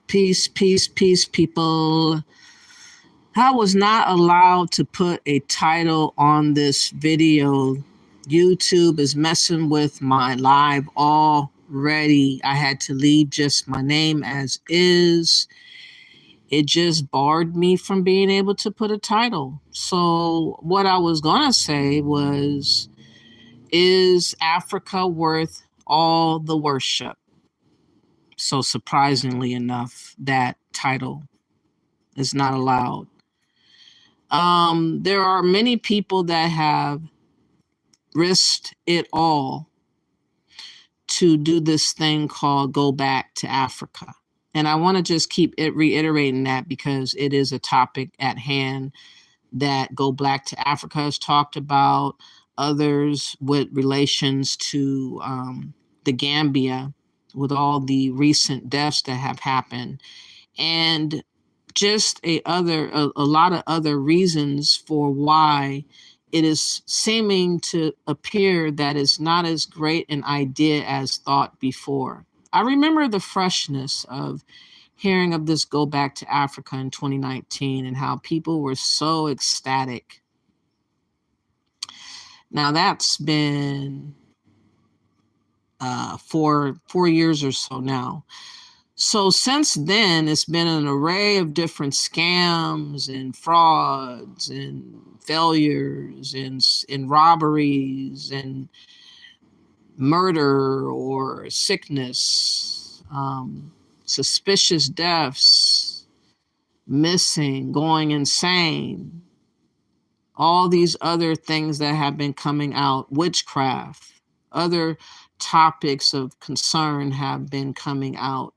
Peace, peace, peace, people. I was not allowed to put a title on this video. YouTube is messing with my live already. I had to leave just my name as is. It just barred me from being able to put a title. So what I was going to say was, is Africa worth all the worship? So surprisingly enough, that title is not allowed. There are many people that have risked it all to do this thing called Go Back to Africa. And I want to just keep reiterating that because it is a topic at hand that Go Back to Africa has talked about, others with relations to the Gambia, with all the recent deaths that have happened, and just a lot of other reasons for why it is seeming to appear that it's not as great an idea as thought before. I remember the freshness of hearing of this Go Back to Africa in 2019 and how people were so ecstatic. Now that's been 4 years or so now. So since then, it's been an array of different scams and frauds and failures and robberies and murder or sickness, suspicious deaths, missing, going insane, all these other things that have been coming out, witchcraft, other topics of concern have been coming out.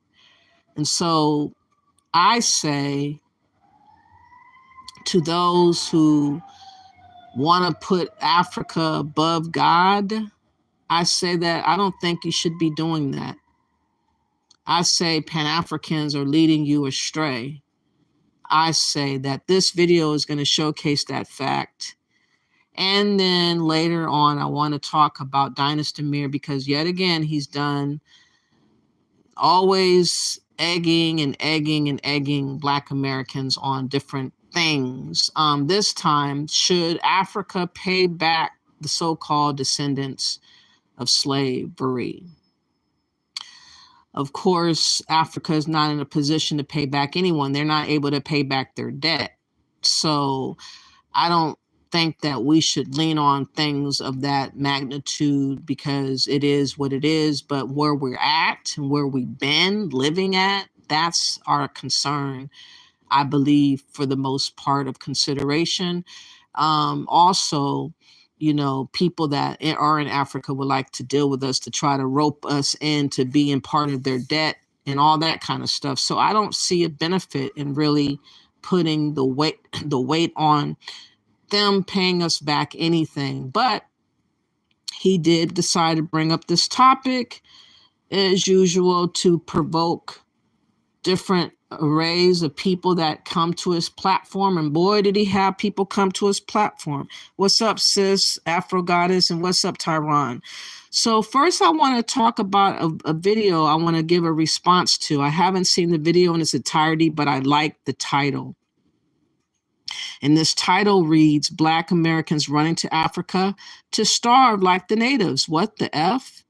And so I say to those who want to put Africa above God, I say that I don't think you should be doing that. I say Pan-Africans are leading you astray. I say that this video is going to showcase that fact. And then later on, I want to talk about Dynasty Mir because yet again, he's done always egging Black Americans on different things. This time, should Africa pay back the so-called descendants of slavery? Of course, Africa is not in a position to pay back anyone. They're not able to pay back their debt. So I don't think that we should lean on things of that magnitude because it is what it is, but where we're at and where we've been living at, that's our concern, I believe, for the most part of consideration. Also, people that are in Africa would like to deal with us to try to rope us into being part of their debt and all that kind of stuff. So I don't see a benefit in really putting the weight on them paying us back anything. But he did decide to bring up this topic as usual to provoke different arrays of people that come to his platform. And boy, did he have people come to his platform. What's up, sis, Afro Goddess, and what's up, Tyron? So first I want to talk about a video I want to give a response to. I haven't seen the video in its entirety, but I like the title. And this title reads, Black Americans Running to Africa to Starve Like the Natives. What the F?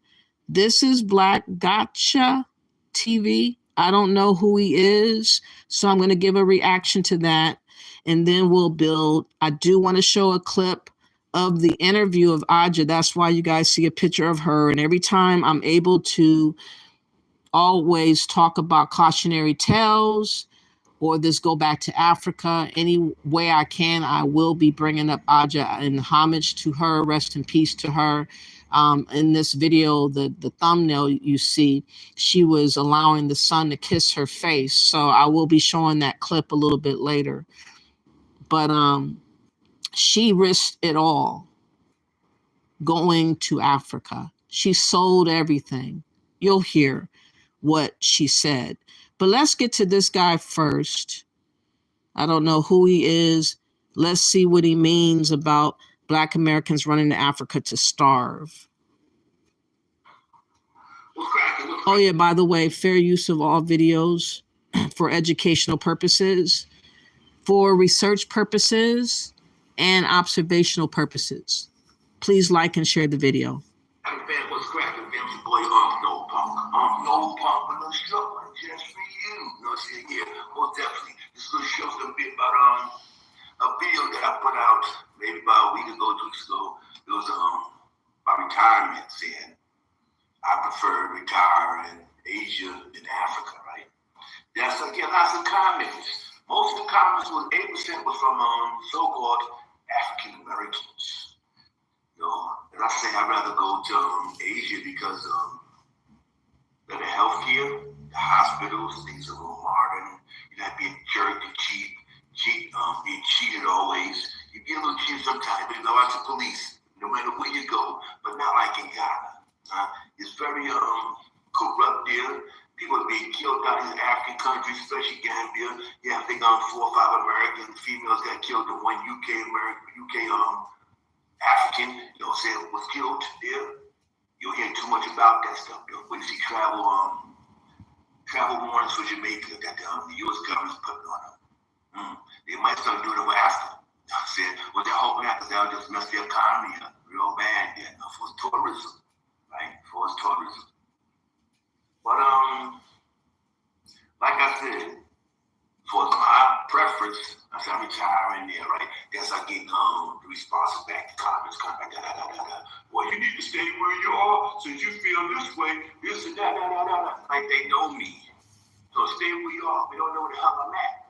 This is Black Gotcha TV. I don't know who he is, so I'm going to give a reaction to that, and then we'll build. I do want to show a clip of the interview of Aja. That's why you guys see a picture of her, and every time I'm able to always talk about cautionary tales or this go back to Africa, any way I can, I will be bringing up Aja in homage to her, rest in peace to her. In this video, the thumbnail you see, she was allowing the sun to kiss her face. So I will be showing that clip a little bit later. But she risked it all going to Africa. She sold everything. You'll hear what she said. But let's get to this guy first. I don't know who he is. Let's see what he means about Black Americans running to Africa to starve. Oh yeah, by the way, fair use of all videos for educational purposes, for research purposes, and observational purposes. Please like and share the video. What's cracking, family boy? No punk, but no struggle, just for you. You know what I'm saying? Yeah, most definitely. This is going to show some bit about a video that I put out maybe about a week ago, 2 weeks ago. It was my retirement, saying I prefer to retire in Asia than Africa, right? That's again lots of comments. Most of the comments was 8% was from so-called African Americans. And I say I'd rather go to Asia because the healthcare, the hospitals, things are more modern. You're not being jerked and being cheated always. You get a little cheated sometimes, but you know, as the police, no matter where you go, but not like in Ghana. It's very corrupt there. People are being killed out in African countries, especially Gambia. Yeah, I think 4 or 5 American females got killed, and one UK African, was killed there. You'll hear too much about that stuff. When you see travel warrants for Jamaica that the U.S. government's putting on them. They might start doing it with Africa. I said, what they're hoping that, because that'll just mess the economy up real bad there, for tourism, right? For tourism. But like I said, for my preference, I said I'm retiring there, right? Guess I get the responses back, the comments come back, Well, you need to stay where you are since you feel this way, this and that, Like they know me. So stay where you are. We don't know where the hell I'm at.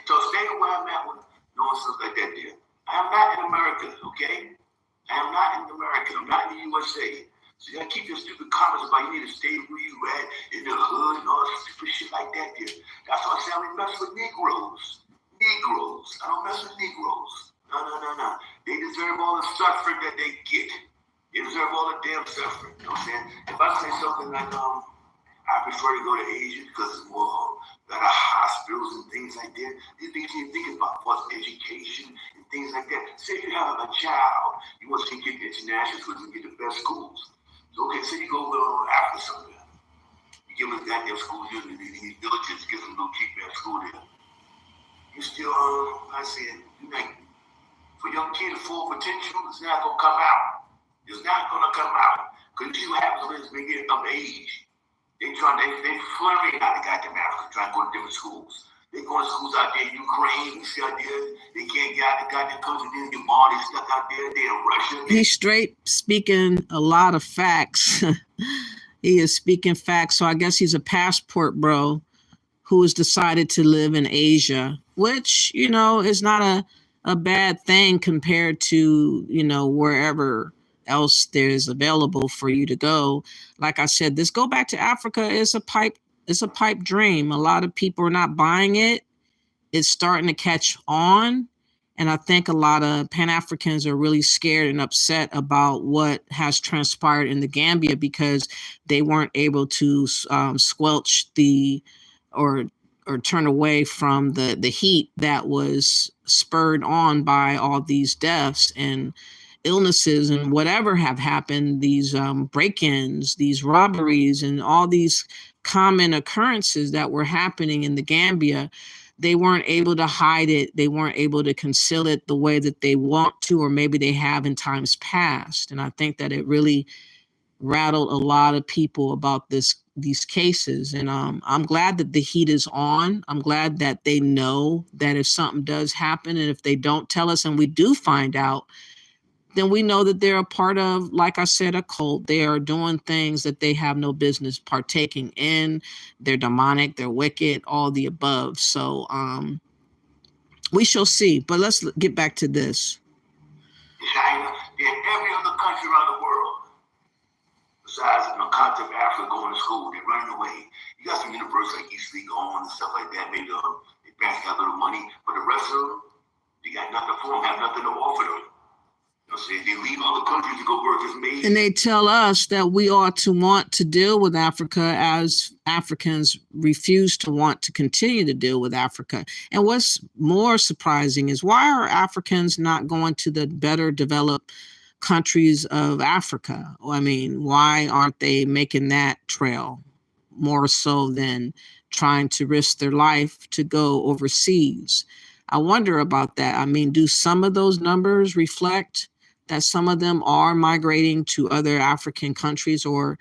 So stay where I'm at with nonsense like that there. I am not in America, okay? I am not in America. I'm not in the USA. So you gotta keep your stupid comments about you need to stay where you at in the hood and all that stupid shit like that there. That's why I say I don't mess with Negroes. I don't mess with Negroes. No. They deserve all the suffering that they get. They deserve all the damn suffering. You know what I'm saying? If I say something like, I prefer to go to Asia because it's more better hospitals and things like that. These things you think about, plus education and things like that. Say you have a child, you want to get international schools and get the best schools. So, okay, say you go after somewhere. You give them a goddamn school, you need villages, get some little cheap ass school there. You still, I said, for your kid full potential, it's not going to come out. It's not going to come out. Because you see what happens when they get of age. They flurry out of goddamn Africa, trying to go to different schools. They going to schools out there in Ukraine. You see out there, they can't get out the goddamn country. Then get more. They stuck out there. They in Russia. He's straight speaking a lot of facts. He is speaking facts. So I guess he's a passport bro who has decided to live in Asia, which, you know, is not a bad thing compared to, you know, wherever else there's available for you to go. Like I said, this go back to Africa is a pipe dream. A lot of people are not buying it. It's starting to catch on. And I think a lot of Pan-Africans are really scared and upset about what has transpired in the Gambia because they weren't able to squelch or turn away from the heat that was spurred on by all these deaths and illnesses and whatever have happened, these break-ins, these robberies, and all these common occurrences that were happening in the Gambia. They weren't able to hide it. They weren't able to conceal it the way that they want to, or maybe they have in times past. And I think that it really rattled a lot of people about these cases. And I'm glad that the heat is on. I'm glad that they know that if something does happen and if they don't tell us and we do find out, then we know that they're a part of, like I said, a cult. They are doing things that they have no business partaking in. They're demonic, they're wicked, all the above. So we shall see. But let's get back to this. China, in every other country around the world, besides in the continent of Africa, going to school, they're running away. You got some universities like East League on and stuff like that. Maybe they parents got a little money, but the rest of them, they got nothing for them, have nothing to offer them. So they leave other countries to go work as maids. And they tell us that we ought to want to deal with Africa as Africans refuse to want to continue to deal with Africa. And what's more surprising is why are Africans not going to the better developed countries of Africa? I mean, why aren't they making that trail more so than trying to risk their life to go overseas? I wonder about that. I mean, do some of those numbers reflect that some of them are migrating to other African countries, or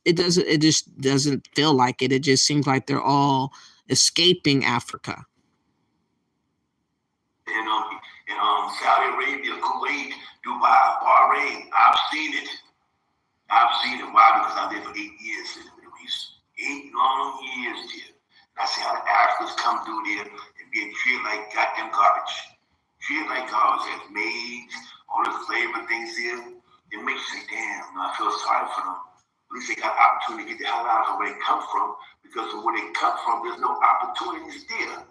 it just doesn't feel like it. It just seems like they're all escaping Africa. In Saudi Arabia, Kuwait, Dubai, Bahrain, I've seen it. Why? Because I lived for 8 years in the Middle East. 8 long years there. And I see how the Africans come through there and being treated like goddamn garbage. Treated like garbage as maids, all the flavor things there. It makes you say, damn, I feel sorry for them. At least they got opportunity to get the hell out of where they come from, because of where they come from, there's no opportunities there.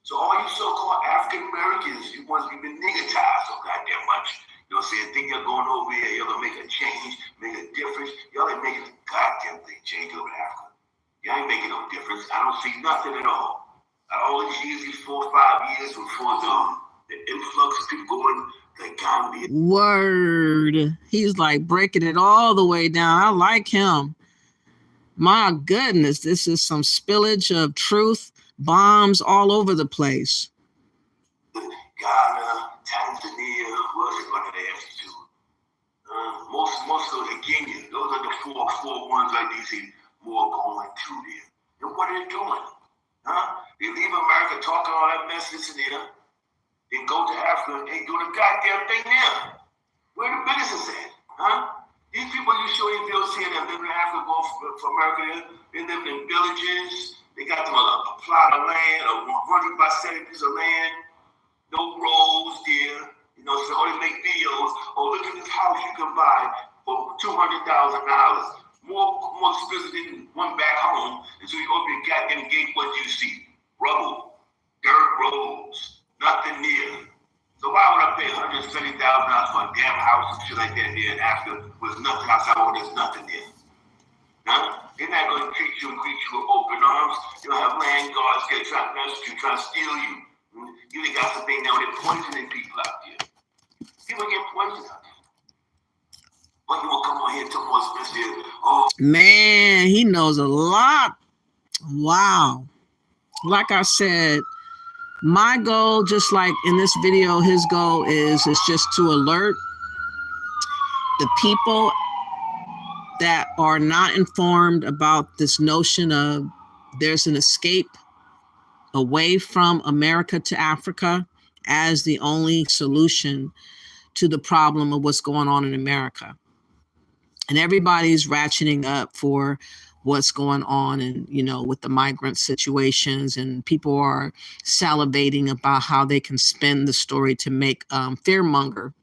So all you so-called African Americans, you want to be niggotized so goddamn much. You know what I'm saying? Think you're going over here, you're going to make a change, make a difference. Y'all ain't making a goddamn thing change over in Africa. Y'all ain't making no difference. I don't see nothing at all. All these years, these 4 or 5 years before the influx of people going to Gambia. Word. He's like breaking it all the way down. I like him. My goodness, this is some spillage of truth, bombs all over the place. Ghana, Tanzania, where's it going to ask to? Most of the Kenya, those are the four ones like they see more going to there. And what are they doing? They leave America talking all that mess in there. They go to Africa and ain't doing a goddamn thing there. Where the business at? These people you sure you feel seeing that living in Africa, go for America, they living in villages. They got them a plot of land, a 100 by 70 piece of land, no roads there. You know, so they make videos. Oh, look at this house you can buy for $200,000. More expensive than one back home. And so you open your goddamn gate, what do you see? Rubble, dirt roads, nothing there. So why would I pay $170,000 for a damn house and shit like that there in Africa with nothing outside when there's nothing there? They're not going to treat you and greet you with open arms. You'll have land guards get trying to mess with you, trying to steal you. You ain't got something now, they're poisoning people out there. People get poisoned out there. But you won't come on here and talk about this here. Oh. Man, he knows a lot. Wow. Like I said, my goal, just like in this video, his goal is just to alert the people that are not informed about this notion of there's an escape away from America to Africa as the only solution to the problem of what's going on in America. And everybody's ratcheting up for what's going on and, with the migrant situations, and people are salivating about how they can spin the story to make fearmonger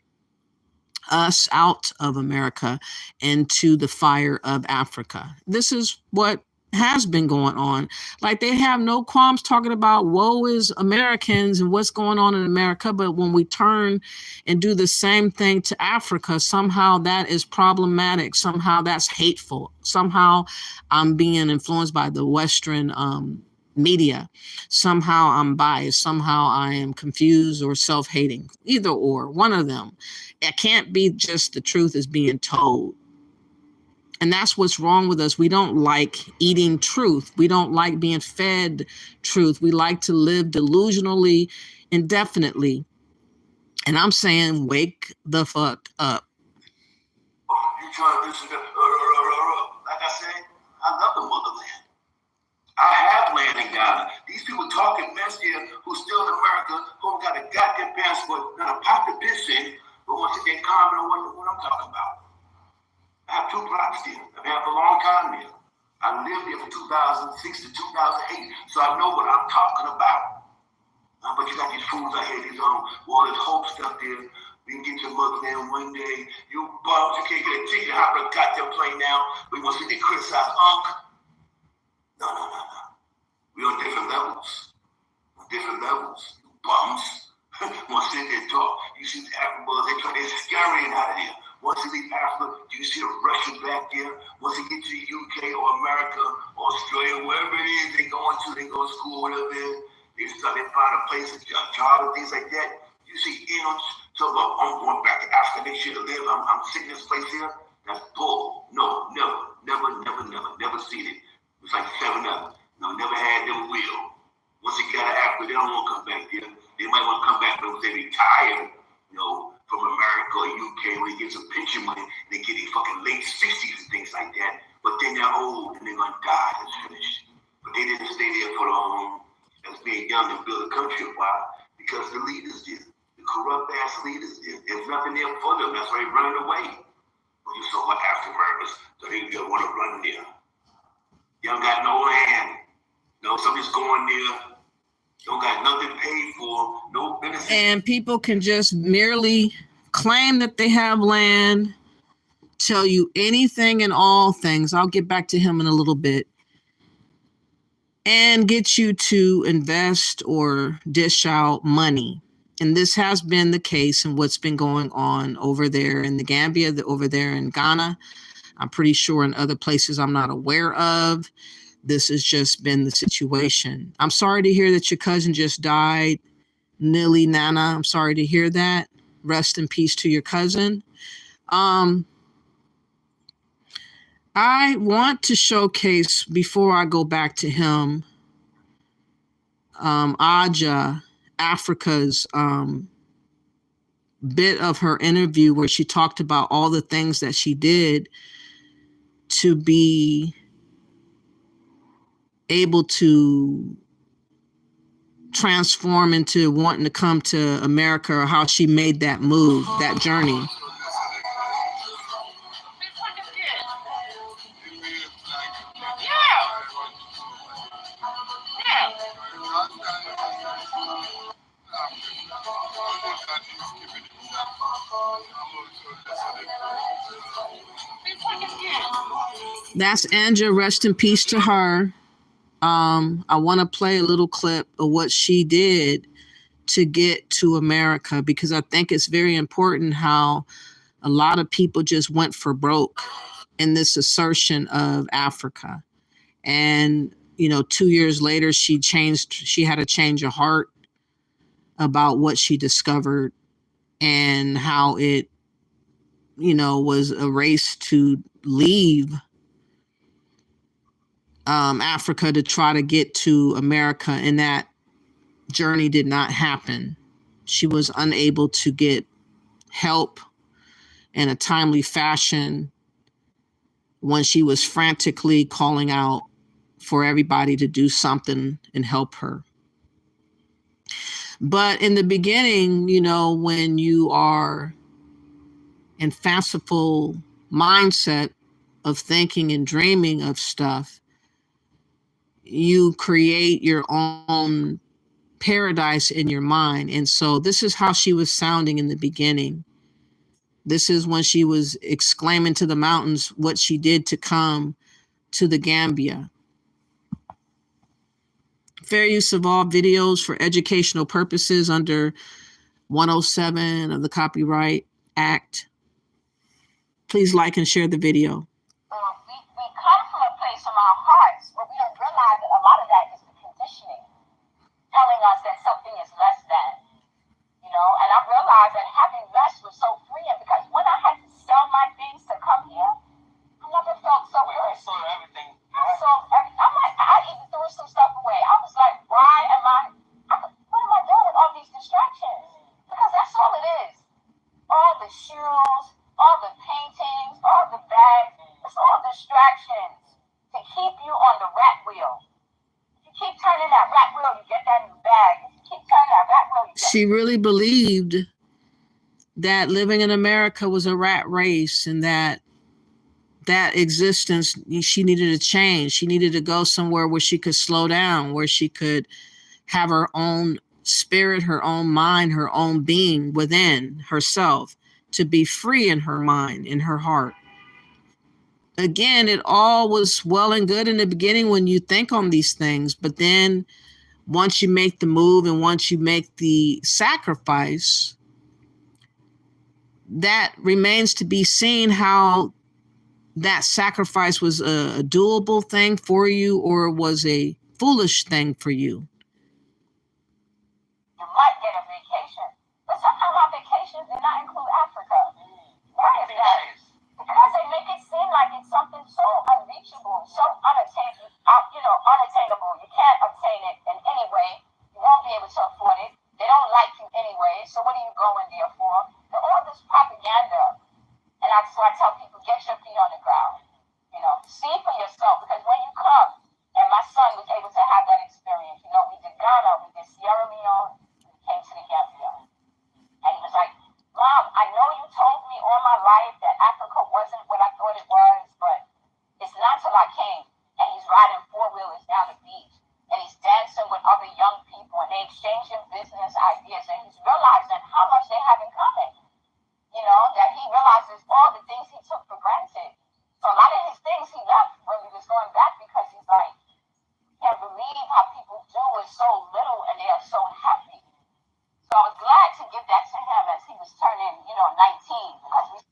us out of America into the fire of Africa. This is what has been going on. Like, they have no qualms talking about woe is Americans and what's going on in America. But when we turn and do the same thing to Africa, somehow that is problematic. Somehow that's hateful. Somehow I'm being influenced by the Western media. Somehow I'm biased. Somehow I am confused or self-hating. Either or, one of them. It can't be just the truth is being told. And that's what's wrong with us. We don't like eating truth. We don't like being fed truth. We like to live delusionally, indefinitely. And I'm saying, wake the fuck up. You trying to do some, like I said, I love the motherland. I have land in Ghana. These people talking mess here who's still in America, who got a goddamn passport, gonna pop the piss in, but once again, comment on what I'm talking about. I have 2 blocks there. I've had for a long time there. I lived there from 2006 to 2008, so I know what I'm talking about. But you got these fools out here, these all this hope stuff there. We can get your motherland one day. You bums, you can't get a ticket, hop on a goddamn plane now. We want to see they criticize Unc. No. We're on different levels. You bums. Want to sit there and talk. You see the African, they're scurrying out of here. Once you leave Africa, you see a Russian back there. Once you get to the UK or America or Australia, wherever it is they go to school, whatever it is, they start to find a place, a job, and things like that. You see English, talk about, I'm going back to Africa next year to live. I'm sitting in this place here. That's bull. No, never seen it. It's like 7 of them. No, never had, never will. Once you get out of Africa, they don't want to come back there. They might want to come back because they retire, from America or UK, where they get some pension money, they get these fucking late 60s and things like that. But then they're old and they're gonna die. It's finished. But they didn't stay there for long as being young and build a country a while because the leaders did. The corrupt ass leaders did. There's nothing there for them. That's why they're running away. When you saw what African Americans, so they don't want to run there. You don't got no land. Somebody's going there. Don't got nothing paid for, no benefits. And people can just merely claim that they have land, tell you anything and all things. I'll get back to him in a little bit. And get you to invest or dish out money. And this has been the case in what's been going on over there in the Gambia, over there in Ghana. I'm pretty sure in other places I'm not aware of. This has just been the situation. I'm sorry to hear that your cousin just died, Nilly Nana. I'm sorry to hear that. Rest in peace to your cousin. I want to showcase, before I go back to him, Aja, Africa's bit of her interview where she talked about all the things that she did to be able to transform into wanting to come to America, or how she made that move, that journey. That's Anja, rest in peace to her. I want to play a little clip of what she did to get to America, because I think it's very important how a lot of people just went for broke in this assertion of Africa. And, 2 years later, she had a change of heart about what she discovered and how it, was a race to leave Africa to try to get to America, and that journey did not happen. She was unable to get help in a timely fashion when she was frantically calling out for everybody to do something and help her. But in the beginning, you know, when you are in fanciful mindset of thinking and dreaming of stuff, you create your own paradise in your mind. And so this is how she was sounding in the beginning. This is when she was exclaiming to the mountains what she did to come to the Gambia. Fair use of all videos for educational purposes under 107 of the Copyright Act. Please like and share the video. We come from a place from our hearts where we don't realize that a lot of that is the conditioning, telling us that something is less than, you know. And I realized that having less was so freeing, because when I had to sell my things to come here, I never felt so good. I sold everything. I'm like, I even threw some stuff away. I was like, why am what am I doing with all these distractions? Because that's all it is. All the shoes, all the paintings, all the bags, it's all distractions to keep you on the rat wheel. If you keep turning that rat wheel, you get that new bag. If you keep turning that rat wheel, She really believed that living in America was a rat race, and that existence, she needed to change. She needed to go somewhere where she could slow down, where she could have her own spirit, her own mind, her own being within herself, to be free in her mind, in her heart. Again, it all was well and good in the beginning when you think on these things, but then once you make the move and once you make the sacrifice, that remains to be seen how that sacrifice was a doable thing for you or was a foolish thing for you. You might get a vacation, but somehow our vacations do not include Africa. Why is that? Because they make it seem like it's something so unreachable, so unattainable. You can't obtain it in any way. You won't be able to afford it. They don't like you anyway, so what are you going there for? All this propaganda. And so I tell people, get your feet on the ground. You know, see for yourself, because when you come, and my son was able to have that experience. You know, we did Ghana, we did Sierra Leone, we came to the Gambia. And he was like, Mom, I know you told me all my life that Africa wasn't what I thought it was, but it's not till I came. And he's riding four-wheelers down the beach, and he's dancing with other young people, and they exchanging business ideas, and he's realizing how much they have in common. You know, that he realizes all the things he took for granted. So a lot of his things he left when he was going back, because he's like, can't believe how people do with so little and they are so happy. So I was glad to give that to him as he was turning,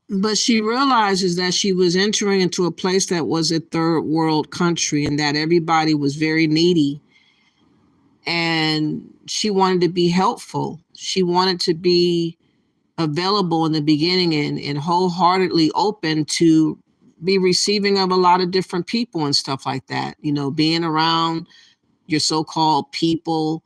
19. But she realizes that she was entering into a place that was a third world country and that everybody was very needy. And she wanted to be helpful. She wanted to be available in the beginning and wholeheartedly open to be receiving of a lot of different people and stuff like that, you know, being around your so-called people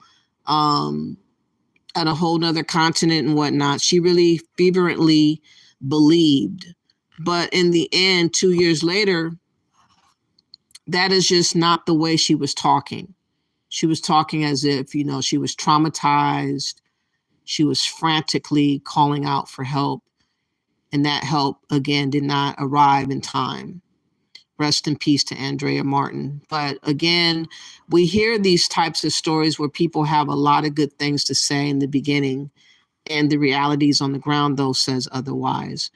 at a whole nother continent and whatnot. She really fervently believed. But in the end, 2 years later, that is just not the way she was talking. She was talking as if, you know, she was traumatized. She was frantically calling out for help. And that help, again, did not arrive in time. Rest in peace to Andrea Martin. But again, we hear these types of stories where people have a lot of good things to say in the beginning, and the realities on the ground, though, says otherwise.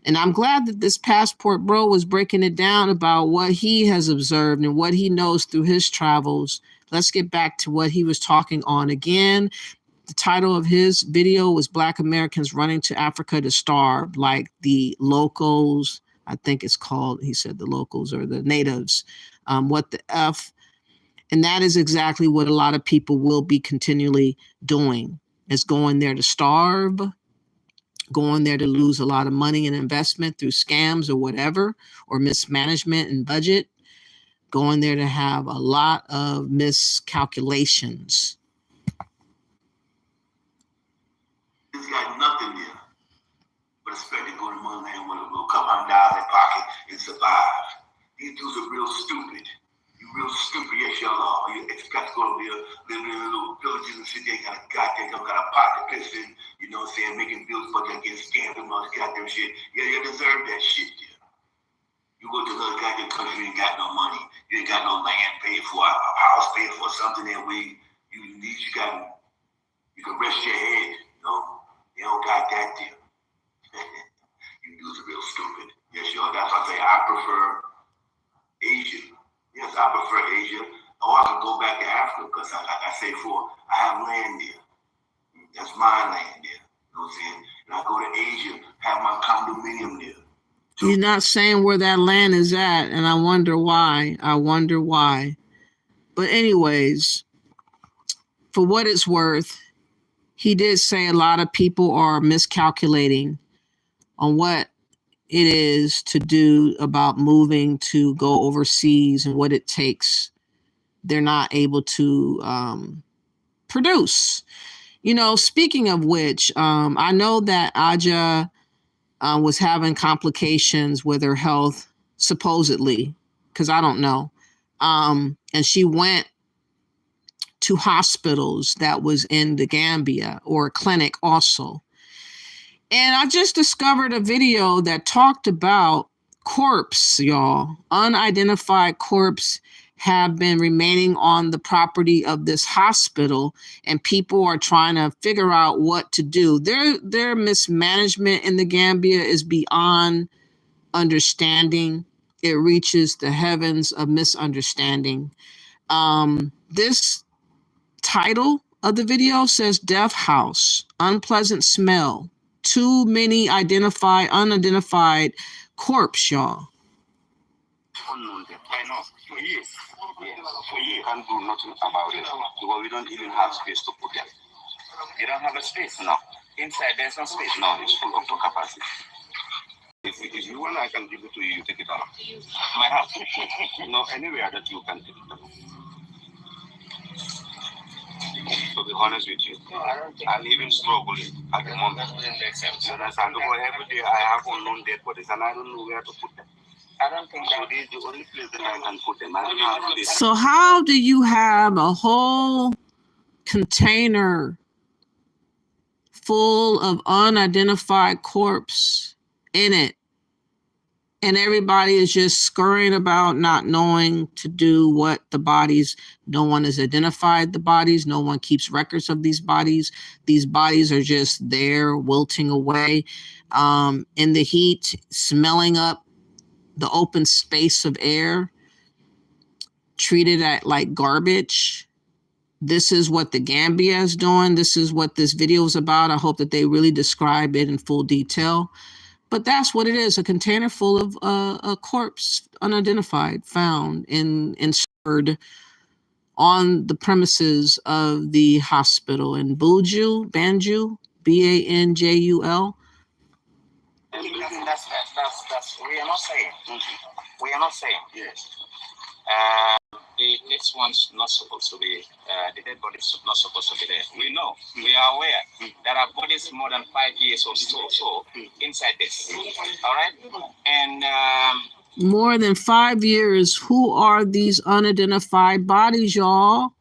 And I'm glad that this passport bro was breaking it down about what he has observed and what he knows through his travels. Let's get back to what he was talking on again. The title of his video was Black Americans Running to Africa to Starve, like the locals, I think it's called, he said the locals or the natives, what the F. And that is exactly what a lot of people will be continually doing, is going there to starve, going there to lose a lot of money and investment through scams or whatever, or mismanagement and budget, going there to have a lot of miscalculations. He's got nothing there but expect to go to motherland with a little couple $100 in pocket and survive. These dudes are real stupid. You real stupid, yes y'all are. You expect to go over there, live in little villages and shit. they got a goddamn got a pocket piston, you know what I'm saying, making bills but they get scammed and all this goddamn shit. Yeah, you deserve that shit, yeah. You go to another goddamn country, you ain't got no money, you ain't got no land paid for, a house paid for, something that way you need, you can rest your head, you know. They don't got that deal. You dudes are real stupid. Yes, y'all. That's why I say I prefer Asia. Yes, I prefer Asia. Or I can go back to Africa because, like I say before, I have land there. That's my land there. You know what I'm saying? And I go to Asia, have my condominium there. He's not saying where that land is at, and I wonder why. But anyways, for what it's worth, he did say a lot of people are miscalculating on what it is to do about moving to go overseas and what it takes. They're not able to produce. You know, speaking of which, I know that Aja was having complications with her health, supposedly, because I don't know. And she went to hospitals that was in the Gambia, or a clinic also. And I just discovered a video that talked about corpse, y'all. Unidentified corpse have been remaining on the property of this hospital, and people are trying to figure out what to do. Their mismanagement in the Gambia is beyond understanding. It reaches the heavens of misunderstanding. This title of the video says Death House, Unpleasant Smell, Too Many Unidentified Corpse, y'all. I know. For years. We can't do nothing about it because we don't even have space to put them. You don't have a space? No. Inside there's no space? No, it's full up to capacity. If you want, I can give it to you, take it out. My house? No, anywhere that you can take it out. To be honest with you, I'm even struggling at the moment. You understand? Because every day I have unknown dead bodies and I don't know where to put them. I don't think so. This is the only place that I can put them. I don't have place. So how do you have a whole container full of unidentified corpse in it, and everybody is just scurrying about not knowing to do what the bodies, no one has identified the bodies, no one keeps records of these bodies. These bodies are just there wilting away in the heat, smelling up the open space of air, treated at like garbage. This is what the Gambia is doing. This is what this video is about. I hope that they really describe it in full detail. But that's what it is, a container full of a corpse, unidentified, found and stored on the premises of the hospital in Banjul, Banjul. That's we are not saying. We are not saying. Yes. This one's not supposed to be, the dead body is not supposed to be there. We know, we are aware there are bodies more than 5 years or so inside this. All right? And more than 5 years. Who are these unidentified bodies, y'all?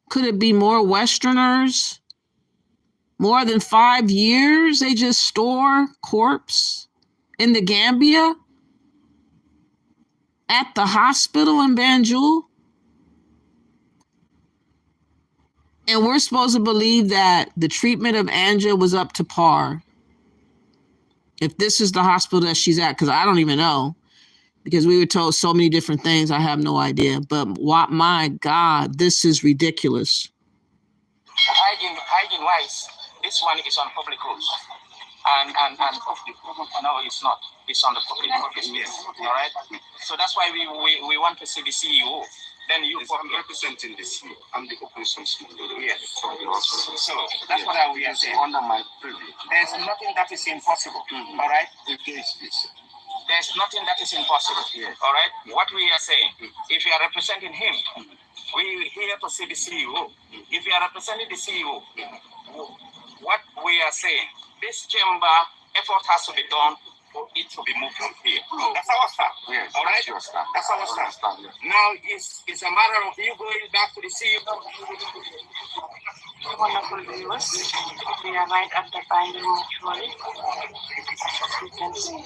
Could it be more Westerners? More than 5 years they just store corpse in the Gambia? At the hospital in Banjul? And we're supposed to believe that the treatment of Anja was up to par. If this is the hospital that she's at, because I don't even know, because we were told so many different things, I have no idea. But what, my God, this is ridiculous. Hygiene wise, this one is on public roads. And no, it's not. It's on the public space. All right. So that's why we want to see the CEO. Then you representing the CEO. I'm the operations CEO. Yes. So that's what we are saying. Under my privilege. There's nothing that is impossible. All right. There's nothing that is impossible. Yes. All right. What we are saying, if you are representing him, we here to see the CEO. If you are representing the CEO, what we are saying, this chamber effort has to be done for it need to be moved from here. That's our stand. Yes, all right? that's your stand. That's our stand. Yes. Now it's a matter of you going back to the CEO. Wonderful viewers. We are right at the binding mortuary. You can see.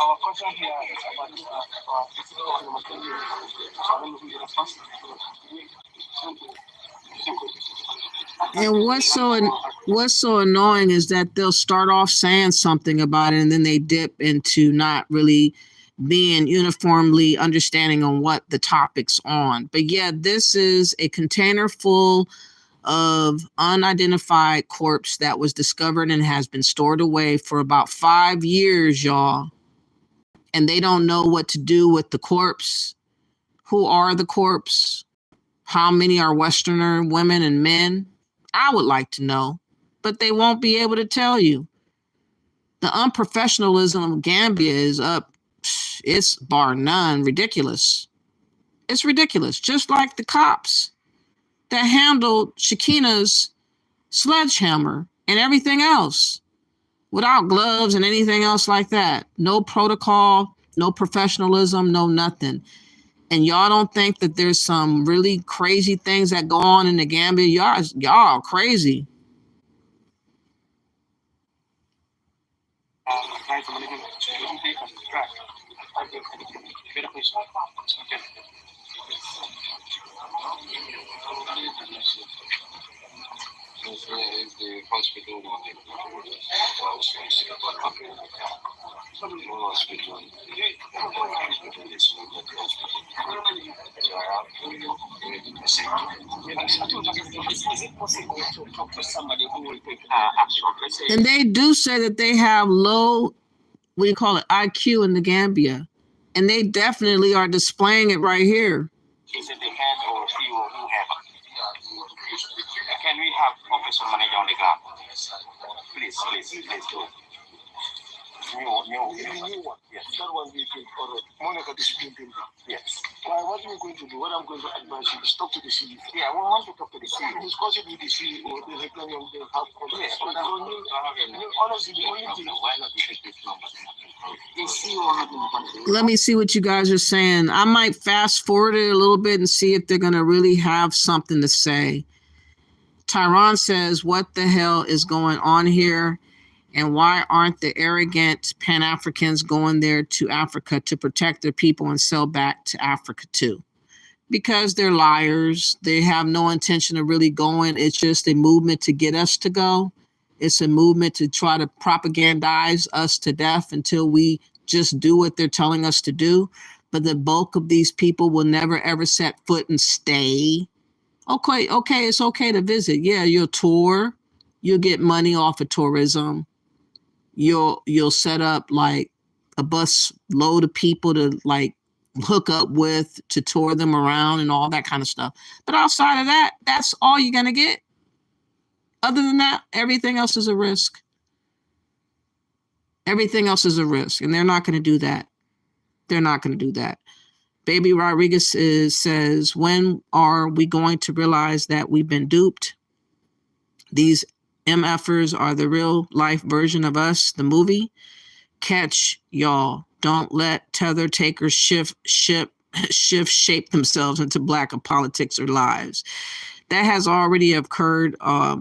Our question here is about And what's so annoying is that they'll start off saying something about it and then they dip into not really being uniformly understanding on what the topic's on. But yeah, this is a container full of unidentified corpse that was discovered and has been stored away for about 5 years, y'all. And they don't know what to do with the corpse. Who are the corpse? How many are Westerner women and men? I would like to know, but they won't be able to tell you. The unprofessionalism of Gambia is up. It's bar none ridiculous. It's ridiculous. Just like the cops that handled Shakina's sledgehammer and everything else without gloves and anything else like that. No protocol, no professionalism, no nothing. And y'all don't think that there's some really crazy things that go on in the Gambia? Y'all crazy. Is the hospital Is it possible to talk to somebody who will take action? Let's say, And they do say that they have low, what do you call it, IQ in the Gambia. And they definitely are displaying it right here. is it the head or CEO or whoever? Can we have officer manager on the ground? Please do it. New one. Yes. That one we did for Monica discipline building. Yes. What are we going to do? What I'm going to advise you is talk to the CEO. Yeah, we want to talk to the CEO. Discuss it with the CEO. They have Yes. honestly, the only thing. Why not you take this number? The CEO not in the country. Let me see what you guys are saying. I might fast forward it a little bit and see if they're going to really have something to say. Tyron says, what the hell is going on here? And why aren't the arrogant Pan-Africans going there to Africa to protect their people and sell back to Africa too? Because they're liars. They have no intention of really going. It's just a movement to get us to go. It's a movement to try to propagandize us to death until we just do what they're telling us to do. But the bulk of these people will never, ever set foot and stay. Okay, it's okay to visit. Yeah, you'll tour. You'll get money off of tourism. You'll set up like a bus load of people to like hook up with to tour them around and all that kind of stuff. But outside of that, that's all you're going to get. Other than that, everything else is a risk. Everything else is a risk, and they're not going to do that. They're not going to do that. Baby Rodriguez says, when are we going to realize that we've been duped? These MFers are the real life version of us, the movie. Catch y'all. Don't let tether takers shape themselves into black politics or lives. That has already occurred,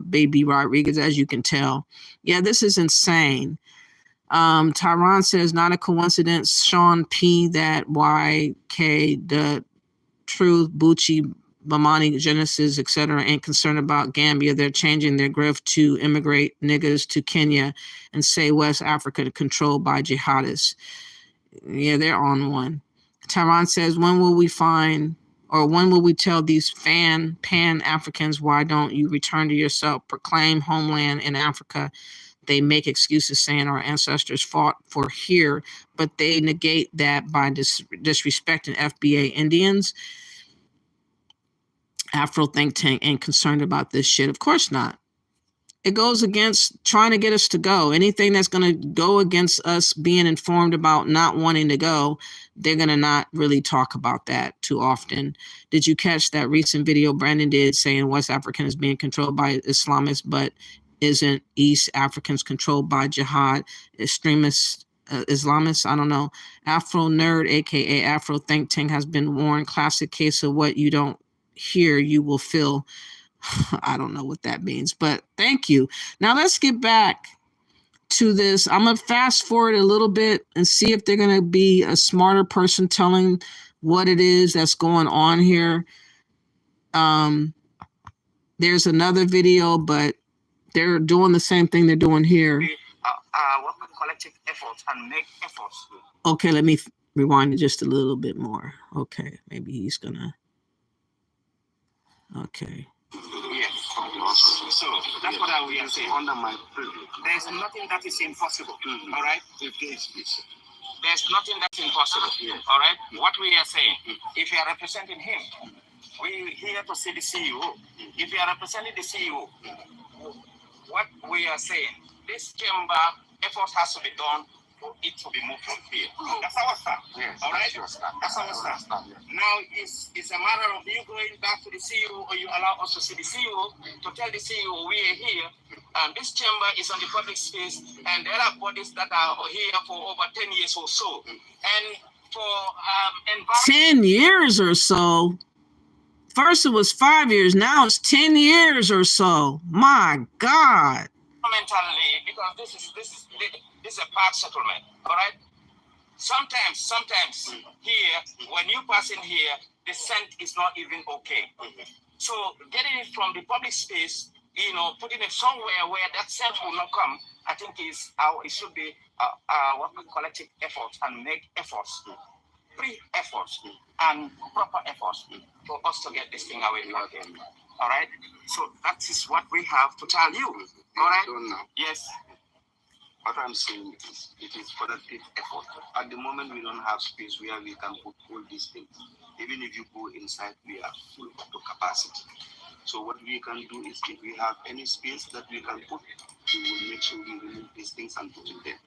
Baby Rodriguez, as you can tell. Yeah, this is insane. Tyron says, not a coincidence, Sean P, that YK, the Truth, Bucci, Bamani, Genesis, etc., ain't concerned about Gambia. They're changing their grift to immigrate niggas to Kenya and say West Africa controlled by jihadists. Yeah, they're on one. Tyron says, when will we tell these Pan-Africans, why don't you return to yourself, proclaim homeland in Africa, they make excuses saying our ancestors fought for here, but they negate that by disrespecting FBA Indians. Afro think tank ain't concerned about this shit. Of course not. It goes against trying to get us to go. Anything that's going to go against us being informed about not wanting to go, they're going to not really talk about that too often. Did you catch that recent video Brandon did saying West African is being controlled by Islamists, but isn't East Africans controlled by jihad extremists, Islamists? I don't know. Afro Nerd, aka Afro Think Tank, has been warned. Classic case of what you don't hear, you will feel. I don't know what that means, but thank you. Now let's get back to this. I'm going to fast forward a little bit and see if they're going to be a smarter person telling what it is that's going on here. There's another video, but they're doing the same thing they're doing here. Work with collective efforts and make efforts. Okay, let me rewind it just a little bit more. Okay, maybe he's going to. Okay. Yes. So that's what we are saying. Under my privilege, there's nothing that is impossible. All right. There's nothing that's impossible. All right. What we are saying, if you are representing him, we're here to see the CEO. If you are representing the CEO, what we are saying, this chamber effort has to be done for it to be moved from here. That's our stand. Yes, all right? That's our stand. Now it's a matter of you going back to the CEO, or you allow us to see the CEO, to tell the CEO we are here, and this chamber is on the public space, and there are bodies that are here for over 10 years or so. And for 10 years or so. First it was 5 years, now it's 10 years or so. My God. Fundamentally, because this is a part settlement, all right? Sometimes here, when you pass in here, the scent is not even okay. So getting it from the public space, putting it somewhere where that scent will not come, I think it should be what we collective efforts and make efforts, pre-efforts and proper efforts for us to get this thing away from here. All right? So that is what we have to tell you. All right? Yes. What I'm saying is, it is collective effort. At the moment, we don't have space where we can put all these things. Even if you go inside, we are full to capacity. So what we can do is, if we have any space that we can put, we will make sure we remove these things and put it there.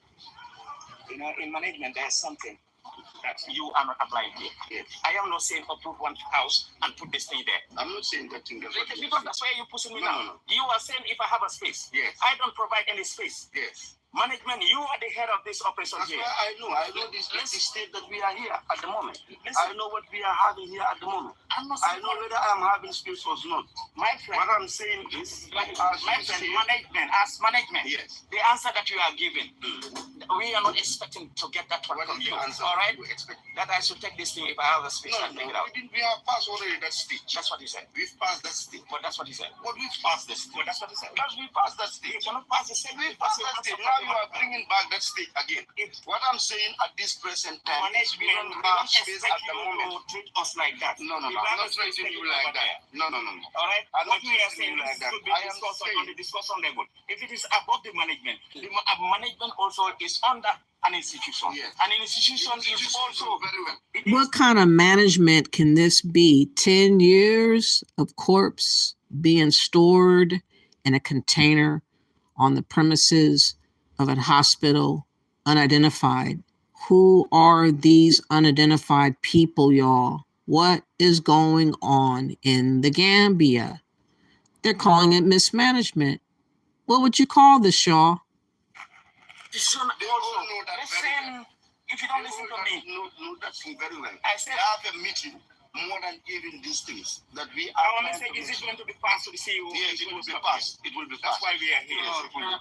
In management, there's something that you are not applying here. Yes. I am not saying uproot one house and put this thing there. I'm not saying that thing. Because that's where you're pushing me now. No. You are saying if I have a space. Yes. I don't provide any space. Yes. Management, you are the head of this operation. That's here. I know this state that we are here at the moment. I know what we are having here at the moment. I know whether I'm having space or not. My friend, what I'm saying is, management, yes. The answer that you are giving, we are not expecting to get that one from you. All right? That I should take this thing if I have a space and take it out. We have passed already that stage. That's what he said. We've passed that stage. But that's what he said. But we've passed that stage. But that's what he said. Because we passed that stage. You cannot pass the same. We've passed that stage. Now you are bringing back that stage again. What I'm saying at this present time, management, we don't have space at the moment. To treat us like that. No. I'm not treating you like that. No. All right. What we are saying like that. I am saying on the discussion level. If it is above the management, the management also is under an institution. Yes. And an institution is also very well. What kind of management can this be? 10 years of corpse being stored in a container on the premises of a hospital, unidentified. Who are these unidentified people, y'all? What is going on in the Gambia? They're calling it mismanagement. What would you call this, y'all? Listen, if you don't listen to me. No, that's very well. I said, I have a meeting more than even these things that we are. Our message is going to be passed to the CEO. Yes, it will be passed. It will be passed. That's why we are here.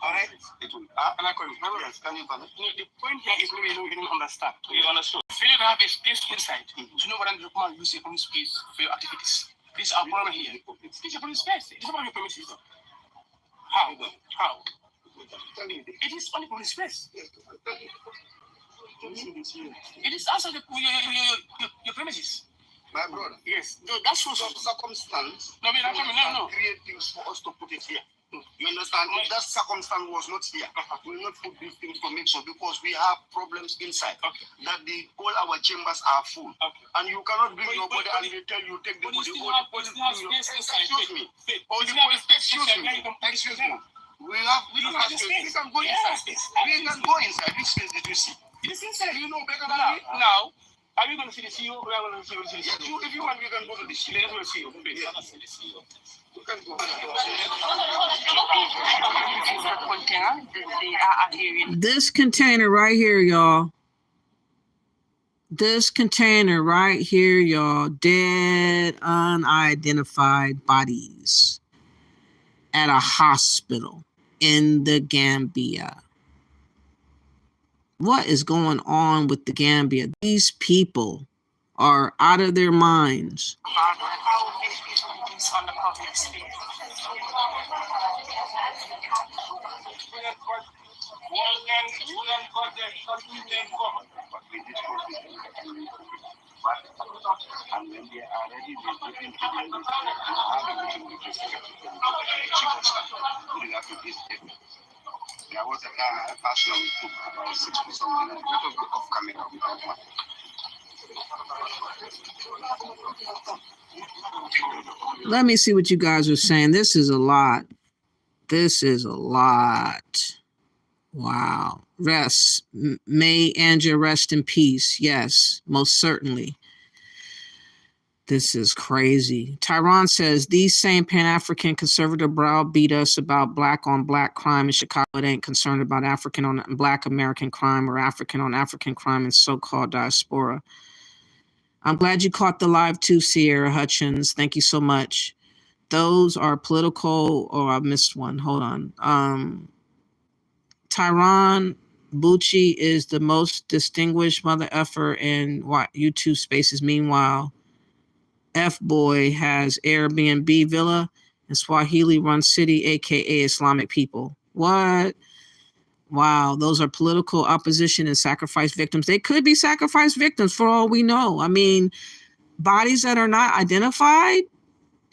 All right? It will. Can I call you? Yes, can you come? The point here is we don't understand. We understood. Failure to have a space inside. You know what I'm doing? You say police space for your activities. This is our problem here. This is a police space. It's about your premises. How? It is only police space. It is outside your premises. My brother. Yes. That's what some circumstance. No. Create things for us to put it here. You understand? If that circumstance was not here, we will not put these things to mix up because we have problems inside. That all our chambers are full. And you cannot bring your body and they tell you take the body. Excuse me. Excuse me. We don't have space. We can go inside. We can go inside. This space that you see. It's inside. You know better than me. Now, are we going to see the CEO? We are going to see the CEO. If you want, we can go to the CEO. Let's go to the CEO. See the CEO. You can go. This container right here, y'all. This container right here, y'all. Dead, unidentified bodies at a hospital in the Gambia. What is going on with the Gambia? These people are out of their minds. And when they are ready, they go into the have a meeting with the secretary of this table. There was a person who took about 6 or something. Let us go off camera with that one. Let me see what you guys are saying. This is a lot. This is a lot. Wow. Rest. May Anja rest in peace. Yes, most certainly. This is crazy. Tyron says, these same Pan-African conservative browbeat us about black on black crime in Chicago. It ain't concerned about African on black American crime or African on African crime in so-called diaspora. I'm glad you caught the live too, Sierra Hutchins. Thank you so much. Those are political, or I missed one. Hold on. Tyron Bucci is the most distinguished mother effer in YouTube spaces. Meanwhile, F-Boy has Airbnb villa in Swahili run city, aka Islamic people. What? Wow, those are political opposition and sacrifice victims. They could be sacrifice victims for all we know. I mean, bodies that are not identified,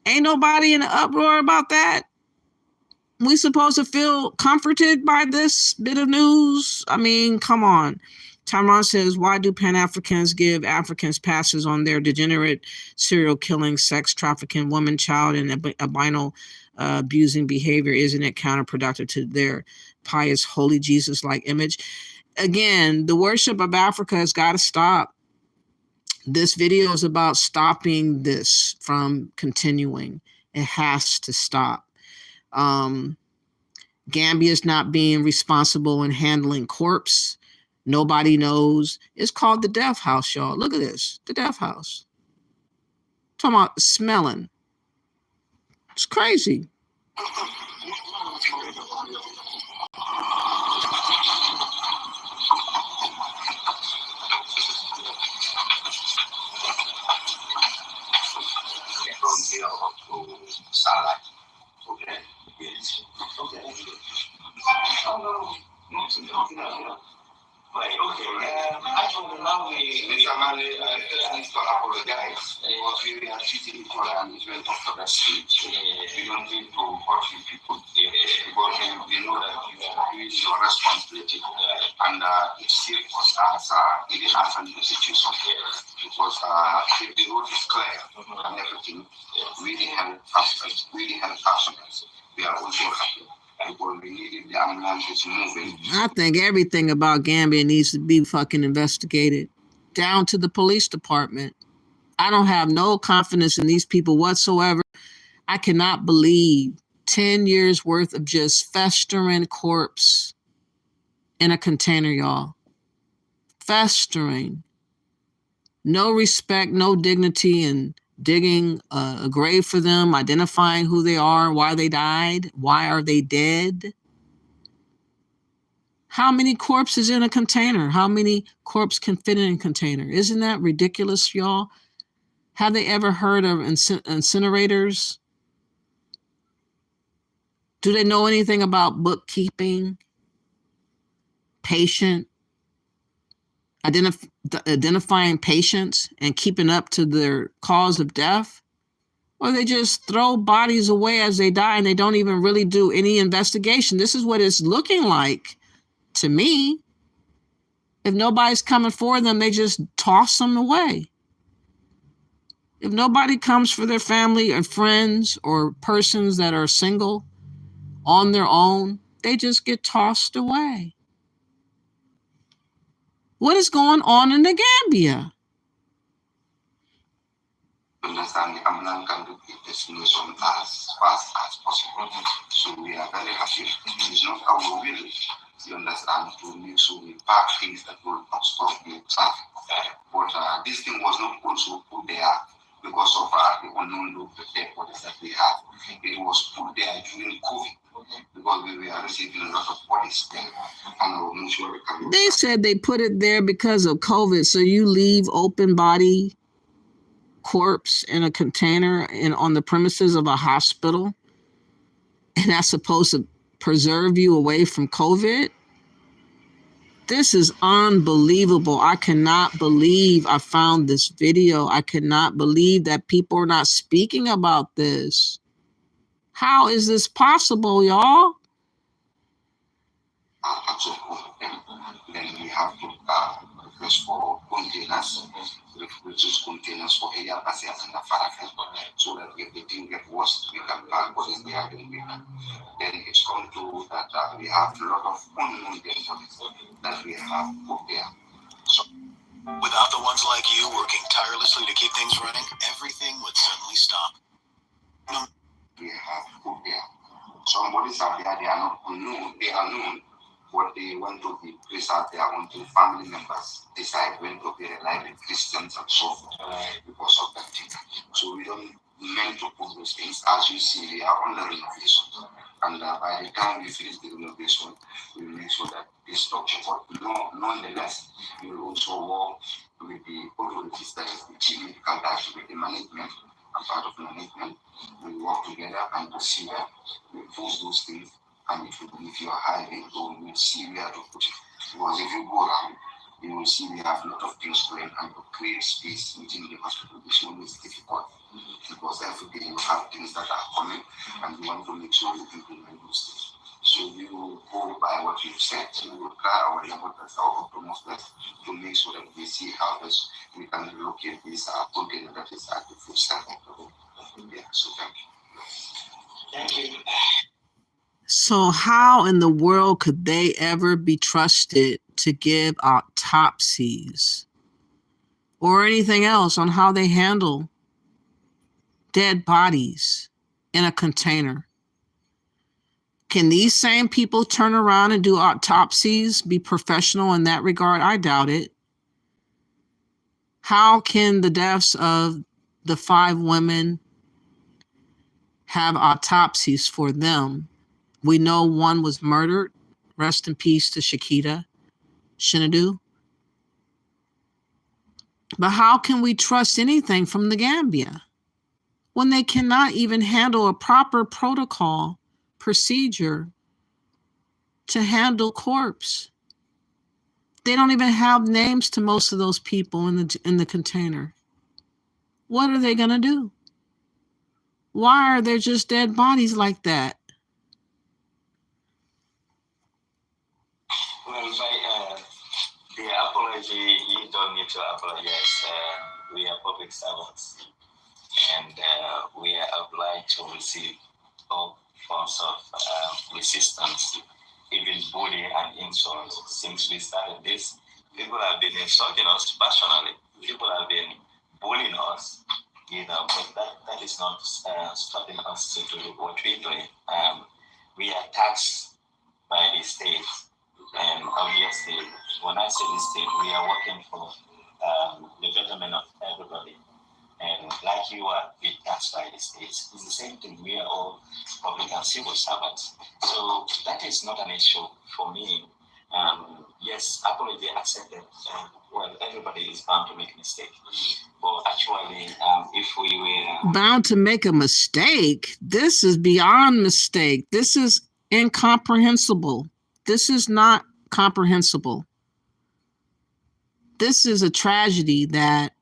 ain't nobody in an uproar about that. We supposed to feel comforted by this bit of news? I mean, come on. Tyron says, why do Pan-Africans give Africans passes on their degenerate serial killing, sex trafficking, woman, child, and albino abusing behavior? Isn't it counterproductive to their pious, holy Jesus-like image? Again, the worship of Africa has got to stop. This video is about stopping this from continuing. It has to stop. Gambia is not being responsible in handling corpse. Nobody knows. It's called the Death House, y'all. Look at this. The Death House. Talking about smelling. It's crazy. Okay. Yes. Okay. Like, okay, I told him now Mr. Mali, I need to apologize because we are treating each other and it's went off the street. We don't need to hurt you people because we know that you are doing your responsibility and it's safe for us in the hands and institution because the road is clear and everything really help us, really help us. We are also happy. I think everything about Gambia needs to be fucking investigated, down to the police department. I don't have no confidence in these people whatsoever. I cannot believe 10 years worth of just festering corpse in a container, y'all. Festering. No respect, no dignity in digging a grave for them, identifying who they are, why they died, why are they dead. How many corpses in a container? How many corpses can fit in a container? Isn't that ridiculous, y'all? Have they ever heard of incinerators? Do they know anything about bookkeeping, patient, identifying patients and keeping up to their cause of death? Or they just throw bodies away as they die and they don't even really do any investigation. This is what it's looking like to me. If nobody's coming for them, they just toss them away. If nobody comes for their family or friends or persons that are single on their own, they just get tossed away. What is going on in the Gambia? Understand the ambulance can do the destination as fast as possible. So we are very happy. It is not our will, you understand, to make sure we pack things that will not stop the traffic. But this thing was not also put there because of the unknown local dead bodies that we have. It was put there during COVID because we were receiving a lot of bodies there. And we'll make sure we can. They said they put it there because of COVID. So you leave open body corpse in a container on the premises of a hospital, and that's supposed to preserve you away from COVID. This is unbelievable. I cannot believe I found this video. I cannot believe that people are not speaking about this. How is this possible, y'all? Then we have to request for containers, reduce containers for area passengers and the Farafel, so that if the thing gets worse, we can pack what is there. Then it's come to that we have a lot of unknown dead bodies that we have put there. So, without the ones like you working tirelessly to keep things running, everything would suddenly stop. No. We have put there. Some bodies are there, they are not unknown, they are known. But they want to be placed out there until family members decide when to be alive with Christians and so forth because of that thing. So we don't meant to put those things. As you see, we are on the renovation. And by the time we finish the renovation, we will make sure that this structure, but nonetheless, we will also work with the authorities, that is the chief medical director, with the management, and part of the management. We work together and to see that we post those things. And if you are hiding, you will see where to put it. Because if you go around, you will see we have a lot of things going, and to create space within the hospital is always difficult. Because every day you have things that are coming, and you want to make sure you implement those things. So we will go by what you said. We will try our level, that's our utmost best, to make sure that we see how best we can locate this container that is at the food stand. Yeah, so thank you. Thank you. So how in the world could they ever be trusted to give autopsies or anything else on how they handle dead bodies in a container? Can these same people turn around and do autopsies, be professional in that regard? I doubt it. How can the deaths of the 5 women have autopsies for them? We know one was murdered. Rest in peace to Shakita Shinadu. But how can we trust anything from the Gambia when they cannot even handle a proper protocol procedure to handle corpse? They don't even have names to most of those people in the container. What are they going to do? Why are there just dead bodies like that? Well, the apology, you don't need to apologize. We are public servants, and we are obliged to receive all forms of resistance, even bullying and insults. Since we started this, people have been insulting us personally. People have been bullying us, but that is not stopping us to do what we're doing. We are taxed by the state. And obviously, when I say the state, we are working for the betterment of everybody. And like you are being taxed by the states, it's the same thing. We are all public and civil servants. So that is not an issue for me. Yes, apology accepted. Well, everybody is bound to make a mistake. But actually, if we were bound to make a mistake, this is beyond mistake. This is incomprehensible. This is not comprehensible. This is a tragedy that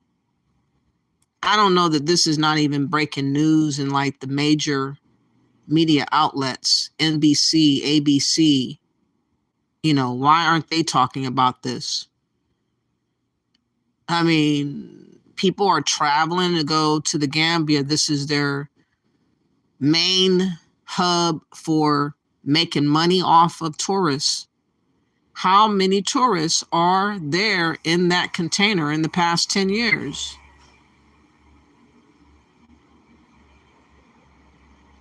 I don't know that this is not even breaking news in like the major media outlets, NBC, ABC. You know, why aren't they talking about this? I mean, people are traveling to go to the Gambia. This is their main hub for making money off of tourists. How many tourists are there in that container in the past 10 years?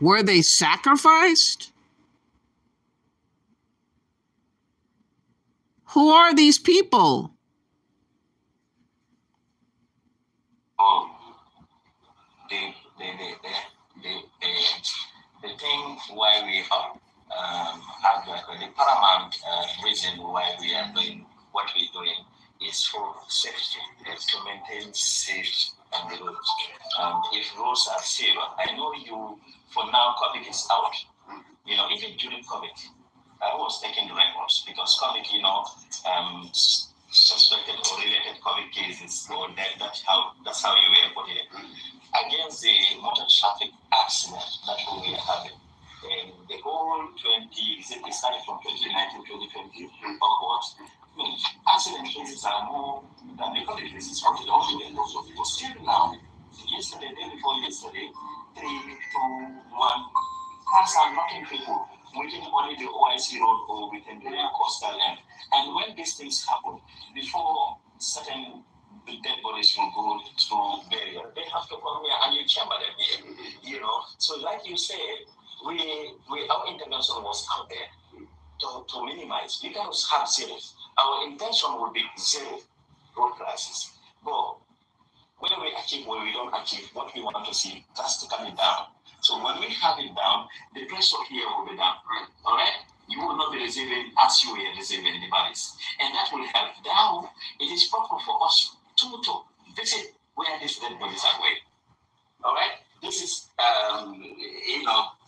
Were they sacrificed? Who are these people? The thing why we have the paramount reason why we are doing what we're doing is for safety. It's to maintain safe on the roads. If roads are safe, I know you, for now, COVID is out. You know, even during COVID, I was taking the records because COVID, you know, suspected or related COVID cases or death. That's how you were putting it. Against the motor traffic accident that we were having. And the whole it started from 2019, 2020 onwards. I mean, accident cases are more than the COVID cases from the also. Still now, yesterday, day before yesterday, 3, 2, 1, cars are knocking people within only the OIC road or within the coastal end. And when these things happen, before certain the dead bodies will go through burial, they have to come here and you chamber them here, you know. So like you said, our intervention was out there to minimize. We cannot have zero. Our intention would be zero road crashes. But whether we achieve or we don't achieve, what we want to see drastically down. So when we have it down, the pressure here will be down. All right? You will not be receiving as you were receiving the bodies. And that will help. Now, it is proper for us to visit where these dead bodies are going. All right? This is,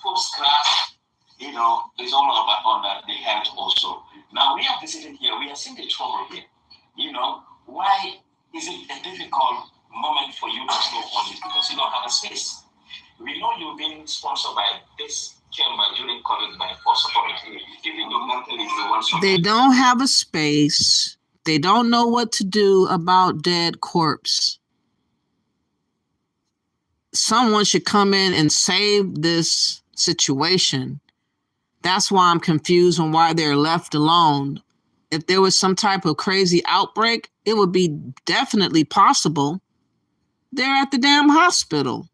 post-crash, it's all about on the health also. Now, we are visiting here. We are seeing the trouble here. Why is it a difficult moment for you to go on this? Because you don't have a space. We know you've been sponsored by this chamber during COVID by Force Authority. Even though mentally is the one. They don't have a space. They don't know what to do about dead corpse. Someone should come in and save this situation. That's why I'm confused on why they're left alone. If there was some type of crazy outbreak, it would be definitely possible. They're at the damn hospital.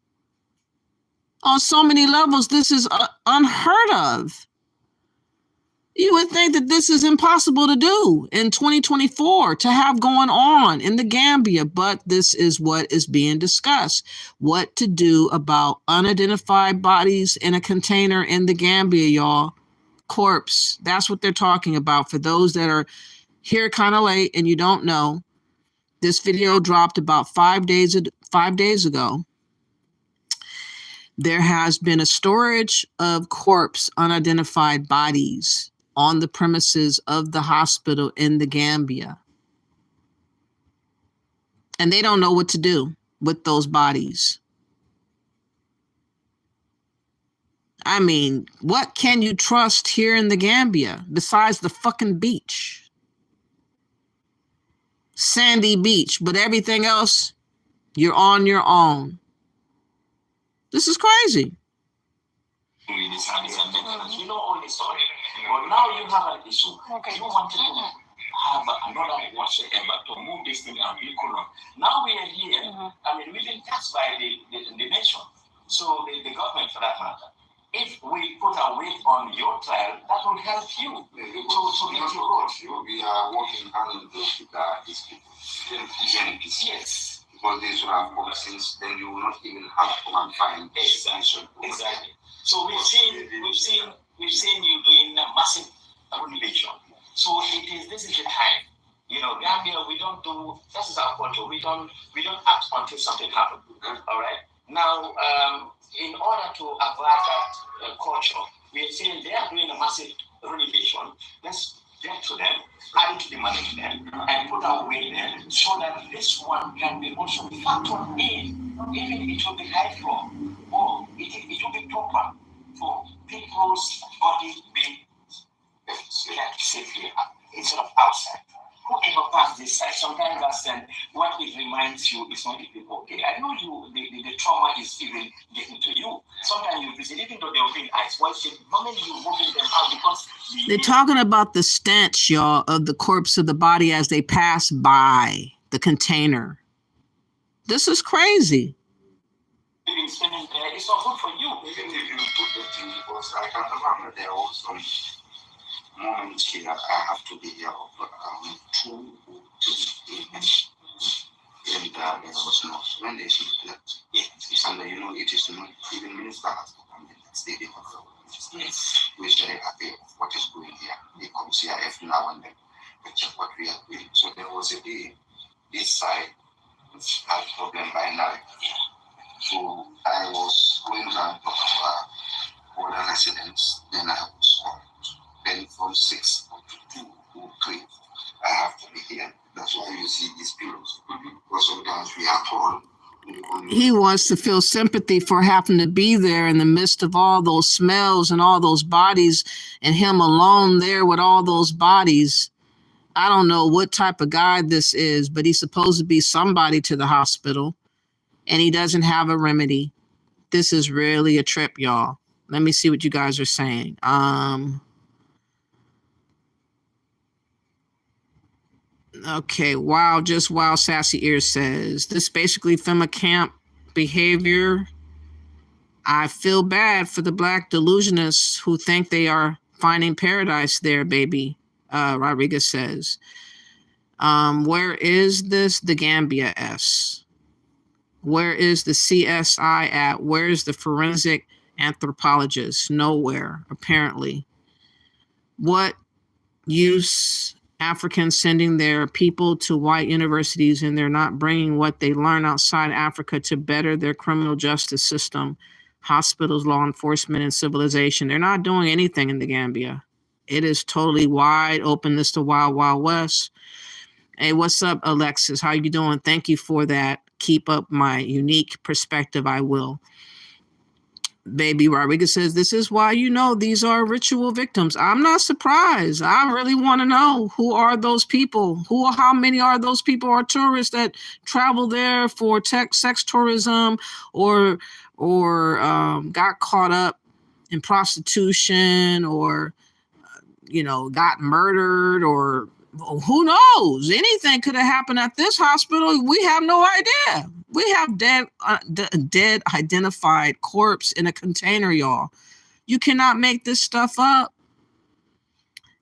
On so many levels, this is unheard of. You would think that this is impossible to do in 2024 to have going on in the Gambia, but this is what is being discussed. What to do about unidentified bodies in a container in the Gambia, y'all. Corpse. That's what they're talking about. For those that are here kind of late and you don't know, this video dropped about 5 days ago. There has been a storage of corpse, unidentified bodies on the premises of the hospital in the Gambia. And they don't know what to do with those bodies. I mean, what can you trust here in the Gambia besides the fucking beach? Sandy beach, but everything else, you're on your own. This is crazy. You know all this story, but now you have an issue. Okay. You wanted to have another whatsoever to move this thing and be cool. Now we are here. I mean, we've been taxed by the nation, so the government for that matter. If we put our weight on your trial, that will help you to get your vote. We are working hand in glove with these people. Yes. Because they should have policies, then you will not even have to come and find Exactly. So we've seen you doing a massive renovation. So this is the time. Gambia, we don't do, this is our culture. We don't act until something happens. All right. Now, in order to avoid that culture, we are saying they are doing a massive renovation. Let's get to them, add it to the management, and put our weight there so that this one can be also factored in Even it will be lifelong, or it will be proper for people's body being kept safely instead of outside. Whoever passed this side, sometimes that's what it reminds you is not even okay. I know the trauma is even getting to you. Sometimes you visit, even though they're being ice, once the moment you moving them out, because they're talking about the stench, y'all, of the corpse of the body as they pass by the container. This is crazy. Even spending there, it's not good for you. Even if you put the thing, because I can remember there was some moments here I have to be here of 2 or 3 a.m. And there was not when they see that it's under, you know, it is not even minister has to come the next day. We're very happy of what is going here. They come here every now and then to check what we are doing. So there was a day this side had problem by night. So I was going down to border residents, then I was called. Then from 6 to 2 or 3, I have to be here. That's why you see these pillows. Because sometimes we are told. He wants to feel sympathy for having to be there in the midst of all those smells and all those bodies, and him alone there with all those bodies. I don't know what type of guy this is, but he's supposed to be somebody to the hospital, and he doesn't have a remedy. This is really a trip, y'all. Let me see what you guys are saying. Okay, wow, just wow, Sassy Ears says, this basically FEMA camp behavior. I feel bad for the Black delusionists who think they are finding paradise there, baby, Rodriguez says. Where is this? The Gambia S. Where is the CSI at? Where is the forensic anthropologist? Nowhere, apparently. What use Africans sending their people to white universities and they're not bringing what they learn outside Africa to better their criminal justice system, hospitals, law enforcement, and civilization? They're not doing anything in the Gambia. It is totally wide open. This the Wild Wild West. Hey, what's up, Alexis? How you doing? Thank you for that. Keep up my unique perspective. I will. Baby Rodriguez says, this is why, you know, these are ritual victims. I'm not surprised. I really want to know, who are those people? How many are those people are tourists that travel there for sex tourism or got caught up in prostitution or, you know, got murdered, or who knows? Anything could have happened at this hospital. We have no idea. We have dead identified corpse in a container, y'all. You cannot make this stuff up.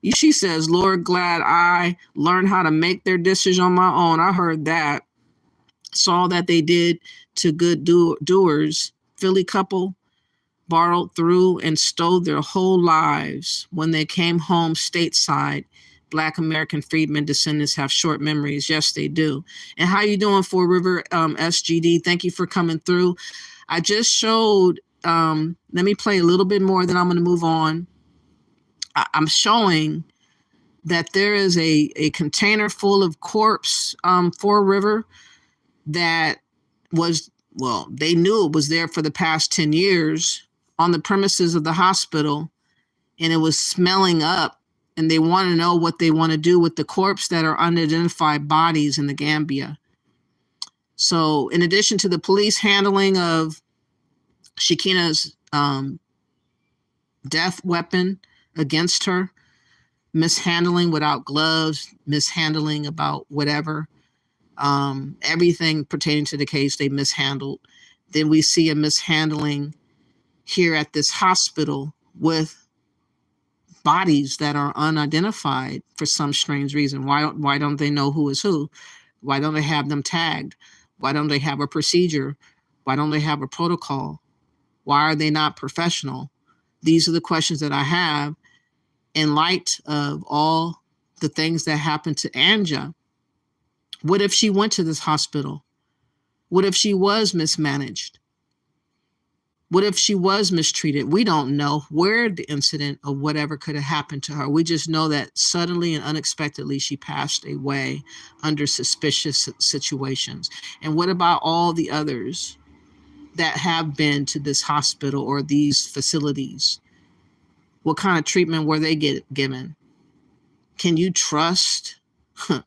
She says, Lord, glad I learned how to make their dishes on my own. I heard that. Saw that they did to good doers. Philly couple borrowed through and stole their whole lives. When they came home stateside, Black American freedmen descendants have short memories. Yes, they do. And how you doing, Four River SGD? Thank you for coming through. I just showed, let me play a little bit more, then I'm going to move on. I'm showing that there is a container full of corpse, Four River, that was, well, they knew it was there for the past 10 years on the premises of the hospital, and it was smelling up. And they want to know what they want to do with the corpse that are unidentified bodies in the Gambia. So in addition to the police handling of Shekina's death weapon against her, mishandling without gloves, mishandling about whatever, everything pertaining to the case they mishandled. Then we see a mishandling here at this hospital with bodies that are unidentified for some strange reason. Why don't they know who is who? Why don't they have them tagged? Why don't they have a procedure? Why don't they have a protocol? Why are they not professional? These are the questions that I have in light of all the things that happened to Anja. What if she went to this hospital? What if she was mismanaged? What if she was mistreated? We don't know where the incident of whatever could have happened to her. We just know that suddenly and unexpectedly she passed away under suspicious situations. And what about all the others that have been to this hospital or these facilities. What kind of treatment were they given? Can you trust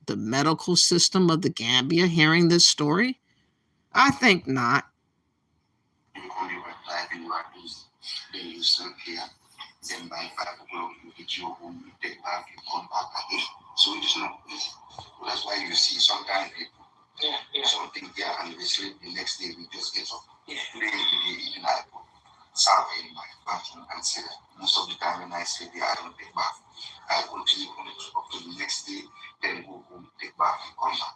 the medical system of the Gambia hearing this story? I think not. You only were driving, you are losing. Then you sleep here. Then by 5 o'clock, you hit your home, you take back, you come back again. So it is not easy. That's why you see sometimes people something here and they sleep the next day, we just get up. Today, even I put salve in my bathroom and say that most of the time when I sleep here, I don't take bath. I continue up to the next day, then go home, take bath, and come back.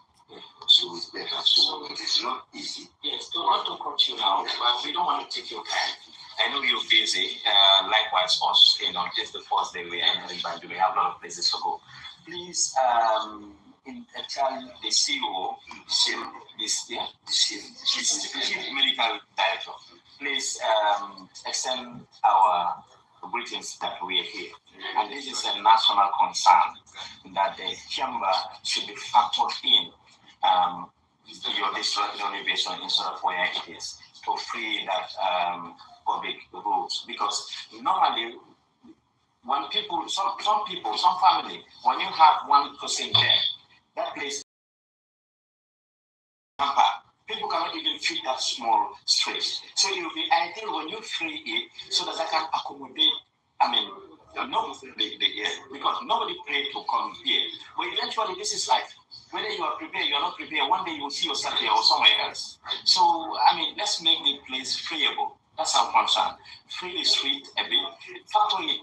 So it's better. So it is not easy. Yes, so not to cut you now, but we don't want to take your time. I know you're busy. Likewise, us, just the first day we are entering Banjul, we have a lot of places to go. Please, tell the CEO, the Chief Medical Director, please extend our greetings that we are here. And this is a national concern that the chamber should be factored in your district innovation instead of where it is to free that public roads. Because normally, when some family, when you have one person there, that place, people cannot even fit that small space. So it will be ideal when you free it so that I can accommodate. Because nobody paid to come here. But eventually, this is life. Whether you are prepared, you are not prepared, one day you will see yourself here or somewhere else. So, let's make the place freeable. That's our concern. Free the street a bit, factor it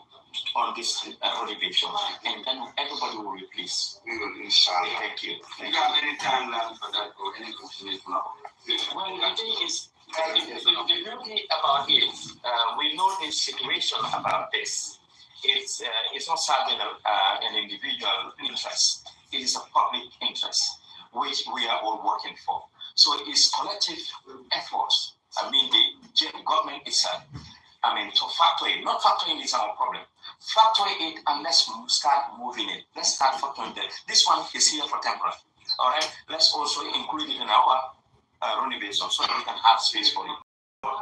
on this elevation, and then everybody will be pleased. We will inshallah. Thank you. Do you have any timeline for that or any information now? Well, the thing is, the beauty about it, we know the situation about this. It's not serving an individual interest. It is a public interest, which we are all working for. So it's collective efforts. The government itself. To factor it. Not factoring is our problem. Factor it and let's start moving it. Let's start factoring that. This one is here for temporary. All right. Let's also include it in our renovation so that we can have space for it.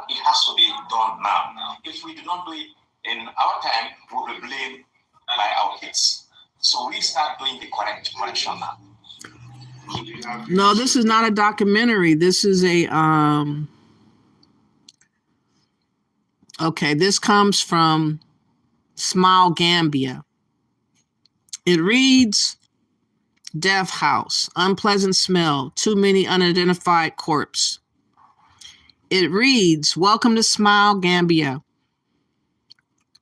It has to be done now. If we do not do it in our time, we'll be blamed by our kids. So we start doing the correction now. No, this is not a documentary. This is a okay, this comes from Smile Gambia. It reads, Death House, unpleasant smell, too many unidentified corpse. It reads, welcome to Smile Gambia,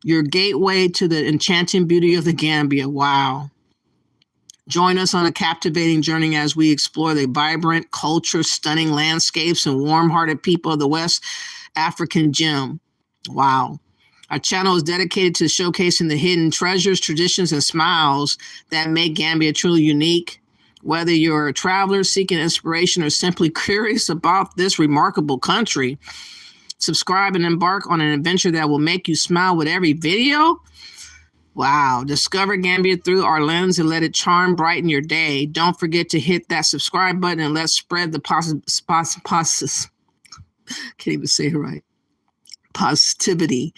your gateway to the enchanting beauty of the Gambia. Wow. Join us on a captivating journey as we explore the vibrant culture, stunning landscapes, and warm-hearted people of the West African gem. Wow. Our channel is dedicated to showcasing the hidden treasures, traditions, and smiles that make Gambia truly unique. Whether you're a traveler seeking inspiration or simply curious about this remarkable country, subscribe and embark on an adventure that will make you smile with every video. Wow. Discover Gambia through our lens and let it charm, brighten your day. Don't forget to hit that subscribe button and let's spread the can't even say it right. Positivity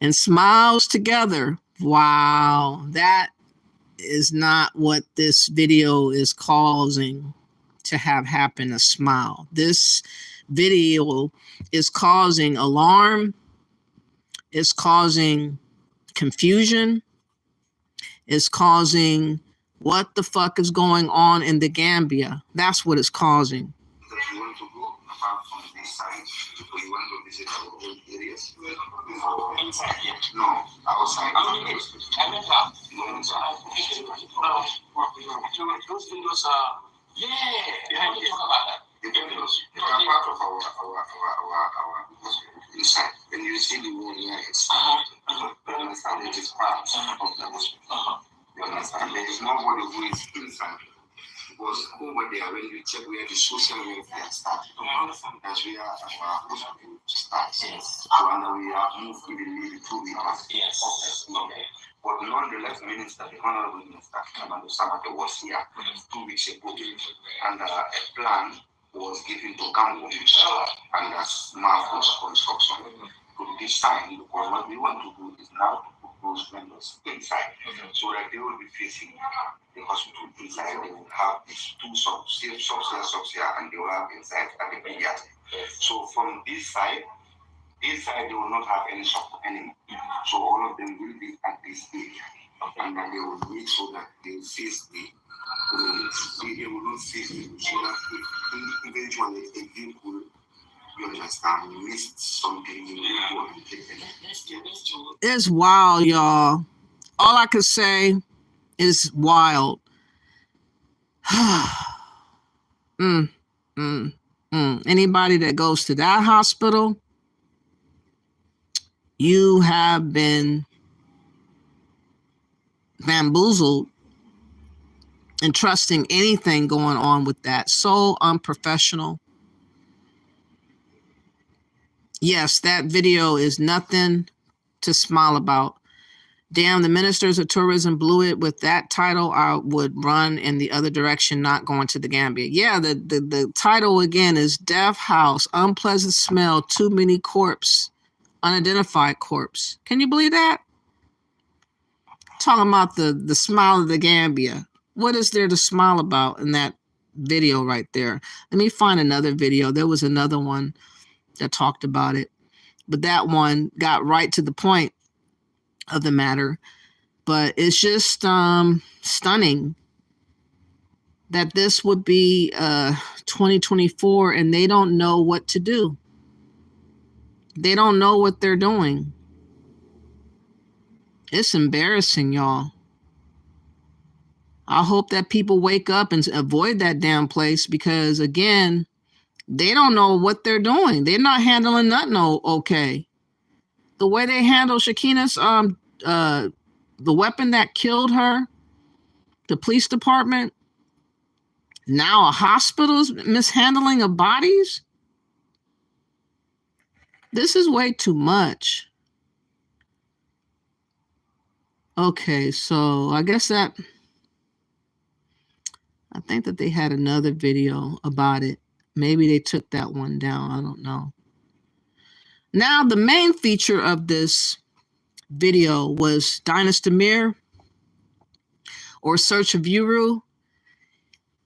and smiles together. Wow. That is not what this video is causing to have happen, a smile. This video is causing alarm. It's causing confusion. It's causing what the fuck is going on in the Gambia. That's what it's causing. You want to go apart from this side, or you want to visit our own areas? Inside here. No, outside. Those windows are. Yeah, behind you. Talk about that. The windows, they are part of our hospital. Inside, when you see the wall here, it's you understand, it is part of the hospital. You understand? There is nobody who is inside. Because over there, when you check where the social welfare started, as we are our hospital starts. Yes. So, and we have moved within maybe 2 weeks. Yes. Okay. But nonetheless, Minister, the Honorable Minister, Kamado Samate was here 2 weeks ago, and a plan was given to Gambo, and as Marco's construction. To this time, because what we want to do is now to put those vendors inside, so that they will be facing the hospital inside. They will have these two subs here, and they will have inside at the pediatric. So from this side, inside they will not have any support anymore. So all of them will be at this area, and then they will meet so that they face they will not face the so that eventually a vehicle, you understand, missed something in the It's wild, y'all. All I can say is wild. Anybody that goes to that hospital, you have been bamboozled and trusting anything going on with that. So unprofessional. Yes, that video is nothing to smile about. Damn, the ministers of tourism blew it. With that title, I would run in the other direction, not going to the Gambia. Yeah, the title again is Death House, Unpleasant Smell, Too Many Corpse, Unidentified Corpse. Can you believe that? Talking about the smile of the Gambia. What is there to smile about in that video right there? Let me find another video. There was another one that talked about it, but that one got right to the point of the matter. But it's just stunning that this would be 2024 and they don't know what to do. They don't know what they're doing. It's embarrassing, y'all. I hope that people wake up and avoid that damn place, because again, they don't know what they're doing. They're not handling nothing okay. The way they handle Shakina's the weapon that killed her, the police department, now a hospital's mishandling of bodies. This is way too much. Okay, so I guess I think that they had another video about it. Maybe they took that one down. I don't know. Now, the main feature of this video was Dynasty Mir, or Search of Uru.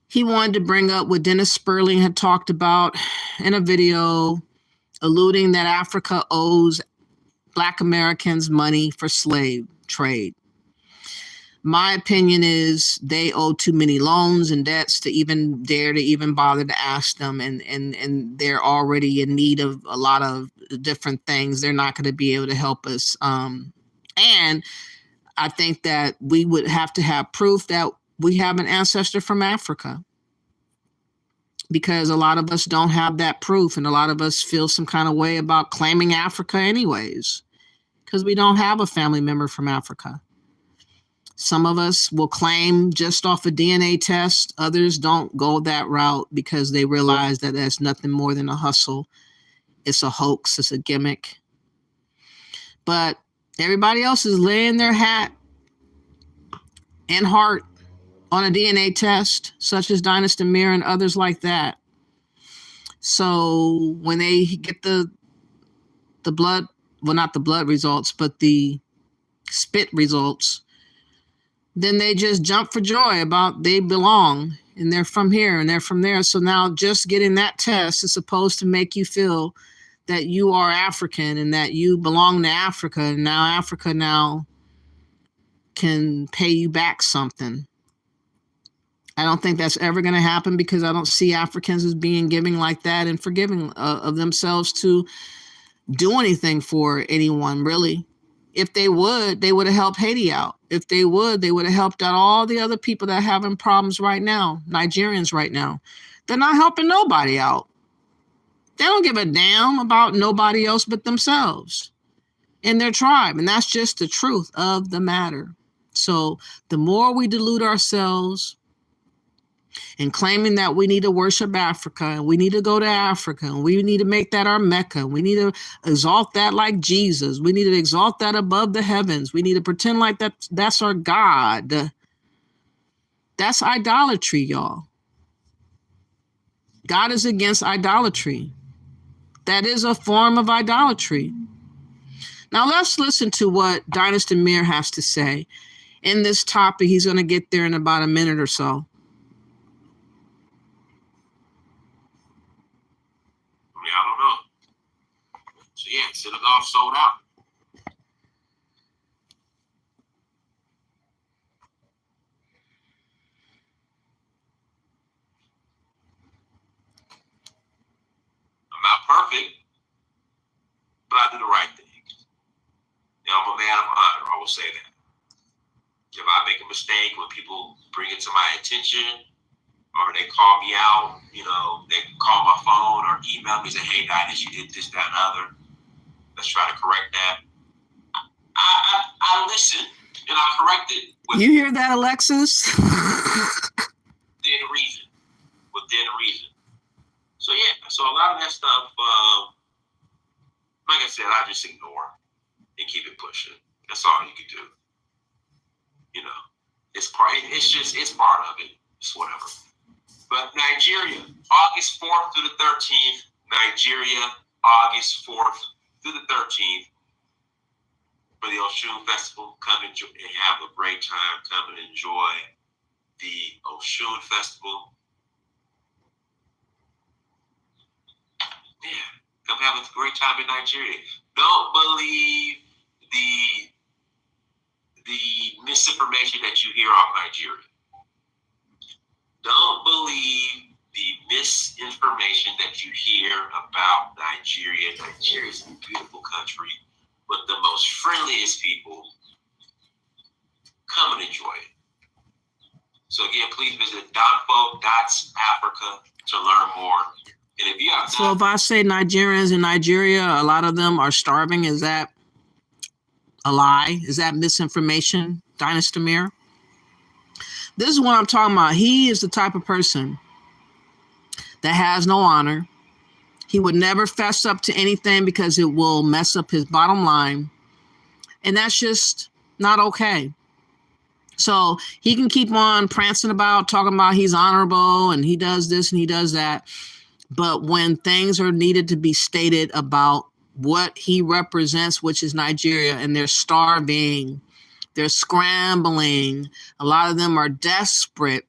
He wanted to bring up what Dennis Sperling had talked about in a video, alluding that Africa owes Black Americans money for slave trade. My opinion is they owe too many loans and debts to even dare to even bother to ask them, and they're already in need of a lot of different things. They're not going to be able to help us. And I think that we would have to have proof that we have an ancestor from Africa, because a lot of us don't have that proof, and a lot of us feel some kind of way about claiming Africa anyways, because we don't have a family member from Africa. Some of us will claim just off a DNA test. Others don't go that route because they realize that that's nothing more than a hustle. It's a hoax. It's a gimmick. But everybody else is laying their hat and heart on a DNA test, such as Dynasty Mir and others like that. So when they get the blood, well, not the blood results, but the spit results, then they just jump for joy about they belong and they're from here and they're from there. So now just getting that test is supposed to make you feel that you are African and that you belong to Africa. And now Africa now can pay you back something. I don't think that's ever going to happen, because I don't see Africans as being giving like that and forgiving of themselves to do anything for anyone, really. If they would have helped Haiti out. If they would have helped out all the other people that are having problems right now, Nigerians right now. They're not helping nobody out. They don't give a damn about nobody else but themselves and their tribe. And that's just the truth of the matter. So the more we delude ourselves and claiming that we need to worship Africa and we need to go to Africa and we need to make that our Mecca, we need to exalt that like Jesus, we need to exalt that above the heavens, we need to pretend like that's our God. That's idolatry, y'all. God is against idolatry. That is a form of idolatry. Now let's listen to what Dynasty Mir has to say in this topic. He's going to get there in about a minute or so. I mean, I don't know. So yeah, synagogue sold out. I'm not perfect, but I do the right thing. You know, I'm a man of honor. I will say that. If I make a mistake, when people bring it to my attention, or they call me out, you know, they call my phone or email me and say, "Hey, Dinus, you did this, that, and other. Let's try to correct that." I listen and I correct it. You hear that, Alexis? Within reason. Within reason. So yeah, so a lot of that stuff, like I said, I just ignore and keep it pushing. That's all you can do. You know, it's part of it. It's whatever. But Nigeria, August 4th through the 13th. Nigeria, August 4th through the 13th. For the Oshun Festival. Come and have a great time. Come and enjoy the Oshun Festival. Yeah, come have a great time in Nigeria. Don't believe the misinformation that you hear off Nigeria. Don't believe the misinformation that you hear about Nigeria. Nigeria is a beautiful country with the most friendliest people. Come and enjoy it. So again, please visit donfo.africa to learn more. And if you have So if I say Nigerians in Nigeria, a lot of them are starving, is that a lie? Is that misinformation, Dynasty Mir? This is what I'm talking about. He is the type of person that has no honor. He would never fess up to anything because it will mess up his bottom line. And that's just not okay. So he can keep on prancing about, talking about he's honorable and he does this and he does that. But when things are needed to be stated about what he represents, which is Nigeria, and they're starving, they're scrambling, a lot of them are desperate.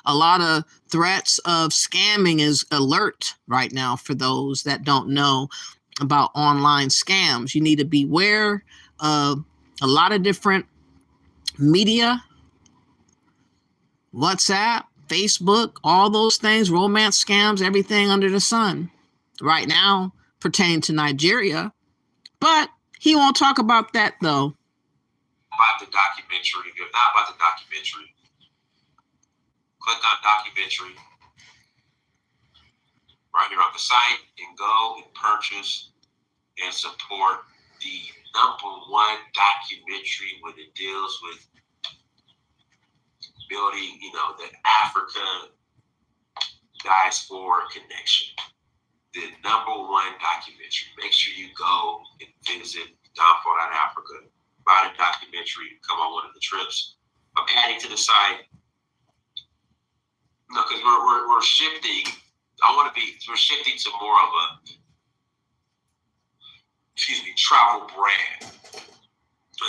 A lot of threats of scamming is alert right now for those that don't know about online scams. You need to beware of a lot of different media, WhatsApp, Facebook, all those things, romance scams, everything under the sun right now pertaining to Nigeria. But he won't talk about that though. About the documentary, if you're not about the documentary, click on documentary right here on the site and go and purchase and support the #1 documentary when it deals with building, you know, the Africa diaspora connection. The #1 documentary. Make sure you go and visit donfo.africa, buy the documentary, come on one of the trips. I'm adding to the site. No, because we're shifting. We're shifting to more of a, travel brand.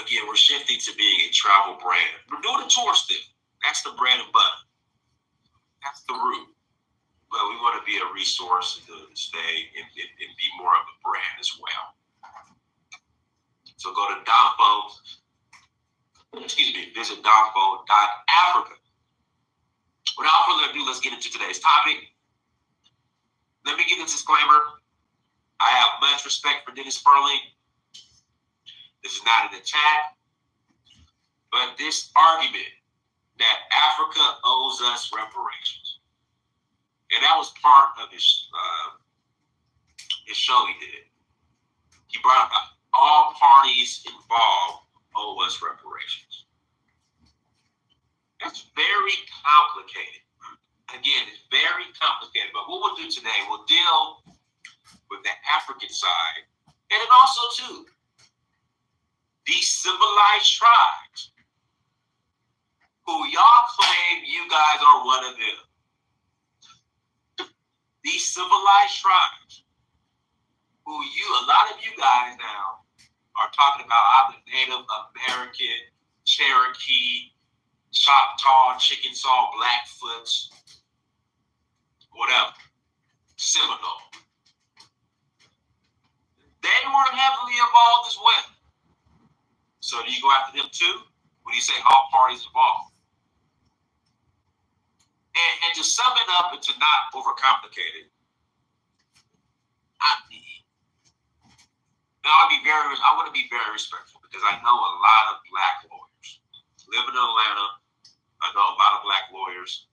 Again, we're shifting to being a travel brand. We're doing a tour still. That's the bread and butter. That's the root. But we want to be a resource to stay and be more of a brand as well. So go to visit donfo.africa. Without further ado, let's get into today's topic. Let me give this disclaimer. I have much respect for Dennis Sperling. This is not an attack, but this argument that Africa owes us reparations, and that was part of his show he did. He brought up all parties involved owe us reparations. That's very complicated. Again, it's very complicated, but what we'll do today, we'll deal with the African side, and then also, too, these civilized tribes who y'all claim you guys are one of them. These civilized tribes guys now are talking about either Native American, Cherokee, Choctaw, Chickasaw, Blackfoots, whatever, Seminole. They were heavily involved as well. So do you go after them too? When you say all parties involved? And to sum it up and to not overcomplicate it, I want to be very respectful because I know a lot of black lawyers. Living in Atlanta, I know a lot of black lawyers.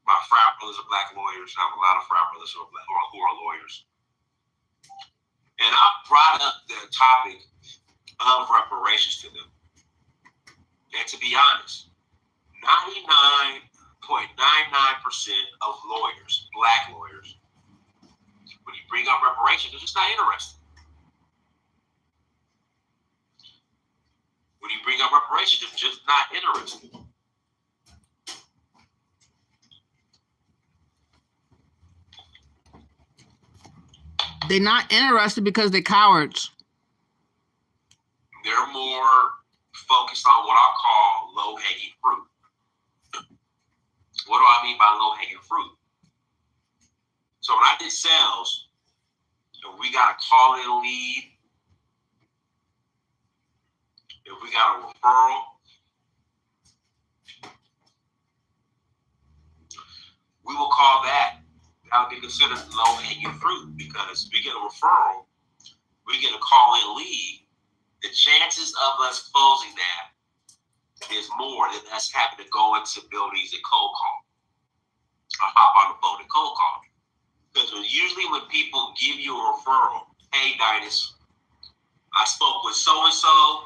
My frat brothers are black lawyers. I have a lot of frat brothers who are lawyers. And I brought up the topic of reparations to them. And to be honest, 99.99% of lawyers, black lawyers, when you bring up reparations, they're just not interested. When you bring up reparations, they're just not interested. They're not interested because they're cowards. They're more focused on what I call low-hanging fruit. What do I mean by low-hanging fruit? So when I did sales, we got a call-in lead, if we got a referral, we will call that would be considered low-hanging fruit because we get a referral, we get a call-in lead. The chances of us closing that is more than us having to go into buildings and cold call. Or hop on the phone and cold call. Because usually when people give you a referral, hey, Dinas, I spoke with so-and-so.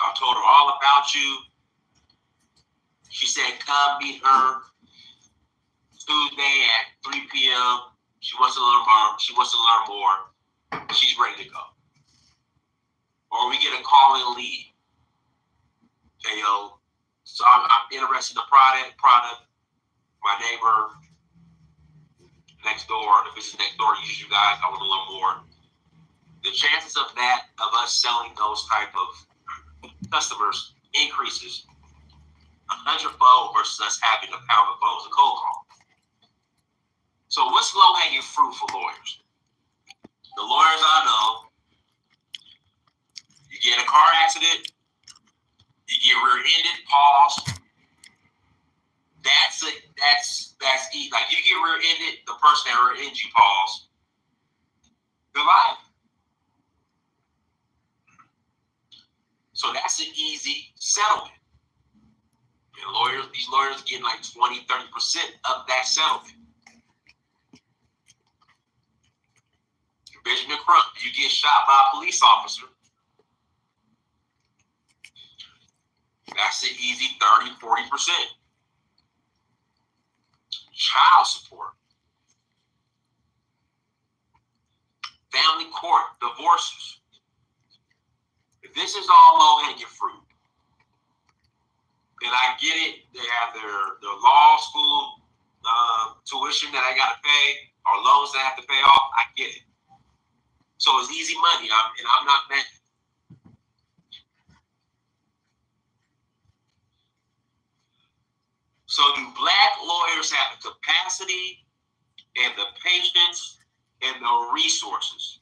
I told her all about you. She said, come meet her Tuesday at 3 p.m. She wants to learn more. She's ready to go. Or we get a call-in lead. Okay, yo, so I'm interested in the product. My neighbor next door, the business next door, uses you guys. I want to learn more. The chances of us selling those type of customers increases 100-fold versus us having to pound the phones and cold call. So what's low-hanging fruit for lawyers? The lawyers I know, you get in a car accident, you get rear-ended, pause. That's easy. Like you get rear-ended, the person that rear-ended you, pause. They're liable. So that's an easy settlement. And these lawyers get like 20, 30% of that settlement. Benjamin Crump, you get shot by a police officer. That's an easy 30, 40%. Child support. Family court, divorces. This is all low-hanging fruit. And I get it. They have their law school tuition that I got to pay or loans that I have to pay off. I get it. So it's easy money. I'm not mad. So do black lawyers have the capacity and the patience and the resources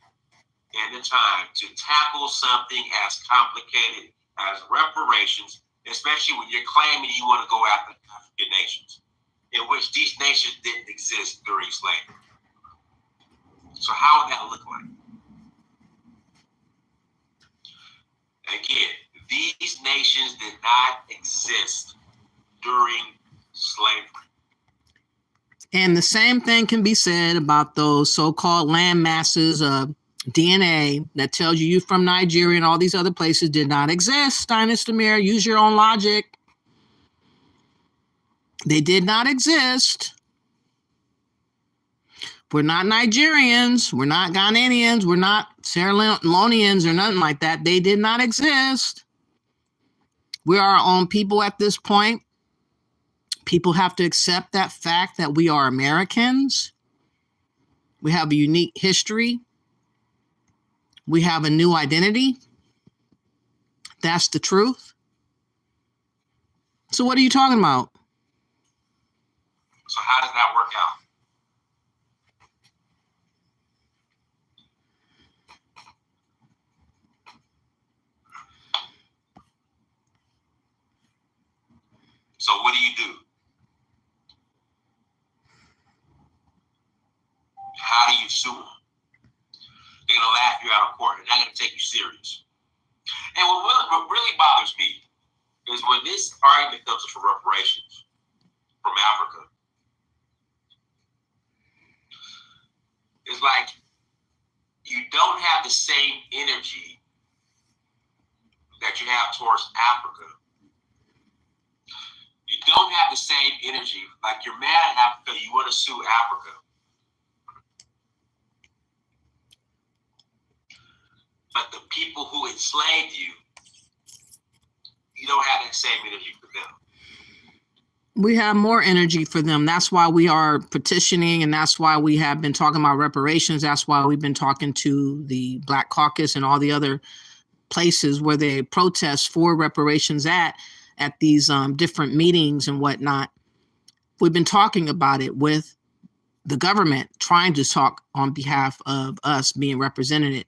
and the time to tackle something as complicated as reparations, especially when you're claiming you want to go after African nations, in which these nations didn't exist during slavery? So how would that look like? Again, these nations did not exist during slavery. And the same thing can be said about those so-called land masses of DNA that tells you from Nigeria and all these other places did not exist. Dynasty Demir, use your own logic. They did not exist. We're not Nigerians. We're not Ghanaians. We're not Sierra Leoneans or nothing like that. They did not exist. We are our own people at this point. People have to accept that fact that we are Americans. We have a unique history. We have a new identity. That's the truth. So what are you talking about? So how does that work out? So what do? How do you sue them? They're going to laugh you out of court. They're not going to take you serious. And what really bothers me is when this argument comes for reparations from Africa, it's like you don't have the same energy that you have towards Africa. You don't have the same energy. Like you're mad at Africa, you want to sue Africa. But the people who enslaved you, you don't have that same energy for them. We have more energy for them. That's why we are petitioning, and that's why we have been talking about reparations. That's why we've been talking to the Black Caucus and all the other places where they protest for reparations at these different meetings and whatnot. We've been talking about it with the government, trying to talk on behalf of us being represented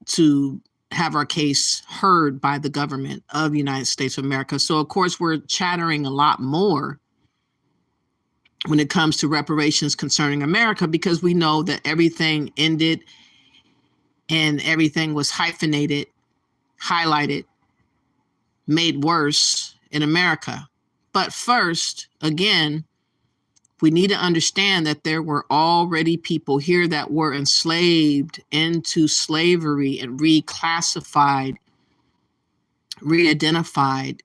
to have our case heard by the government of the United States of America. So, of course, we're chattering a lot more when it comes to reparations concerning America, because we know that everything ended and everything was hyphenated, highlighted, made worse in America. But first, again, we need to understand that there were already people here that were enslaved into slavery and reclassified, re-identified.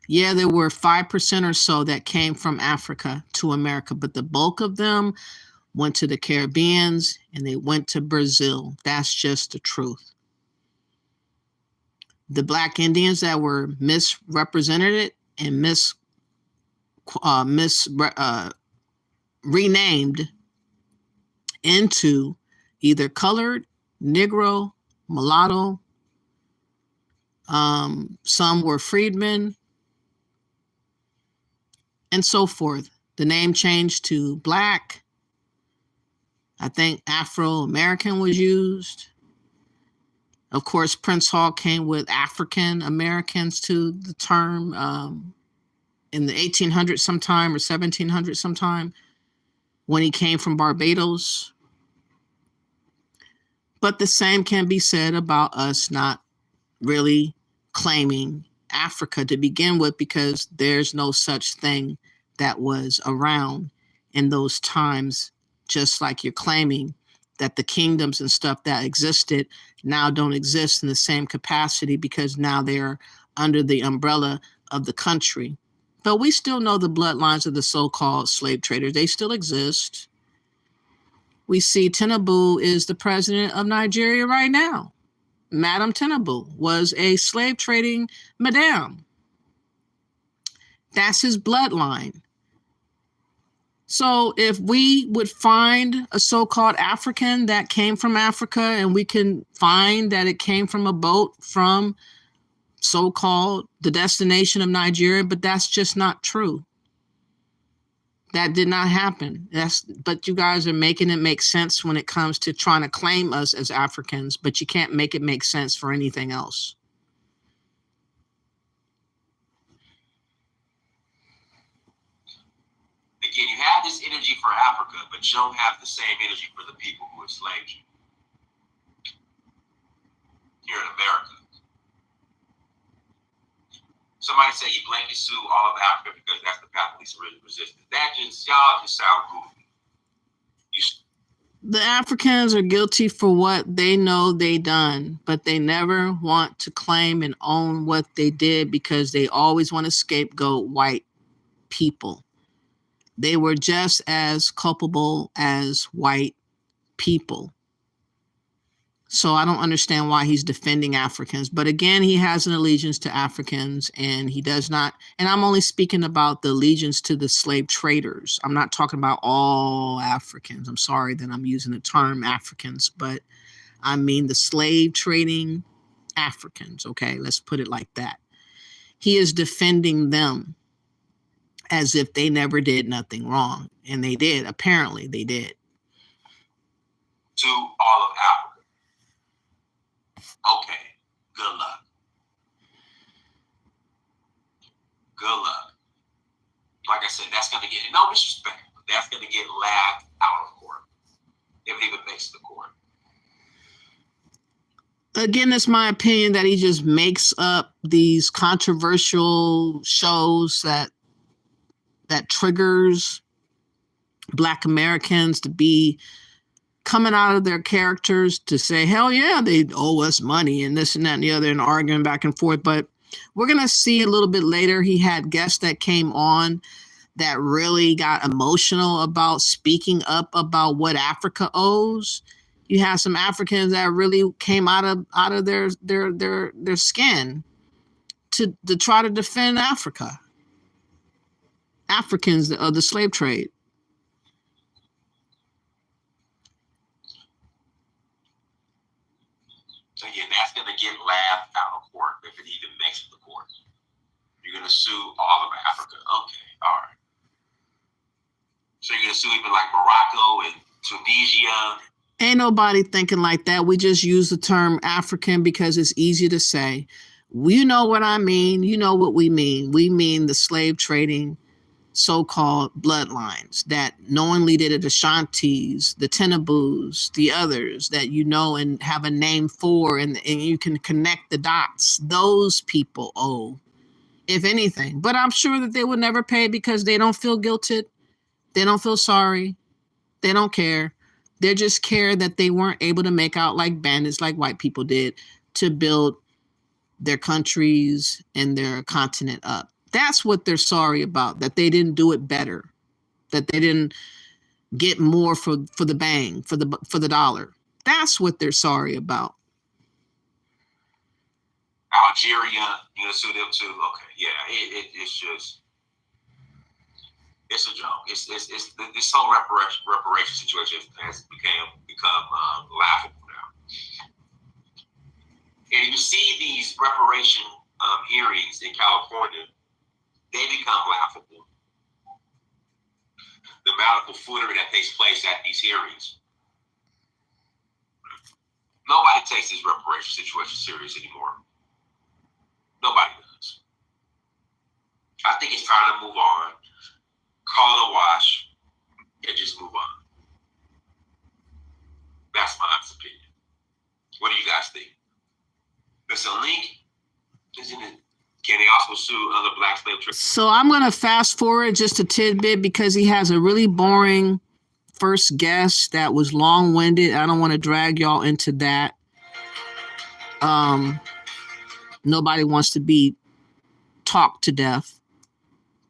Yeah, there were 5% or so that came from Africa to America, but the bulk of them went to the Caribbeans and they went to Brazil. That's just the truth. The Black Indians that were misrepresented and renamed into either colored, Negro, mulatto. Some were freedmen and so forth. The name changed to Black. I think Afro-American was used. Of course, Prince Hall came with African Americans to the term in the 1800s sometime or 1700s sometime when he came from Barbados. But the same can be said about us not really claiming Africa to begin with, because there's no such thing that was around in those times, just like you're claiming that the kingdoms and stuff that existed now don't exist in the same capacity because now they're under the umbrella of the country. But we still know the bloodlines of the so-called slave traders. They still exist. We see Tinubu is the president of Nigeria right now. Madam Tinubu was a slave trading madam. That's his bloodline. So if we would find a so-called African that came from Africa, and we can find that it came from a boat from so-called the destination of Nigeria, but that's just not true. That did not happen. But you guys are making it make sense when it comes to trying to claim us as Africans, but you can't make it make sense for anything else. Again, you have this energy for Africa, but you don't have the same energy for the people who enslaved you here in America. Somebody say you blame sue all of Africa because that's the path of least resistance. That just, y'all just sound goofy. The Africans are guilty for what they know they done, but they never want to claim and own what they did because they always want to scapegoat white people. They were just as culpable as white people. So I don't understand why he's defending Africans. But again, he has an allegiance to Africans, and he does not. And I'm only speaking about the allegiance to the slave traders. I'm not talking about all Africans. I'm sorry that I'm using the term Africans, but I mean the slave trading Africans. Okay, let's put it like that. He is defending them as if they never did nothing wrong. And they did. Apparently, they did. To all of Africa. Okay, good luck. Good luck. Like I said, that's going to get, no disrespect, but that's going to get laughed out of court. If it even makes it to court. Again, it's my opinion that he just makes up these controversial shows that triggers Black Americans to be coming out of their characters to say, hell yeah, they owe us money and this and that and the other, and arguing back and forth. But we're going to see a little bit later, he had guests that came on that really got emotional about speaking up about what Africa owes. You have some Africans that really came out of their skin to try to defend Africa. Africans of the slave trade. Again, that's going to get laughed out of court if it even makes it to court. You're going to sue all of Africa. Okay, all right. So you're going to sue even like Morocco and Tunisia. Ain't nobody thinking like that. We just use the term African because it's easy to say. You know what I mean. You know what we mean. We mean the slave trading so-called bloodlines that knowingly did it, the Ashantis, the Tenabus, the others that you know and have a name for, and you can connect the dots. Those people owe, if anything. But I'm sure that they would never pay because they don't feel guilted. They don't feel sorry. They don't care. They just care that they weren't able to make out like bandits like white people did to build their countries and their continent up. That's what they're sorry about, that they didn't do it better, that they didn't get more for the bang, for the dollar. That's what they're sorry about. Algeria, you're going to sue them too? Okay, yeah, it's just, it's a joke. It's this whole reparation situation has become laughable now. And you see these reparation hearings in California, they become laughable. The amount of buffoonery that takes place at these hearings. Nobody takes this reparation situation serious anymore. Nobody does. I think it's time to move on, call it a wash, and just move on. That's my honest opinion. What do you guys think? There's a link, isn't it? Can they also sue other Black slave traders? So I'm going to fast forward just a tidbit because he has a really boring first guest that was long-winded. I don't want to drag y'all into that. Nobody wants to be talked to death.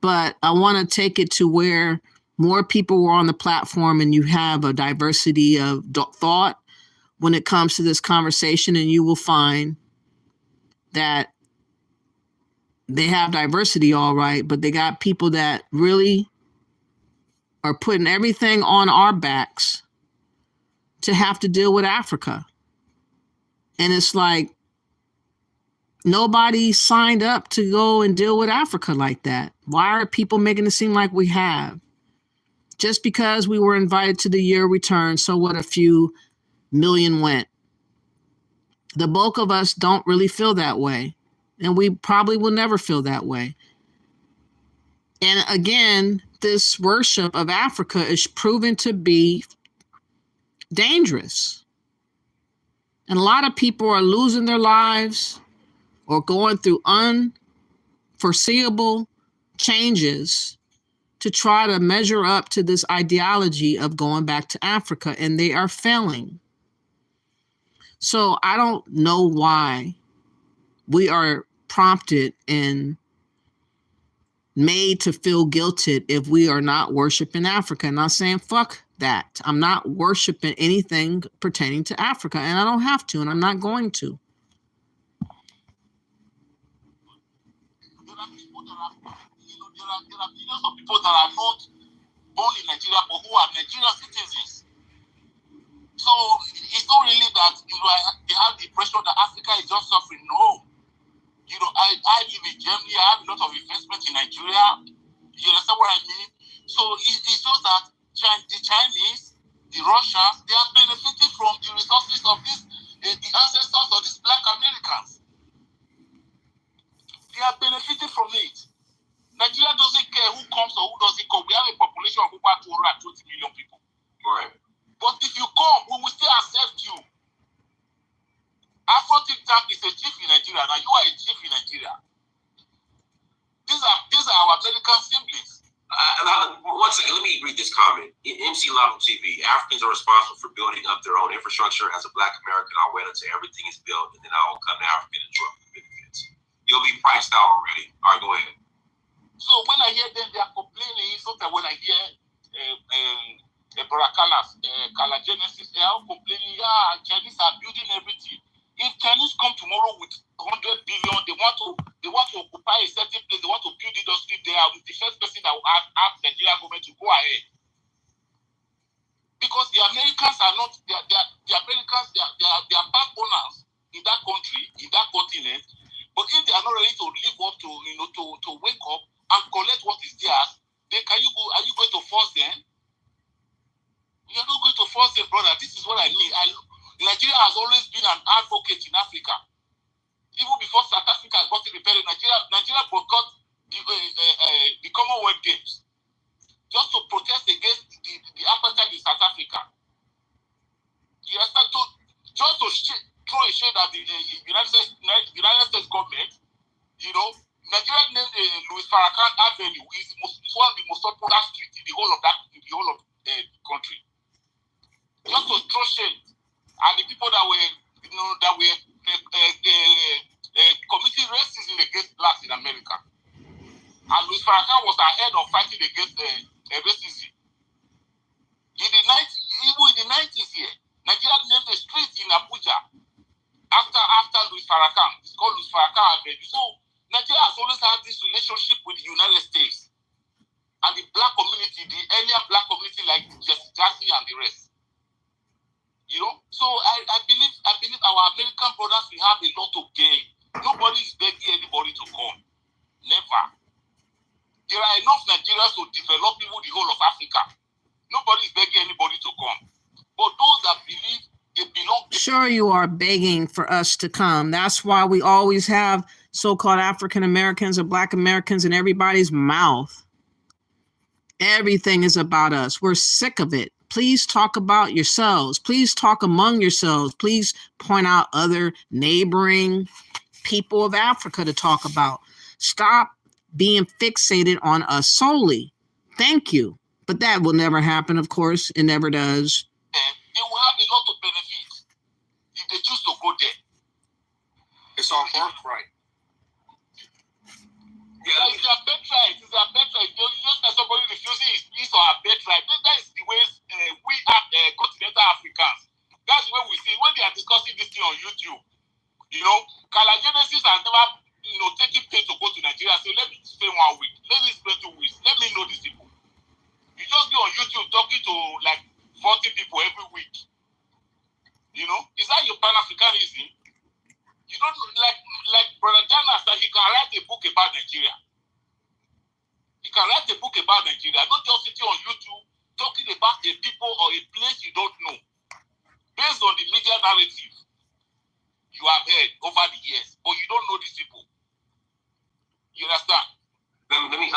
But I want to take it to where more people were on the platform and you have a diversity of thought when it comes to this conversation, and you will find that they have diversity, all right, but they got people that really are putting everything on our backs to have to deal with Africa. And it's like, nobody signed up to go and deal with Africa like that. Why are people making it seem like we have? Just because we were invited to the year return, so what, a few million went. The bulk of us don't really feel that way. And we probably will never feel that way. And again, this worship of Africa is proven to be dangerous. And a lot of people are losing their lives or going through unforeseeable changes to try to measure up to this ideology of going back to Africa, and they are failing. So I don't know why we are prompted and made to feel guilted if we are not worshiping Africa. Not saying fuck that. I'm not worshiping anything pertaining to Africa, and I don't have to, and I'm not going to. There are people that are, there are millions of people that are not born in Nigeria, but who are Nigerian citizens. So it's not really that they have the impression that Africa is just suffering. No, I live in Germany. I have a lot of investment in Nigeria. You understand what I mean? So it's just that the Chinese, the Russians, they are benefiting from the resources of the ancestors of these Black Americans. They are benefiting from it. Nigeria doesn't care who comes or who doesn't come. We have a population of over 220 million people. Right. But if you come, we will still accept you. Afro Think Tank is a chief in Nigeria. Now you are a chief in Nigeria. These are our American siblings. One second, let me read this comment. MC Love TV, Africans are responsible for building up their own infrastructure. As a Black American, I'll wait until everything is built, and then I'll come to Africa and enjoy the benefits. You'll be priced out already. All right, go ahead. So when I hear them, they are complaining. Sometimes when I hear Kala Genesis, they are complaining, Chinese are building everything. If Chinese come tomorrow with 100 billion, they want to occupy a certain place, they want to build industry there, with the first person that will ask the Nigerian government to go ahead. Because the Americans are not, the Americans, they are backboners in that country, in that continent. But if they are not ready to live up to, to wake up and collect what is theirs, then are you going to force them? You're not going to force them, brother. This is what I mean. Nigeria has always been an advocate in Africa. Even before South Africa got independent, Nigeria boycott the Commonwealth Games just to protest against the apartheid in South Africa. You understand? Just to throw a shade at the United States government, Nigeria named Louis Farrakhan Avenue is one of the most popular streets in the whole of the country. Just to throw shade. And the people that were committing racism against blacks in America. And Louis Farrakhan was ahead of fighting against racism. Even in the 90s here, Nigeria named a street in Abuja after Louis Farrakhan. It's called Louis Farrakhan Avenue. So Nigeria has always had this relationship with the United States and the black community, the earlier black community like Jesse and the rest. So I believe our American brothers will have a lot to gain. Nobody is begging anybody to come. Never. There are enough Nigerians to develop even the whole of Africa. Nobody is begging anybody to come. But those that believe they belong. Sure, you are begging for us to come. That's why we always have so-called African Americans or Black Americans in everybody's mouth. Everything is about us. We're sick of it. Please talk about yourselves. Please talk among yourselves. Please point out other neighboring people of Africa to talk about. Stop being fixated on us solely. Thank you. But that will never happen, of course. It never does. They will have a lot of benefits if they choose to go there. It's our birthright. Yeah, it's their birthright. It's their birthright. Just as somebody refusing his piece or her birthright. That is the way we are continental Africans. That's the way we see when they are discussing this thing on YouTube. Kala Genesis has never, taken pain to go to Nigeria. So let me spend 1 week. Let me spend 2 weeks. Let me know these people. You just be on YouTube talking to like 40 people every week. Is that your Pan-Africanism? You don't like Brother Jana said he can write a book about Nigeria. He can write a book about Nigeria, not just sitting on YouTube talking about a people or a place you don't know. Based on the media narrative you have heard over the years, but you don't know these people. You understand? Let me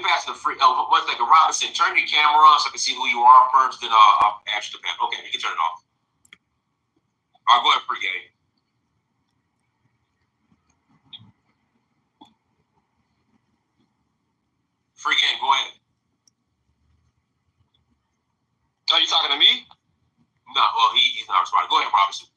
pass the free. One second, Robinson, turn your camera on so I can see who you are first. Then I'll ask you the pen. Okay, you can turn it off. I'll go ahead, free game. Free game, go ahead. Are you talking to me? No, well, he's not responding. Go ahead, Robinson.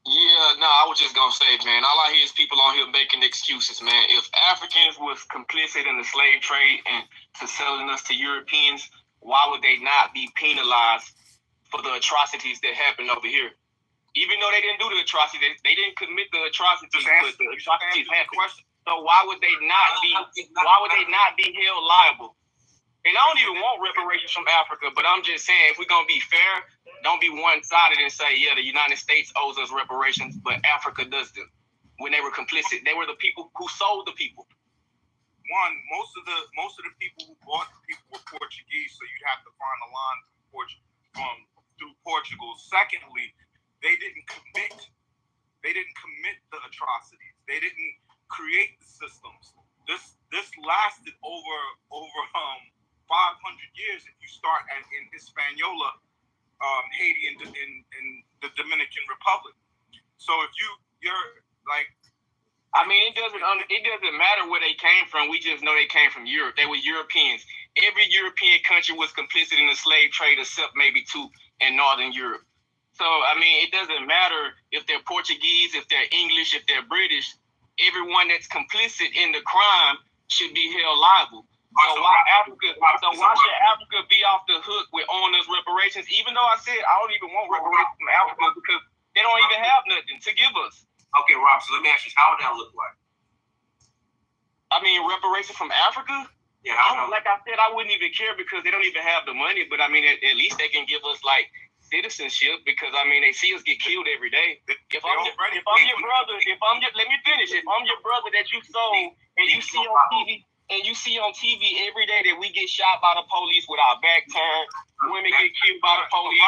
Yeah, no, I was just going to say, man, all I hear is people on here making excuses, man. If Africans was complicit in the slave trade and to selling us to Europeans, why would they not be penalized for the atrocities that happened over here? Even though they didn't do the atrocities, they didn't commit the atrocities, but the atrocities happened. So why would they not be? Why would they not be held liable? And I don't even want reparations from Africa, but I'm just saying, if we're gonna be fair, don't be one-sided and say, yeah, the United States owes us reparations, but Africa does them. When they were complicit, they were the people who sold the people. One, most of the people who bought the people were Portuguese, so you'd have to find a line through Portugal. Secondly, they didn't commit the atrocities. They didn't create the systems. This lasted over 500 years. If you start in Hispaniola, Haiti, and in the Dominican Republic. So if you're like, I mean, it doesn't matter where they came from. We just know they came from Europe. They were Europeans. Every European country was complicit in the slave trade, except maybe two in Northern Europe. So, I mean, it doesn't matter if they're Portuguese, if they're English, if they're British. Everyone that's complicit in the crime should be held liable. So why should Africa be off the hook with owing us reparations? Even though I said I don't even want reparations from Africa because they don't even have nothing to give us. Okay, Rob, so let me ask you, how would that look like? I mean, reparations from Africa? Yeah, like I said, I wouldn't even care because they don't even have the money. But I mean, at least they can give us like citizenship because I mean, they see us get killed every day. If I'm your brother, let me finish. If I'm your brother that you sold and you see on TV, every day that we get shot by the police with our back turned, women get killed by the police,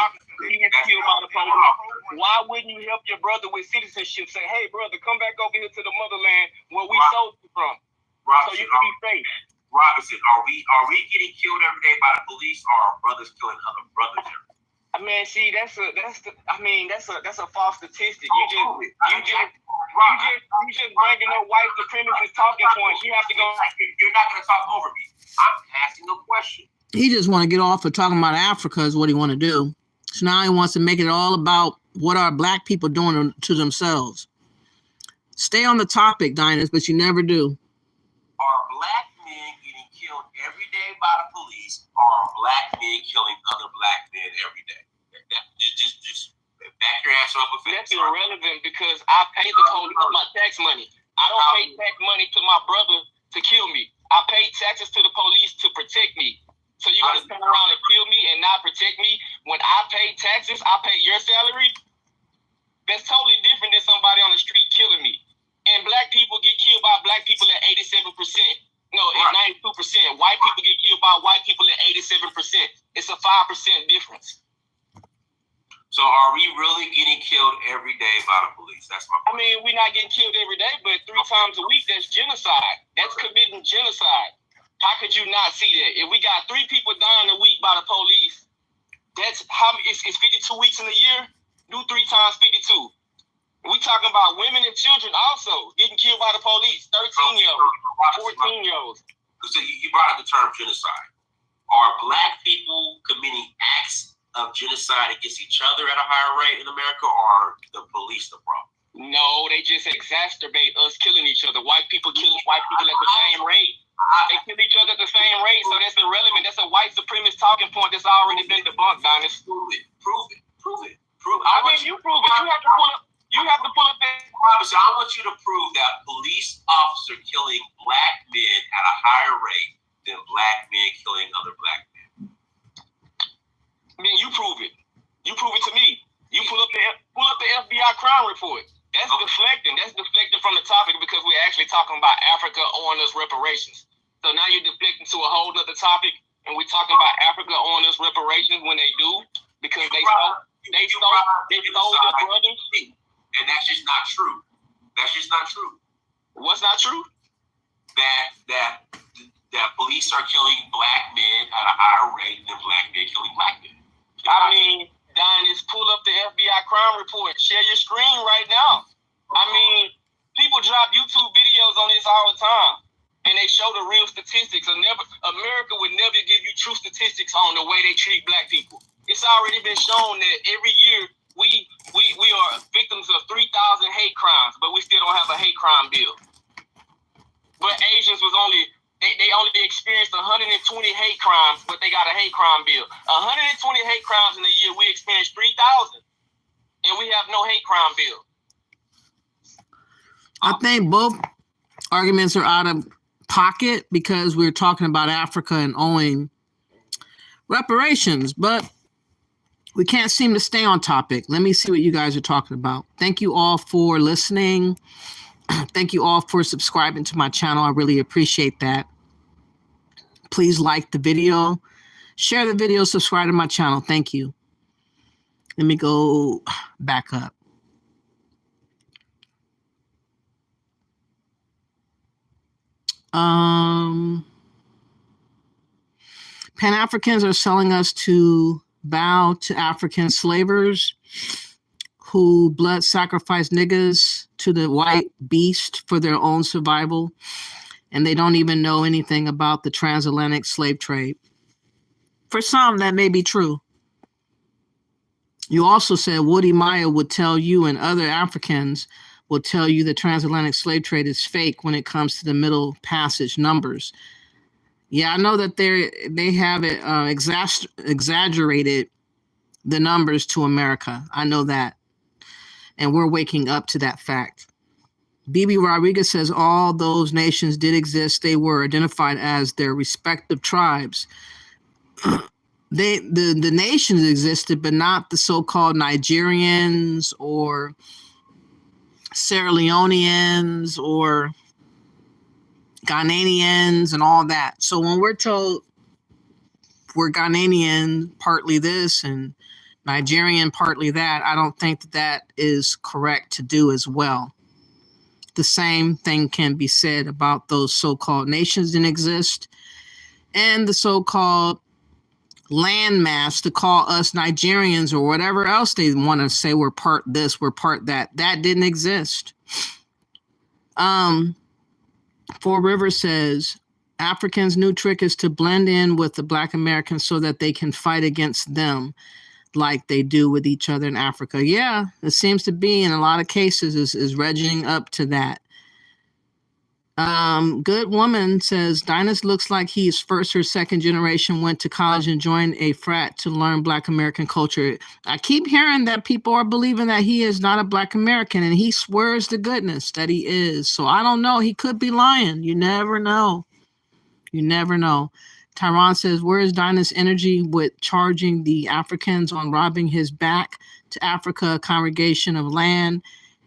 men get killed by the police. Why wouldn't you help your brother with citizenship? Say, hey, brother, come back over here to the motherland where we sold you from, so you can be safe. Robinson, are we getting killed every day by the police, or are brothers killing other brothers? I mean, see, that's a false statistic. You just bringing up white supremacist talking points. You have to go. You're not going to talk over me. I'm asking a question. He just want to get off of talking about Africa is what he want to do. So now he wants to make it all about what are black people doing to themselves. Stay on the topic, Dinus, but you never do. Are black men getting killed every day by the police, or are black men killing other black men every day? Just back your answer up. That's irrelevant because I pay the police my tax money. I don't pay tax money to my brother to kill me. I pay taxes to the police to protect me. So you're going to turn around and kill me and not protect me? When I pay taxes, I pay your salary? That's totally different than somebody on the street killing me. And black people get killed by black people at 87%. No, at 92%. White people get killed by white people at 87%. It's a 5% difference. So are we really getting killed every day by the police? That's my point. I mean, we're not getting killed every day, but 3 times a week, that's genocide. That's committing genocide. How could you not see that? If we got 3 people dying a week by the police, that's how it's 52 weeks in a year. Do 3 times 52. We talking about women and children also getting killed by the police. 13-year-olds, 14-year-olds. So you brought up the term genocide. Are black people committing acts of genocide against each other at a higher rate in America, or are the police the problem? No, they just exacerbate us killing each other. White people killing white people at the same rate. They kill each other at the same rate, so that's irrelevant. That's a white supremacist talking point that's already been debunked, Dinus. Prove it. I mean, you prove it. You have to pull up that. Robinson, I want you to prove that police officers killing black men at a higher rate than black men killing other black men. I mean, you prove it. You prove it to me. You pull up the FBI crime report. That's deflecting. That's deflecting from the topic because we're actually talking about Africa owing us reparations. So now you're deflecting to a whole other topic, and we're talking about Africa owing us reparations when they do because they stole their brothers. And that's just not true. That's just not true. What's not true? That police are killing black men at a higher rate than black men killing black men. I mean, Dinus, pull up the FBI crime report. Share your screen right now. I mean, people drop YouTube videos on this all the time, and they show the real statistics. America would never give you true statistics on the way they treat black people. It's already been shown that every year we are victims of 3,000 hate crimes, but we still don't have a hate crime bill. But Asians was only They only experienced 120 hate crimes, but they got a hate crime bill. 120 hate crimes in a year. We experienced 3,000, and we have no hate crime bill. I think both arguments are out of pocket because we're talking about Africa and owing reparations, but we can't seem to stay on topic. Let me see what you guys are talking about. Thank you all for listening. Thank you all for subscribing to my channel. I really appreciate that. Please like the video, share the video, subscribe to my channel. Thank you. Let me go back up. Pan-Africans are selling us to bow to African slavers who blood sacrifice niggas to the white beast for their own survival, and they don't even know anything about the transatlantic slave trade. For some, that may be true. You also said Woody Maya would tell you, and other Africans will tell you the transatlantic slave trade is fake when it comes to the Middle Passage numbers. Yeah, I know that they have it exaggerated the numbers to America. I know that. And we're waking up to that fact. BB Rodriguez says all those nations did exist. They were identified as their respective tribes. The nations existed, but not the so-called Nigerians or Sierra Leoneans or Ghanaians and all that. So when we're told we're Ghanaian, partly this, and Nigerian, partly that, I don't think that that is correct to do as well. The same thing can be said about those so-called nations that exist and the so-called landmass to call us Nigerians or whatever else they want to say. We're part this, we're part that. That didn't exist. Four Rivers says Africans' new trick is to blend in with the Black Americans so that they can fight against them like they do with each other in Africa. Yeah, it seems to be in a lot of cases is regging up to that. Good Woman says Dinus looks like he's first or second generation, went to college and joined a frat to learn Black American culture. I keep hearing that people are believing that he is not a Black American, and he swears to goodness that he is. So I don't know. He could be lying. You never know. You never know. Tyron says, where is Dinah's energy with charging the Africans on robbing his back to Africa, a congregation of land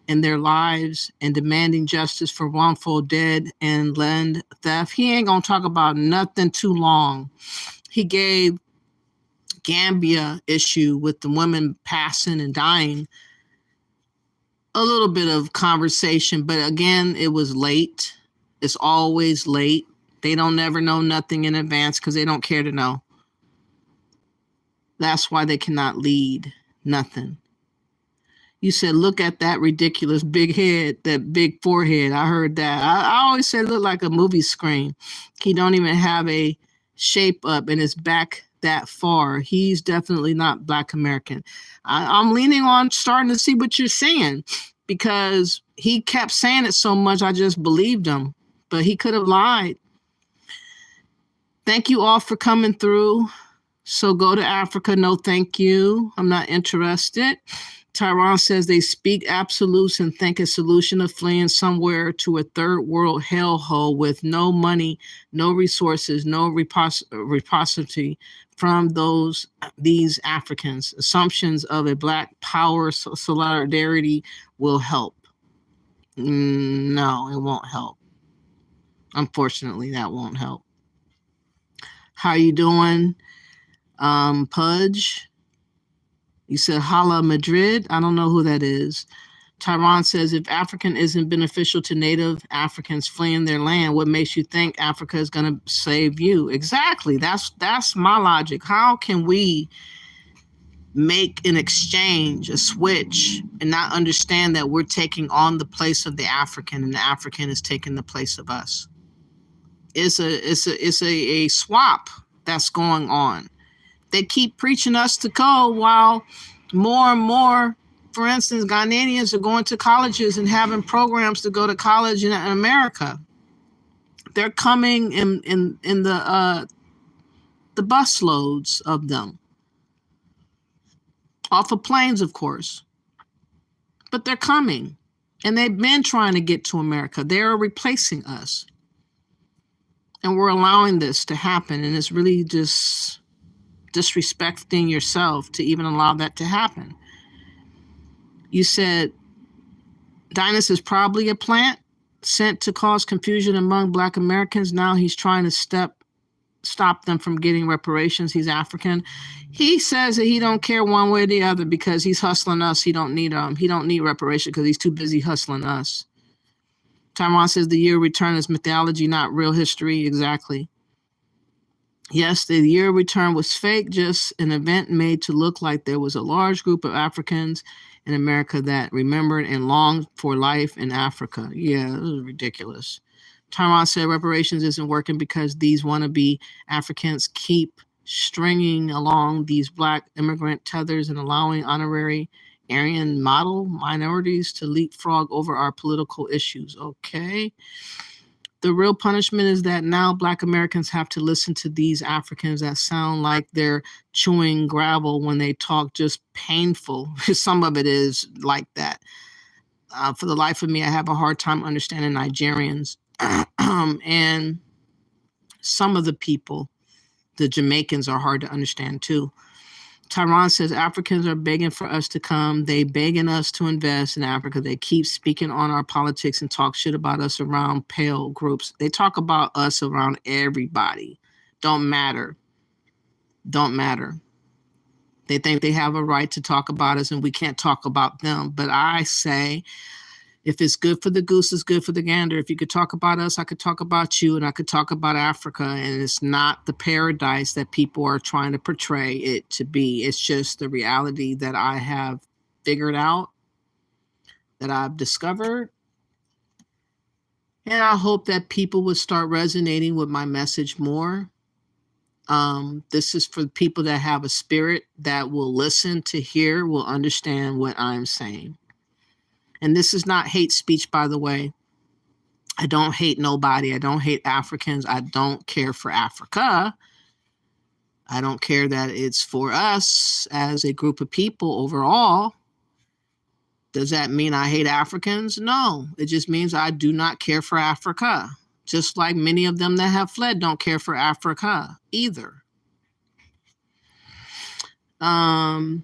and their lives, and demanding justice for wrongful dead and land theft? He ain't gonna talk about nothing too long. He gave Gambia issue with the women passing and dying a little bit of conversation, but again, it was late. It's always late. They don't never know nothing in advance because they don't care to know. That's why they cannot lead nothing. You said, look at that ridiculous big head, that big forehead. I heard that. I always said it looked like a movie screen. He don't even have a shape up and his back that far. He's definitely not Black American. I'm leaning on starting to see what you're saying because he kept saying it so much, I just believed him. But he could have lied. Thank you all for coming through. So go to Africa. No, thank you. I'm not interested. Tyron says they speak absolutes and think a solution of fleeing somewhere to a third world hellhole with no money, no resources, no reciprocity from these Africans. Assumptions of a Black power solidarity will help. No, it won't help. Unfortunately, that won't help. How you doing, Pudge? You said Hala Madrid. I don't know who that is. Tyron says, if African isn't beneficial to Native Africans fleeing their land, what makes you think Africa is going to save you? Exactly. That's my logic. How can we make an exchange, a switch, and not understand that we're taking on the place of the African and the African is taking the place of us? It's a swap that's going on. They keep preaching us to go while more and more, for instance, Ghanaians are going to colleges and having programs to go to college in America. They're coming in the bus loads of them. Off of planes, of course. But they're coming. And they've been trying to get to America. They're replacing us. And we're allowing this to happen. And it's really just disrespecting yourself to even allow that to happen. You said Dynas is probably a plant sent to cause confusion among Black Americans. Now he's trying to stop them from getting reparations. He's African. He says that he don't care one way or the other because he's hustling us. He don't need reparations because he's too busy hustling us. Tyrone says the year of return is mythology, not real history. Exactly. Yes, the year of return was fake, just an event made to look like there was a large group of Africans in America that remembered and longed for life in Africa. Yeah, it was ridiculous. Tyrone said reparations isn't working because these wannabe Africans keep stringing along these Black immigrant tethers and allowing honorary Aryan model minorities to leapfrog over our political issues. Okay. The real punishment is that now Black Americans have to listen to these Africans that sound like they're chewing gravel when they talk, just painful. Some of it is like that. For the life of me, I have a hard time understanding Nigerians. And some of the people, the Jamaicans, are hard to understand too. Tyrone says Africans are begging for us to come. They begging us to invest in Africa. They keep speaking on our politics and talk shit about us around pale groups. They talk about us around everybody. Don't matter. Don't matter. They think they have a right to talk about us and we can't talk about them. But I say, if it's good for the goose, it's good for the gander. If you could talk about us, I could talk about you, and I could talk about Africa. And it's not the paradise that people are trying to portray it to be. It's just the reality that I have figured out, that I've discovered. And I hope that people would start resonating with my message more. This is for people that have a spirit that will listen to hear, will understand what I'm saying. And this is not hate speech, by the way. I don't hate nobody. I don't hate Africans. I don't care for Africa. I don't care that it's for us as a group of people overall. Does that mean I hate Africans? No. It just means I do not care for Africa. Just like many of them that have fled don't care for Africa either. Tyrone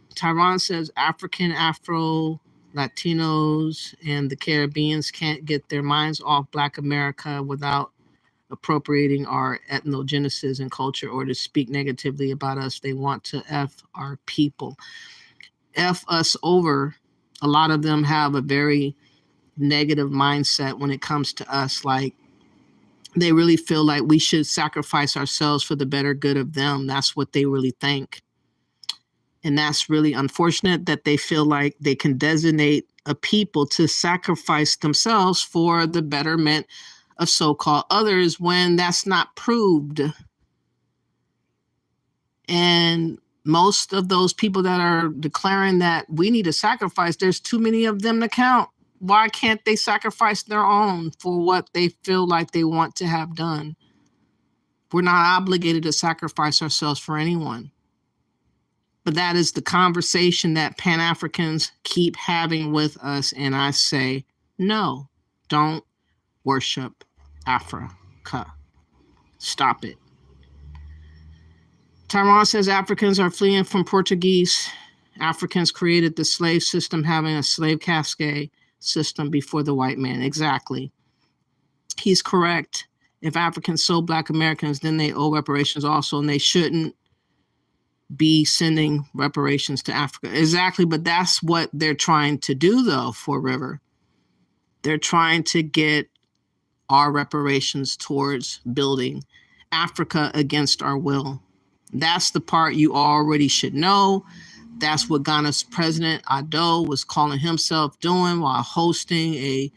says African, Afro, Latinos, and the Caribbeans can't get their minds off Black America without appropriating our ethnogenesis and culture or to speak negatively about us. They want to F our people. F us over. A lot of them have a very negative mindset when it comes to us. Like, they really feel like we should sacrifice ourselves for the better good of them. That's what they really think. And that's really unfortunate that they feel like they can designate a people to sacrifice themselves for the betterment of so-called others when that's not proved. And most of those people that are declaring that we need to sacrifice, there's too many of them to count. Why can't they sacrifice their own for what they feel like they want to have done? We're not obligated to sacrifice ourselves for anyone. But that is the conversation that Pan-Africans keep having with us. And I say, no, don't worship Africa. Stop it. Tyrone says Africans are fleeing from Portuguese. Africans created the slave system, having a slave cascade system before the white man. Exactly. He's correct. If Africans sold Black Americans, then they owe reparations also, and they shouldn't be sending reparations to Africa. Exactly, but that's what they're trying to do, though, for River. They're trying to get our reparations towards building Africa against our will. That's the part you already should know. That's what Ghana's president Ado was calling himself doing while hosting a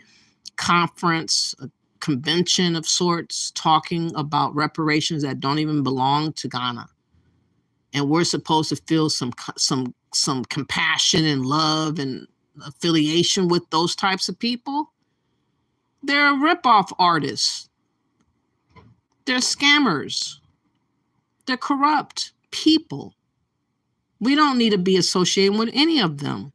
conference, a convention of sorts, talking about reparations that don't even belong to Ghana. And we're supposed to feel some compassion and love and affiliation with those types of people. They're ripoff artists. They're scammers. They're corrupt people. We don't need to be associated with any of them.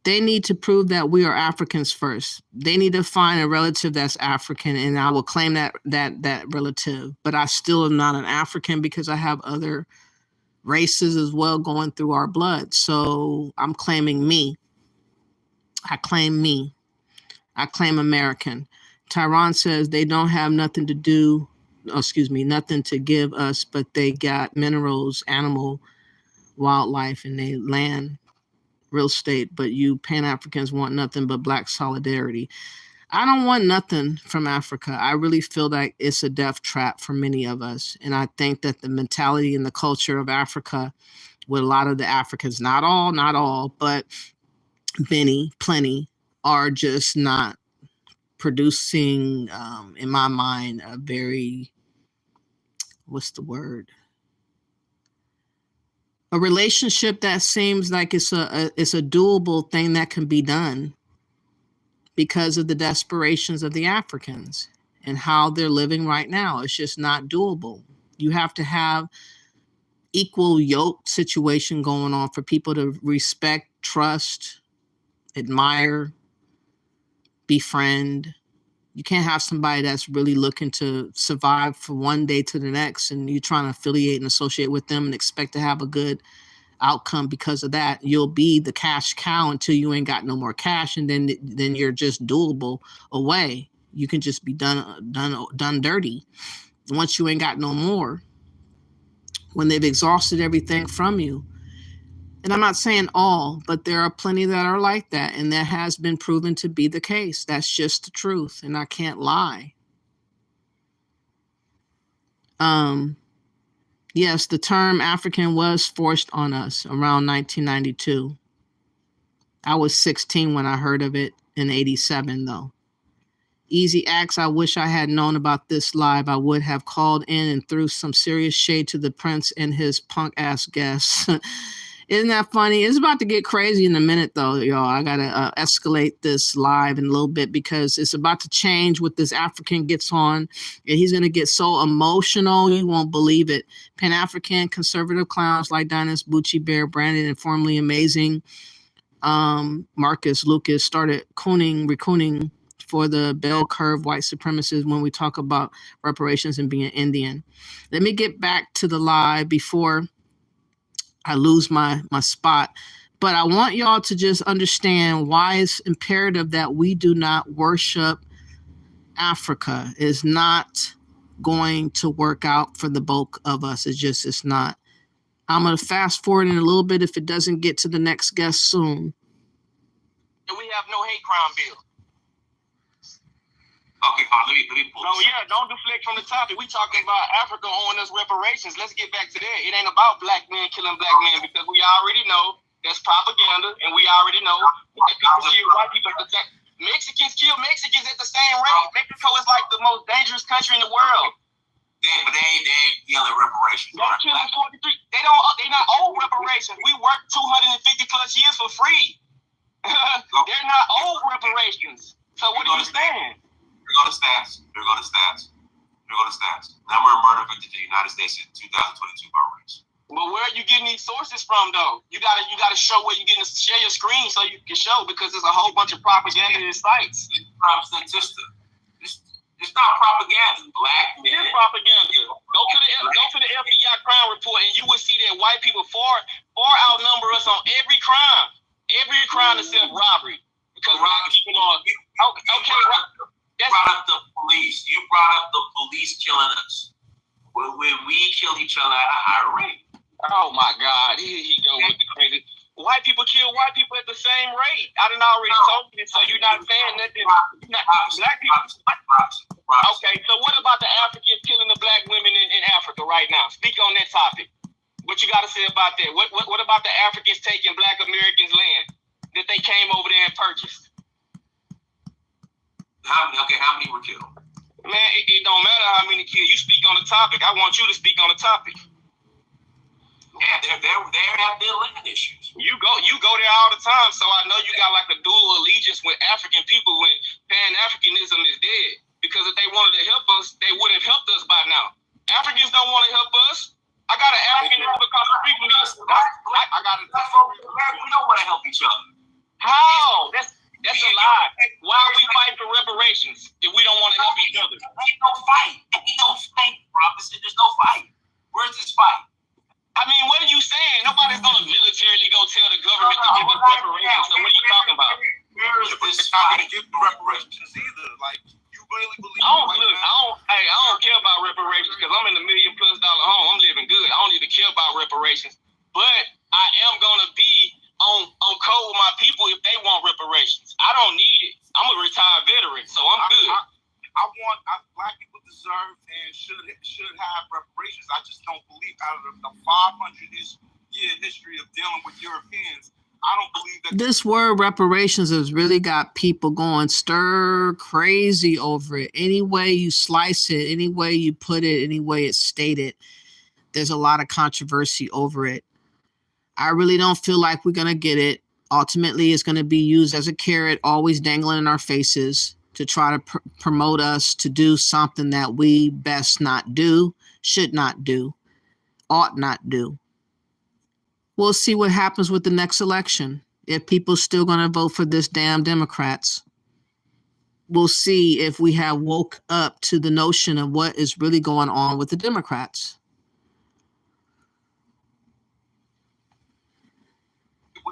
They need to prove that we are Africans first. They need to find a relative that's African, and I will claim that relative. But I still am not an African because I have other races as well going through our blood. So I'm claiming me. I claim me. I claim American. Tyron says they don't have nothing to do, nothing to give us, but they got minerals, animal, wildlife, and they land, real estate. But you Pan-Africans want nothing but black solidarity. I don't want nothing from Africa. I really feel like it's a death trap for many of us. And I think that the mentality and the culture of Africa, with a lot of the Africans, not all, but plenty, are just not producing, in my mind, a very, a relationship that seems like it's a doable thing that can be done because of the desperations of the Africans and how they're living right now. It's just not doable. You have to have equal yoke situation going on for people to respect, trust, admire, befriend. You can't have somebody that's really looking to survive from one day to the next and you trying to affiliate and associate with them and expect to have a good outcome because of that. You'll be the cash cow until you ain't got no more cash, and then you're just doable away. You can just be done dirty once you ain't got no more, when they've exhausted everything from you. And I'm not saying all, but there are plenty that are like that, and that has been proven to be the case. That's just the truth, and I can't lie. Yes, the term African was forced on us around 1992. I was 16 when I heard of it in 87, though. Easy Acts, I wish I had known about this live. I would have called in and threw some serious shade to the prince and his punk-ass guests. Isn't that funny? It's about to get crazy in a minute, though, y'all. I got to escalate this live in a little bit because it's about to change what this African gets on. And he's going to get so emotional, you won't believe it. Pan-African conservative clowns like Dinus, Bucci Bear, Brandon, and formerly amazing Marcus Lucas started recooning for the bell curve white supremacists when we talk about reparations and being Indian. Let me get back to the live before I lose my spot. But I want y'all to just understand why it's imperative that we do not worship Africa. It's not going to work out for the bulk of us. It's not. I'm going to fast forward in a little bit if it doesn't get to the next guest soon. We have no hate crime bill. Okay, let me pull this. Yeah, don't deflect from the topic. We talking about Africa owing us reparations. Let's get back to that. It ain't about black men killing black men because we already know that's propaganda, and we already know white people kill white people. Mexicans kill Mexicans at the same rate. Mexico is like the most dangerous country in the world. But they ain't yelling reparations. They're killing 43. They not owed reparations. We worked 250 plus years for free. They're not owed reparations. So what are you saying? Here go the stats. Number of murder victims in the United States in 2022 by race. But where are you getting these sources from, though? You gotta show where you're getting. Share your screen so you can show, because there's a whole bunch of propaganda in sites. It's not propaganda. Black men. It's propaganda. Go to the FBI crime report, and you will see that white people far outnumber us on every crime. Every crime except robbery. Because black people are okay. You brought up the police. You brought up the police killing us. When we kill each other at a higher rate. Oh my God, here he go with the crazy. White people kill white people at the same rate. I done already told you, so you're not saying nothing. Black people. Okay, so what about the Africans killing the black women in Africa right now? Speak on that topic. What you got to say about that? What about the Africans taking black Americans' land that they came over there and purchased? How many were killed? Man, it don't matter how many killed. You speak on the topic. I want you to speak on the topic. Yeah, there have been land issues. You go there all the time, so I know you got like a dual allegiance with African people when Pan-Africanism is dead. because if they wanted to help us, they would have helped us by now. Africans don't want to help us. I got an African that live across the street from me. I got a We don't want to help each other. How? That's a lie. Why are we fighting for reparations if we don't want to help each other? Ain't no fight. Ain't no fight, Robinson. There's no fight. Where's this fight? I mean, what are you saying? Nobody's going to militarily go tell the government to give us reparations. So what are you talking about? Where is this not fight? going to give you reparations either. Like, you really believe I don't care about reparations because I'm in the $1 million+ home. I'm living good. I don't even care about reparations. But I am going to be on code with my people if they want reparations. I don't need it. I'm a retired veteran, so I'm good. Black people deserve and should have reparations. I just don't believe out of the 500-year history of dealing with Europeans, I don't believe that This word reparations has really got people going stir crazy over it. Any way you slice it, any way you put it, any way it's stated, there's a lot of controversy over it. I really don't feel like we're going to get it. Ultimately, it's going to be used as a carrot, always dangling in our faces to try to promote us to do something that we best not do, should not do, ought not do. We'll see what happens with the next election. If people still going to vote for this damn Democrats, we'll see if we have woke up to the notion of what is really going on with the Democrats.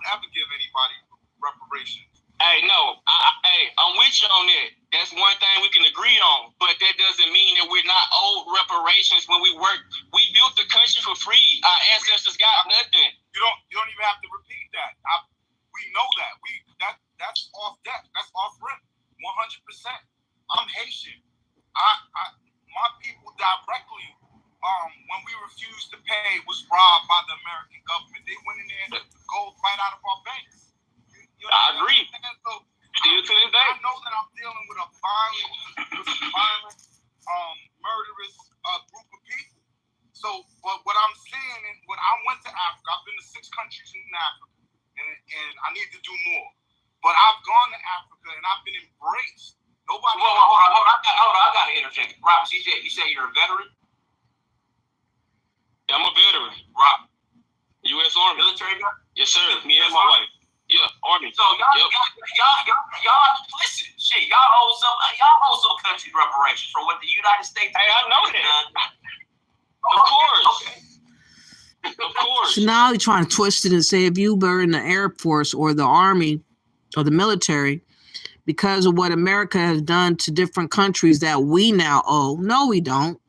would ever give anybody reparations. Hey, no, I'm with you on that. That's one thing we can agree on, but that doesn't mean that we're not owed reparations when we work. We built the country for free. Our ancestors got nothing. You don't even have to repeat that. We know that. That's off deck. That's off rip. 100%. I'm Haitian. My people directly, when we refused to pay, was robbed by the American government. They went in there and took the gold right out of our banks. I agree. So, still to this day. I know that I'm dealing with a violent, murderous group of people. So, but what I'm saying is, when I went to Africa, I've been to 6 countries in Africa, and I need to do more. But I've gone to Africa and I've been embraced. Nobody. Hold on. I gotta interject. Rob, you say you're a veteran? I'm a veteran. Rob. U.S. Army. Military guy? Yes, sir. Me and my wife. Yeah, Army. So y'all listen, shit, y'all owe some countries reparations for what the United States. Hey, I know that. Of course. Okay. Of course. So now you're trying to twist it and say if you were in the Air Force or the Army or the military, because of what America has done to different countries that we now owe. No, we don't.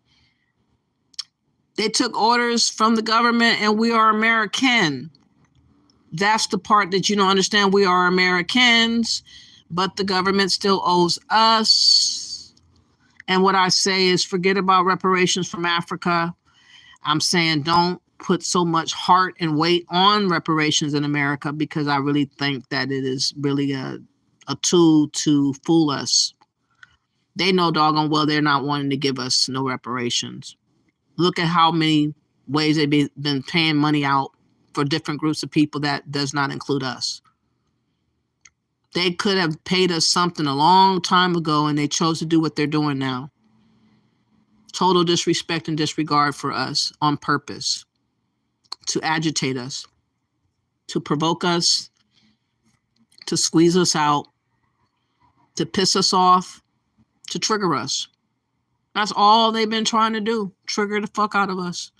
They took orders from the government and we are American. That's the part that you don't understand. We are Americans, but the government still owes us. And what I say is forget about reparations from Africa. I'm saying don't put so much heart and weight on reparations in America because I really think that it is really a tool to fool us. They know doggone well they're not wanting to give us no reparations. Look at how many ways they've been paying money out for different groups of people that does not include us. They could have paid us something a long time ago and they chose to do what they're doing now. Total disrespect and disregard for us on purpose. To agitate us. To provoke us. To squeeze us out. To piss us off. To trigger us. That's all they've been trying to do. Trigger the fuck out of us.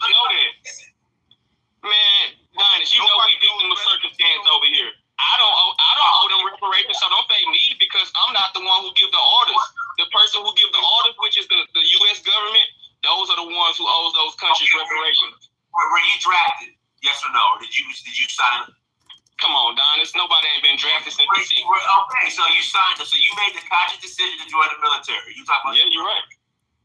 I know that. Man, Linus, you know we victim of circumstance over here. I don't owe them reparations, so don't pay me because I'm not the one who give the orders. The person who give the orders, which is the U.S. government, those are the ones who owe those countries reparations. Were you drafted? Yes or no? Or did you sign? Come on, Linus. Nobody ain't been drafted since the sea. Okay, so you signed it. So you made the conscious decision to join the military. You talking about? Yeah, you're right.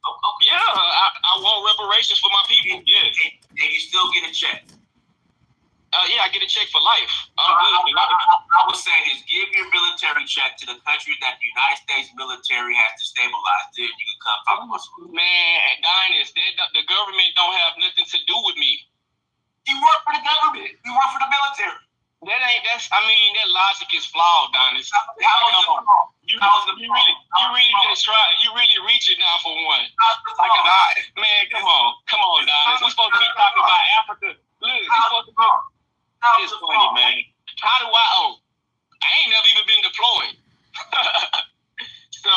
Okay. Yeah, I want reparations for my people. Yeah. And you still get a check. Yeah, I get a check for life. I'm good for life. I was saying is give your military check to the country that the United States military has to stabilize. Then you can come talk about some. Man, Linus, the government don't have nothing to do with me. You work for the government. You work for the military. That ain't that logic is flawed, Donis. Come on. You really just try. You really reaching now for one. Man, come on, Donis. We're supposed to be talking about Africa. Look, we're supposed to be. It's funny, man. How do I ain't never even been deployed. So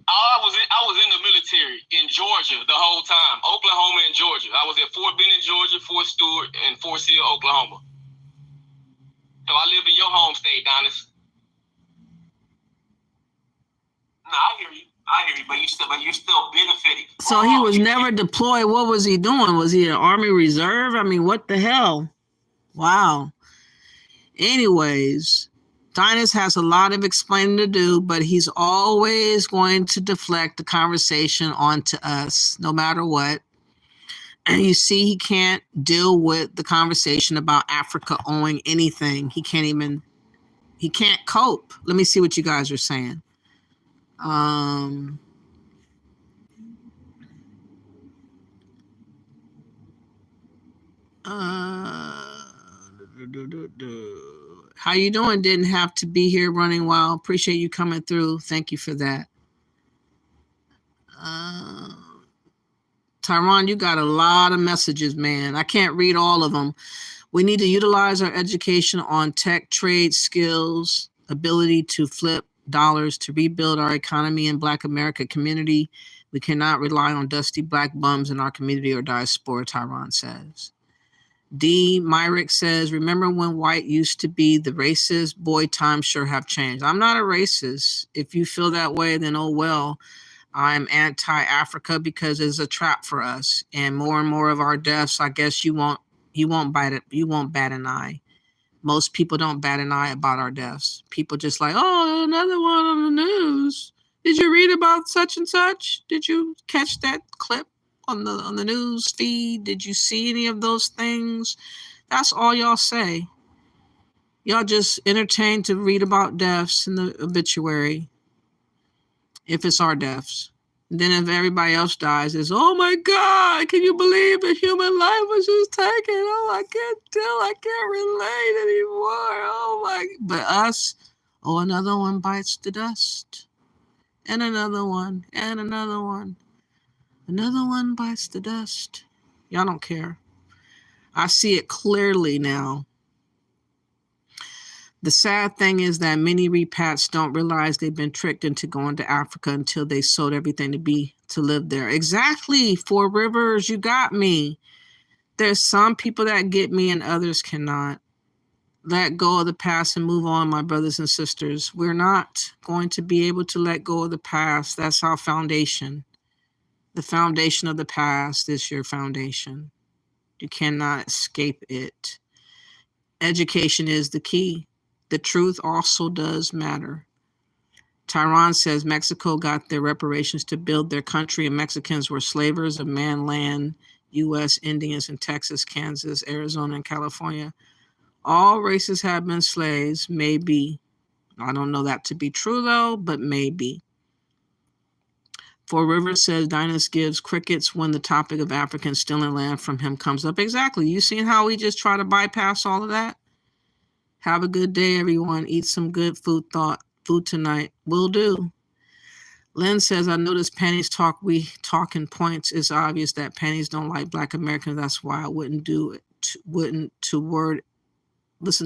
I was in the military in Georgia the whole time. Oklahoma and Georgia. I was at Fort Benning, Georgia, Fort Stewart, and Fort Sill, Oklahoma. So I live in your home state, Donis. No, I hear you, but you're still benefiting. So he was never deployed. What was he doing? Was he an Army Reserve? I mean, what the hell? Wow. Anyways, Dinas has a lot of explaining to do, but he's always going to deflect the conversation onto us, no matter what. And you see, he can't deal with the conversation about Africa owing anything. He can't cope. Let me see what you guys are saying. How you doing? Didn't have to be here running wild. Appreciate you coming through. Thank you for that. Tyron, you got a lot of messages, man. I can't read all of them. We need to utilize our education on tech, trade, skills, ability to flip dollars to rebuild our economy in Black America community. We cannot rely on dusty black bums in our community or diaspora, Tyron says. D. Myrick says, remember when white used to be the racist? Boy, times sure have changed. I'm not a racist. If you feel that way, then oh well. I'm anti-Africa because it's a trap for us. And more of our deaths, I guess you won't bat an eye. Most people don't bat an eye about our deaths. People just like, oh, another one on the news. Did you read about such and such? Did you catch that clip on the news feed? Did you see any of those things? That's all y'all say. Y'all just entertain to read about deaths in the obituary. If it's our deaths. Then if everybody else dies, it's, oh my God, can you believe a human life was just taken? Oh, I can't relate anymore. Oh my, but us, oh, another one bites the dust. And another one, and another one. Another one bites the dust. Y'all don't care. I see it clearly now. The sad thing is that many repats don't realize they've been tricked into going to Africa until they sold everything to live there. Exactly. Four Rivers, you got me. There's some people that get me and others cannot. Let go of the past and move on, my brothers and sisters. We're not going to be able to let go of the past. That's our foundation. The foundation of the past is your foundation. You cannot escape it. Education is the key. The truth also does matter. Tyron says Mexico got their reparations to build their country, and Mexicans were slavers of man, land, U.S., Indians in Texas, Kansas, Arizona, and California. All races have been slaves, maybe. I don't know that to be true, though, but maybe. Four Rivers says Dinas gives crickets when the topic of Africans stealing land from him comes up. Exactly. You seen how we just try to bypass all of that? Have a good day, everyone. Eat some good food tonight. Will do. Lynn says, I noticed Penny's talking points. It's obvious that Penny's don't like Black Americans. That's why I wouldn't do it. Listen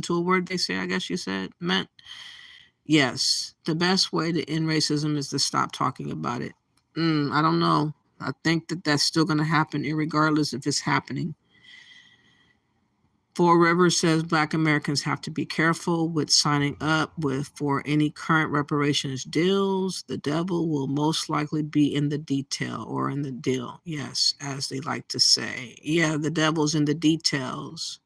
to a word they say, I guess you said, meant. Yes, the best way to end racism is to stop talking about it. I don't know. I think that's still going to happen, regardless if it's happening. Four Rivers says Black Americans have to be careful with signing up for any current reparations deals. The devil will most likely be in the detail or in the deal. Yes, as they like to say. Yeah, the devil's in the details.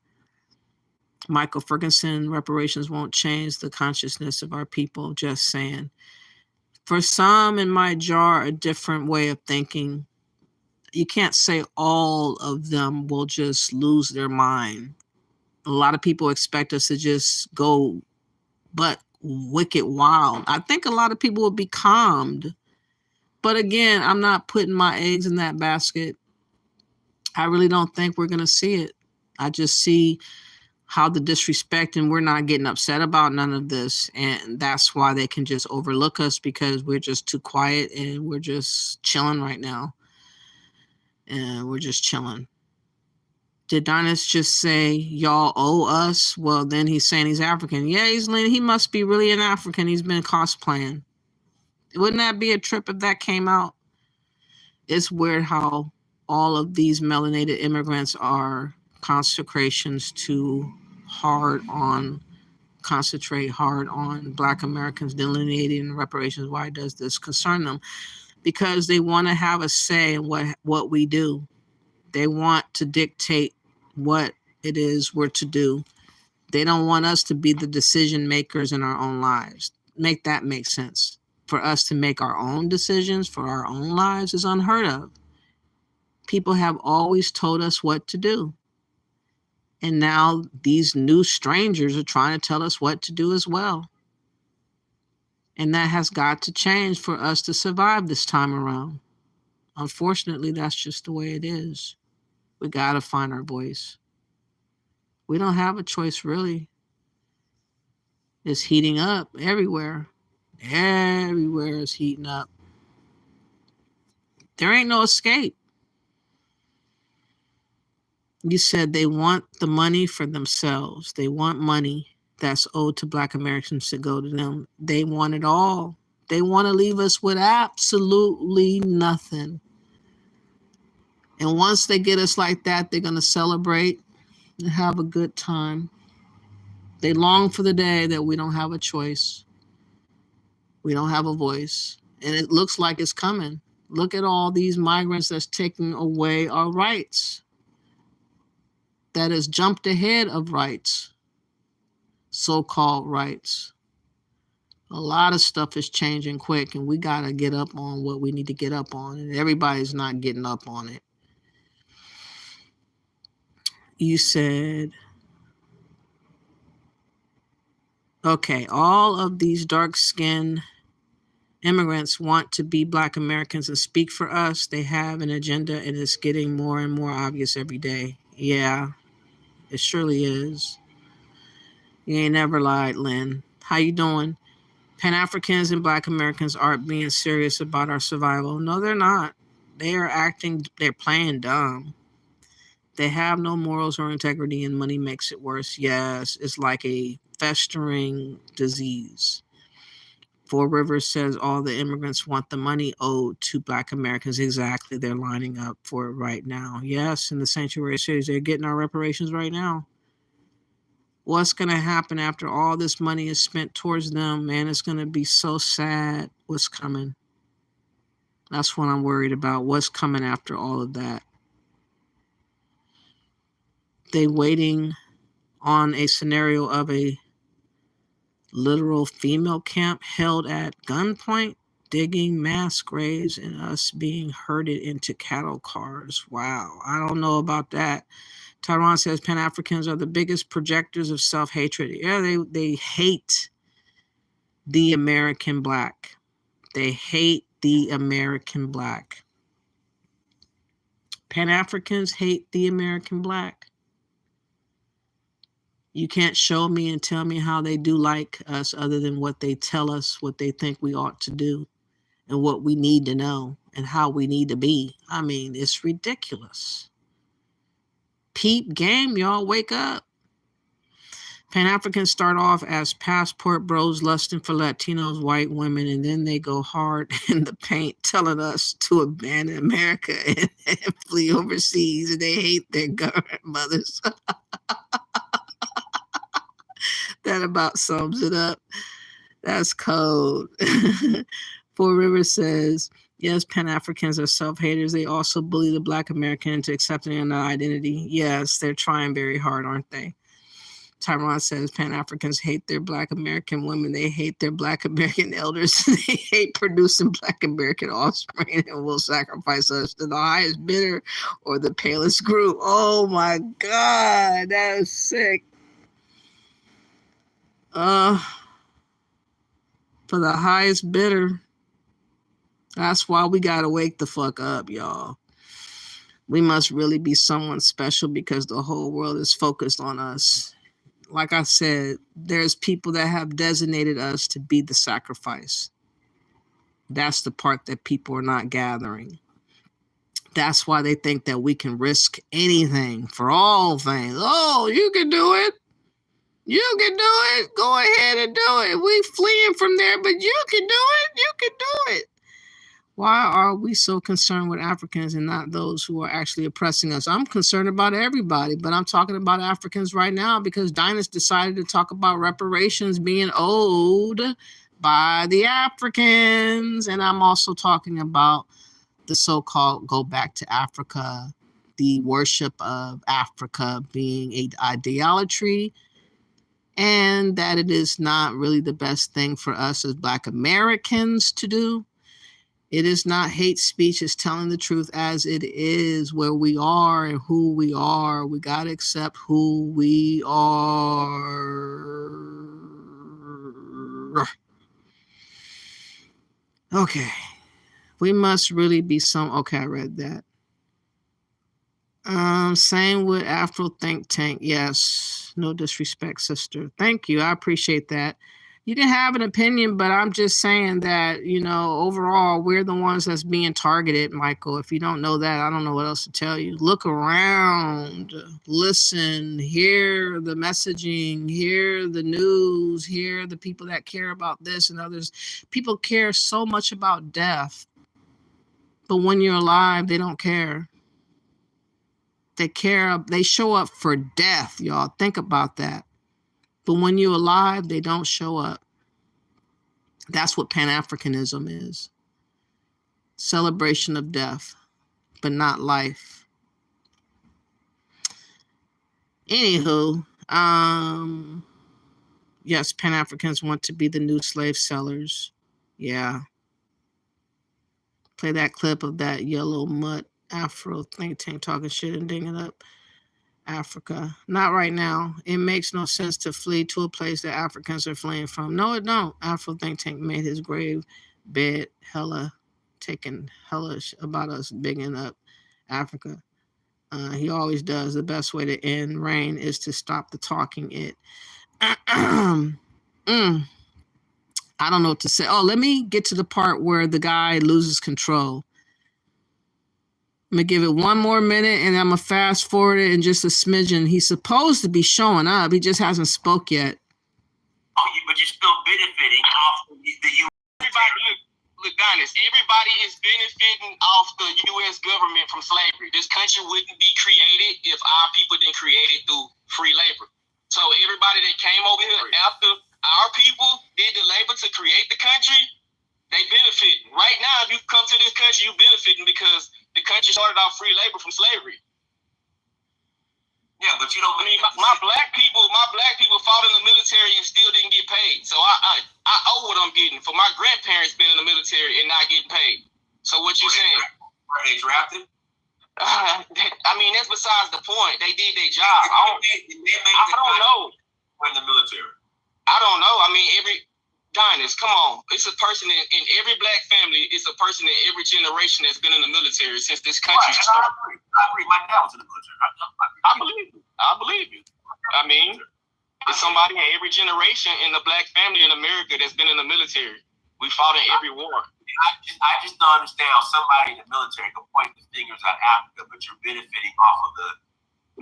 Michael Ferguson, reparations won't change the consciousness of our people. Just saying. For some, it might jar a different way of thinking. You can't say all of them will just lose their mind. A lot of people expect us to just go wicked wild. I think a lot of people will be calmed. But again, I'm not putting my eggs in that basket. I really don't think we're going to see it. I just see how the disrespect, and we're not getting upset about none of this. And that's why they can just overlook us, because we're just too quiet and we're just chilling right now. And we're just chilling. Did Donis just say, y'all owe us? Well, then he's saying he's African. Yeah, he must be really an African. He's been cosplaying. Wouldn't that be a trip if that came out? It's weird how all of these melanated immigrants are concentrations to concentrate hard on Black Americans delineating reparations. Why does this concern them? Because they want to have a say in what we do. They want to dictate what it is we're to do. They don't want us to be the decision makers in our own lives. Make that make sense. For us to make our own decisions for our own lives is unheard of. People have always told us what to do. And now these new strangers are trying to tell us what to do as well. And that has got to change for us to survive this time around. Unfortunately, that's just the way it is. We got to find our voice. We don't have a choice, really. It's heating up everywhere. Everywhere is heating up. There ain't no escape. You said they want the money for themselves. They want money that's owed to Black Americans to go to them. They want it all. They want to leave us with absolutely nothing. And once they get us like that, they're going to celebrate and have a good time. They long for the day that we don't have a choice. We don't have a voice. And it looks like it's coming. Look at all these migrants that's taking away our rights. That has jumped ahead of rights. So-called rights. A lot of stuff is changing quick, and we got to get up on what we need to get up on. And everybody's not getting up on it. You said, okay, all of these dark-skinned immigrants want to be Black Americans and speak for us. They have an agenda, and it's getting more and more obvious every day. Yeah, it surely is. You ain't never lied, Lynn. How you doing? Pan-Africans and Black Americans aren't being serious about our survival. No, they're not. They're playing dumb. They have no morals or integrity, and money makes it worse. Yes, it's like a festering disease. Four Rivers says all the immigrants want the money owed to Black Americans. Exactly. They're lining up for it right now. Yes, in the sanctuary cities, they're getting our reparations right now. What's going to happen after all this money is spent towards them? Man, it's going to be so sad what's coming. That's what I'm worried about. What's coming after all of that? They waiting on a scenario of a literal female camp held at gunpoint, digging mass graves, and us being herded into cattle cars. Wow, I don't know about that. Tyrone says Pan-Africans are the biggest projectors of self-hatred. Yeah, they hate the American Black. They hate the American Black. Pan-Africans hate the American Black. You can't show me and tell me how they do like us other than what they tell us, what they think we ought to do, and what we need to know, and how we need to be. I mean, it's ridiculous. Peep game, y'all, wake up. Pan-Africans start off as passport bros lusting for Latinos, white women, and then they go hard in the paint telling us to abandon America and flee overseas, and they hate their grandmothers. That about sums it up. That's cold. Four Rivers says, yes, Pan-Africans are self-haters. They also bully the Black American into accepting an identity. Yes, they're trying very hard, aren't they? Tyrone says Pan-Africans hate their Black American women. They hate their Black American elders. They hate producing Black American offspring and will sacrifice us to the highest bidder or the palest group. Oh my God, that is sick. For the highest bidder. That's why we gotta wake the fuck up, y'all. We must really be someone special because the whole world is focused on us. like I said, there's people that have designated us to be the sacrifice. That's the part that people are not gathering. That's why they think that we can risk anything for all things. Oh, you can do it. You can do it. Go ahead and do it. We fleeing from there, but you can do it. You can do it. Why are we so concerned with Africans and not those who are actually oppressing us? I'm concerned about everybody, but I'm talking about Africans right now because Dynas decided to talk about reparations being owed by the Africans. And I'm also talking about the so-called go back to Africa, the worship of Africa being an idolatry, and that it is not really the best thing for us as Black Americans to do. It is not hate speech, it's telling the truth as it is, where we are and who we are. We got to accept who we are. Okay. We must really be okay, I read that. Same with Afro Think Tank. Yes. No disrespect, sister. Thank you. I appreciate that. You can have an opinion, but I'm just saying that, overall, we're the ones that's being targeted, Michael. If you don't know that, I don't know what else to tell you. Look around, listen, hear the messaging, hear the news, hear the people that care about this and others. People care so much about death, but when you're alive, they don't care. They show up for death, y'all. Think about that. But when you're alive, they don't show up. That's what Pan-Africanism is. Celebration of death, but not life. Anywho, yes, Pan-Africans want to be the new slave sellers. Yeah. Play that clip of that yellow mutt Afro think tank talking shit and dinging up Africa. Not right now. It makes no sense to flee to a place that Africans are fleeing from. No, it don't. Afro think tank made his grave bed taking hellish about us bigging up Africa. He always does. The best way to end rain is to stop the talking it. I don't know what to say. Oh, let me get to the part where the guy loses control. I'm going to give it one more minute, and I'm going to fast forward it in just a smidgen. He's supposed to be showing up. He just hasn't spoke yet. But you're still benefiting off the U.S. Look, Dynas, everybody is benefiting off the U.S. government from slavery. This country wouldn't be created if our people didn't create it through free labor. So everybody that came over here after our people did the labor to create the country, they benefit. Right now, if you come to this country, you benefiting because the country started off free labor from slavery. Yeah, but you don't. I mean, my black people fought in the military and still didn't get paid. So I owe what I'm getting for my grandparents being in the military and not getting paid. So what you saying? Are they drafted? I mean, that's besides the point. They did their job. I don't know. In the military. I don't know. I mean, Dynas, come on. It's a person in every black family. It's a person in every generation that's been in the military since this country started. I agree. My dad was in the military. I believe you. I mean, it's somebody in every generation in the black family in America that's been in the military. We fought in every war. I just don't understand how somebody in the military can point the fingers at Africa, but you're benefiting off of the.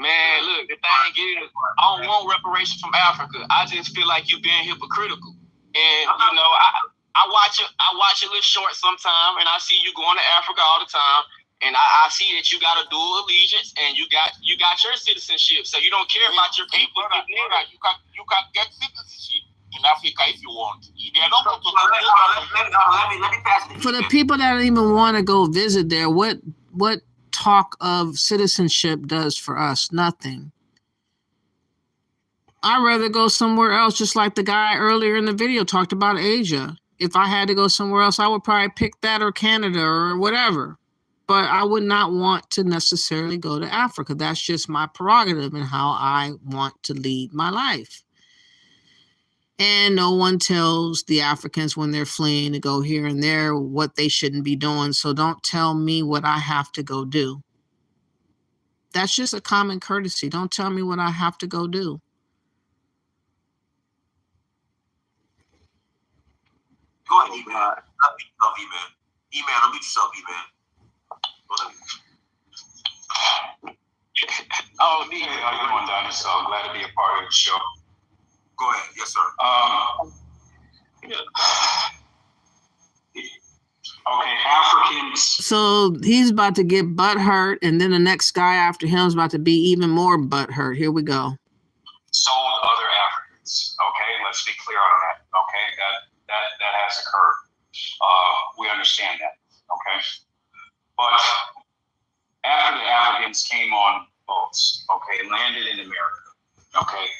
Man, look, the thing is, I don't want reparations from Africa. I just feel like you're being hypocritical. And I watch your little short sometime, and I see you going to Africa all the time, and I see that you got a dual allegiance, and you got your citizenship, so you don't care about your people. You can get citizenship in Africa if you want. If you're not going to let me pass it. For the people that don't even want to go visit there, what talk of citizenship does for us? Nothing. I'd rather go somewhere else, just like the guy earlier in the video talked about Asia. If I had to go somewhere else, I would probably pick that or Canada or whatever. But I would not want to necessarily go to Africa. That's just my prerogative and how I want to lead my life. And no one tells the Africans when they're fleeing to go here and there what they shouldn't be doing. So don't tell me what I have to go do. That's just a common courtesy. Don't tell me what I have to go do. E-Man. E-Man, unmute yourself, E-Man. Oh, me. How you doing, Donnie? So I'm glad to be a part of the show. Go ahead. Yes, sir. Okay, Africans. So he's about to get butthurt, and then the next guy after him is about to be even more butthurt. Here we go. Sold other Africans. Okay, let's be clear on that. Okay, that has occurred. We understand that. Okay, but after the Africans came on boats, okay, landed in America, okay,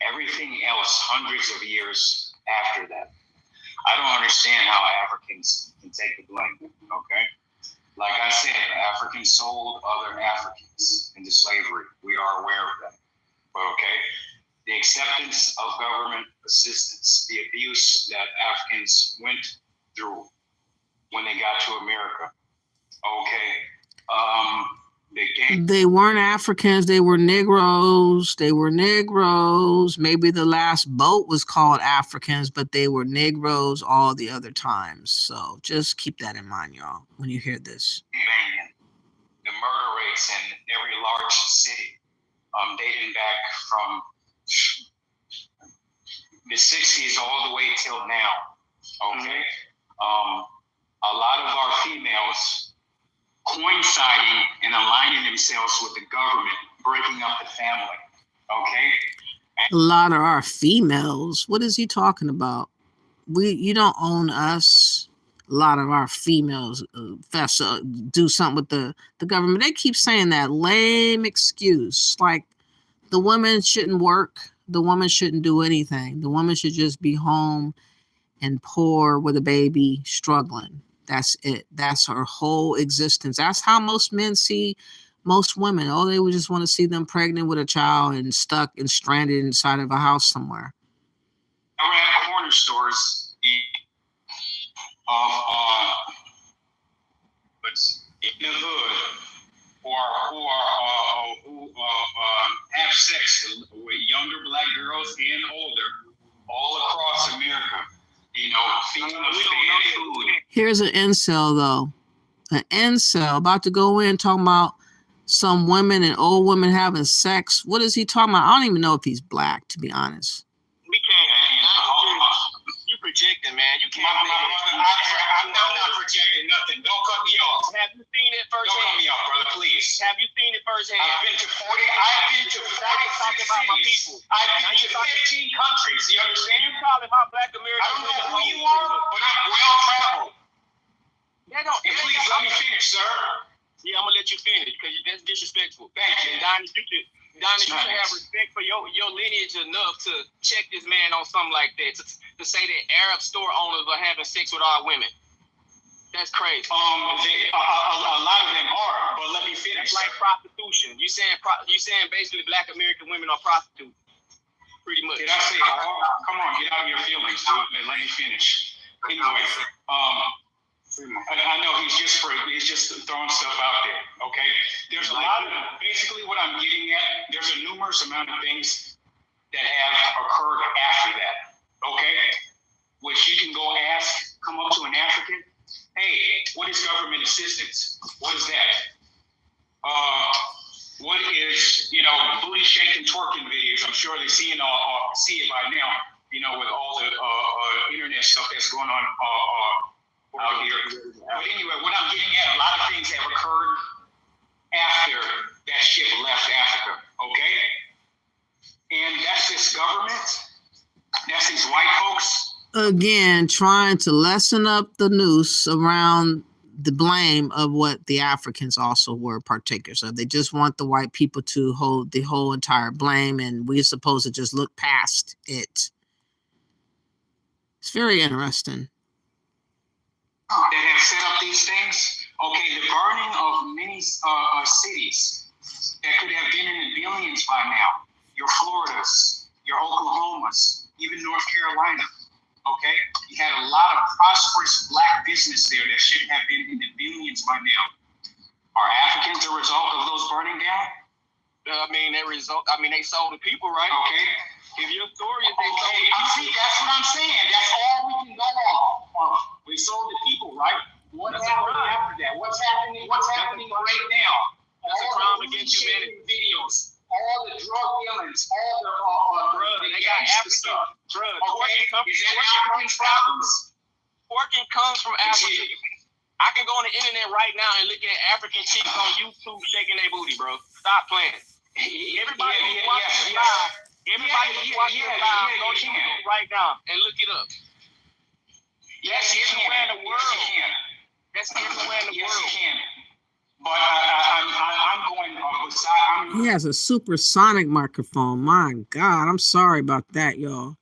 everything else hundreds of years after that, I don't understand how Africans can take the blame, okay? Like I said, Africans sold other Africans into slavery. We are aware of that, okay? The acceptance of government assistance, the abuse that Africans went through when they got to America, okay? They weren't Africans, they were Negroes. They were Negroes. Maybe the last boat was called Africans, but they were Negroes all the other times. So just keep that in mind, y'all, when you hear this. The murder rates in every large city, dating back from the 60s all the way till now, okay? A lot of our females coinciding and aligning themselves with the government, breaking up the family, okay? A lot of our females. What is he talking about? You don't own us. A lot of our females do something with the government. They keep saying that lame excuse, like the woman shouldn't work. The woman shouldn't do anything. The woman should just be home and poor with a baby, struggling. That's it. That's her whole existence. That's how most men see most women. Oh, they would just want to see them pregnant with a child and stuck and stranded inside of a house somewhere. I ran corner stores in the hood who have sex with younger black girls and older all across America. You know, feeding them food. Here's an incel, though. An incel about to go in talking about some women and old women having sex. What is he talking about? I don't even know if he's black, to be honest. We can't. You projecting, man. You can't. I'm not projecting nothing. Don't cut me off. Have you seen it firsthand? Don't cut me off, brother, please. Have you seen it firsthand? I've been to 46 cities. I've been to 15 countries. You understand? You calling my black American? I don't know who you are, but I'm well traveled. And please let me finish, sir. Yeah, I'm gonna let you finish because that's disrespectful. Thank you. And Donnie, you should have respect for your lineage enough to check this man on something like that. To say that Arab store owners are having sex with our women. That's crazy. A lot of them are, but let me finish. It's like prostitution. You saying basically black American women are prostitutes. Pretty much. Did I say all? Come on, get out of your feelings, dude, and let me finish. Anyway, I know he's just throwing stuff out there, okay? There's a lot of, basically what I'm getting at, there's a numerous amount of things that have occurred after that, okay? Which you can go come up to an African, hey, what is government assistance? What is that? What is, booty shaking twerking videos? I'm sure they see it by now, with all the internet stuff that's going on out here. But anyway, what I'm getting at, a lot of things have occurred after that ship left Africa, okay? And that's this government, that's these white folks. Again, trying to lessen up the noose around the blame of what the Africans also were partakers of. They just want the white people to hold the whole entire blame, and we're supposed to just look past it. It's very interesting. That have set up these things, okay, the burning of many cities that could have been in the billions by now. Your Floridas, your Oklahomas, even North Carolina, okay? You had a lot of prosperous black business there that should have been in the billions by now. Are Africans the result of those burning down? They sold the people, right? Okay. If your story is they see, that's what I'm saying. That's all we can go on. Is that African problems? Twerking comes from Africa. I can go on the internet right now and look at African chicks on YouTube shaking their booty, bro. Stop playing. Everybody who's watching live, go to YouTube right now and look it up. Yes, you can. Everywhere in the world. That's everywhere in the world. You can. But I'm going. He has a supersonic microphone. My God, I'm sorry about that, y'all.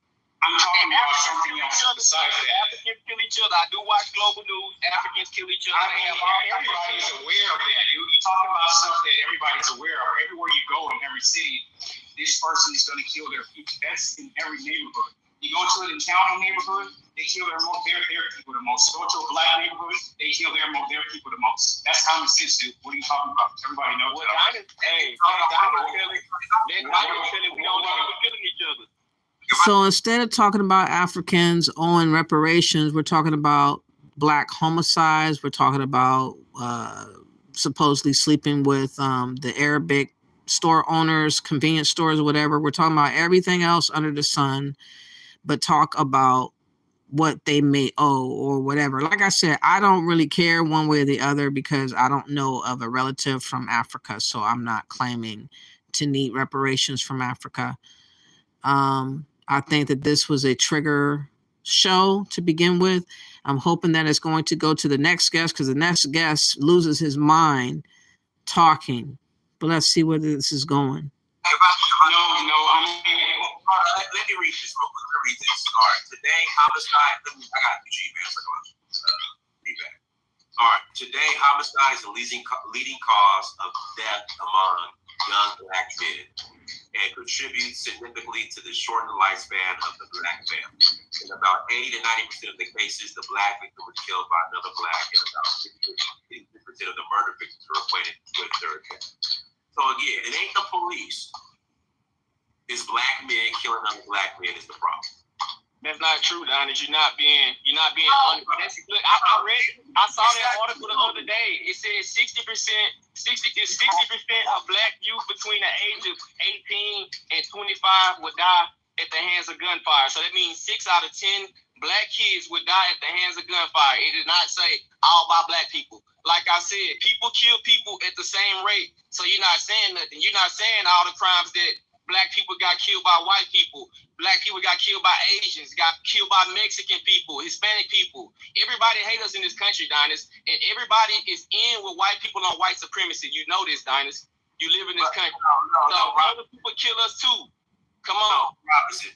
I'm talking about something else besides that. Africans kill each other. I do watch global news. Africans kill each other. I mean, everybody's aware of that. You're talking about stuff that everybody's aware of. Everywhere you go in every city, this person is going to kill their people. That's in every neighborhood. You go to an Italian neighborhood, they kill their people the most. Go to a black neighborhood, they kill their people the most. That's common sense, dude. What are you talking about? Everybody knows that. Hey, we don't know we're killing each other. So instead of talking about Africans owing reparations, we're talking about black homicides. We're talking about supposedly sleeping with the Arabic store owners, convenience stores, or whatever. We're talking about everything else under the sun, but talk about what they may owe or whatever. Like I said, I don't really care one way or the other because I don't know of a relative from Africa, so I'm not claiming to need reparations from Africa. I think that this was a trigger show to begin with. I'm hoping that it's going to go to the next guest because the next guest loses his mind talking. But let's see where this is going. Let me read this real quick. Let me read this. All right. Today, homicide. I got the G-Man. Read back. All right. Today, homicide is the leading cause of death among young black men and contributes significantly to the shortened lifespan of the black family. In about 80 to 90% of the cases, the black victim was killed by another black, and about 50% of the murder victims were acquainted with third death. So again, it ain't the police. It's black men killing other black men is the problem. That's not true, Donnie. You're not being honest. Look, I saw that article the other day. It said 60% of black youth between the age of 18 and 25 would die at the hands of gunfire. So that means 6 out of 10 black kids would die at the hands of gunfire. It did not say all by black people. Like I said, people kill people at the same rate. So you're not saying nothing. You're not saying all the crimes that black people got killed by white people. Black people got killed by Asians, got killed by Mexican people, Hispanic people. Everybody hate us in this country, Dinus. And everybody is in with white people on white supremacy. You know this, Dinus. You live in this country. Other people kill us too. Come on. No, Robinson,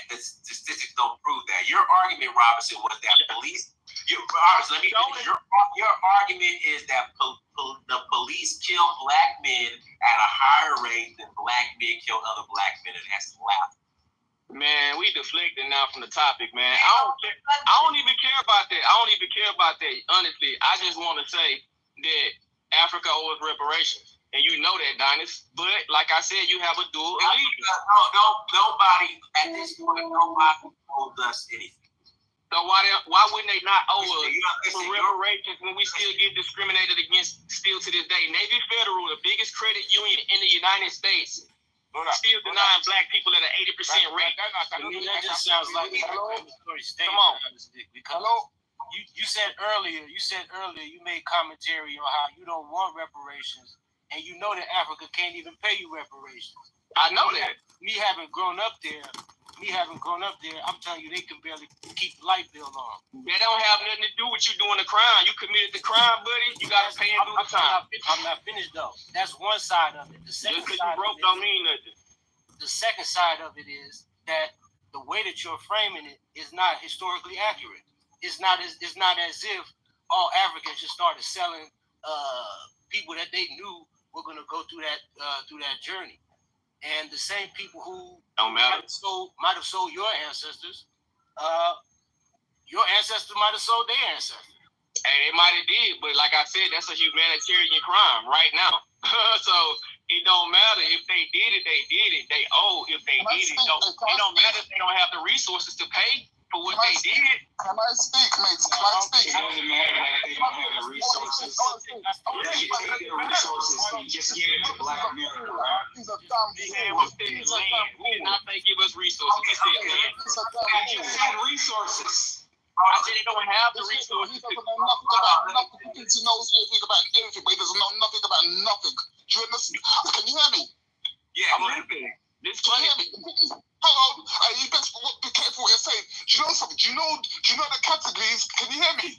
the statistics don't prove that. Your argument, Robinson, was that police. Your argument is that the police kill black men at a higher rate than black men kill other black men, and that's laughable. Man, we deflecting now from the topic, man. I don't even care about that. Honestly, I just want to say that Africa owes reparations. And you know that, Dinus. But like I said, you have a dual allegiance. Nobody at this point, nobody owes us anything. So why wouldn't they not owe us for reparations when we still get discriminated against still to this day? Navy Federal, the biggest credit union in the United States, still denying black people at an 80% rate. That just sounds like come on. Hello. You said earlier, you made commentary on how you don't want reparations, and you know that Africa can't even pay you reparations. I know that. Me having grown up there, I'm telling you, they can barely keep the light bill on. That don't have nothing to do with you doing the crime. You committed the crime, buddy. You got to pay and do the time. I'm not finished, though. That's one side of it. The second side broke don't mean nothing. The second side of it is that the way that you're framing it is not historically accurate. It's not as if all Africans just started selling people that they knew were going to go through that journey. And the same people who might have sold your ancestors, might have sold their ancestors. And they might have did, but like I said, that's a humanitarian crime right now. So it don't matter if they did it, they did it. They owe if they did it. So it don't matter if they don't have the resources to pay. for what they did. Can I speak, mate? Can I speak? It doesn't matter that they don't have the resources. If you take their resources and just give it to Black America, right? We did not say give us resources. We said land. They just said resources. I said they don't have the resources. He doesn't know nothing about nothing. He thinks he knows everything about everything, but he doesn't know nothing about nothing. Do you understand? Can you hear me? Yeah, I'm listening. This Can you hear me? Hold on. You better be careful what you're saying. Do you know something? Do you know the categories? Can you hear me?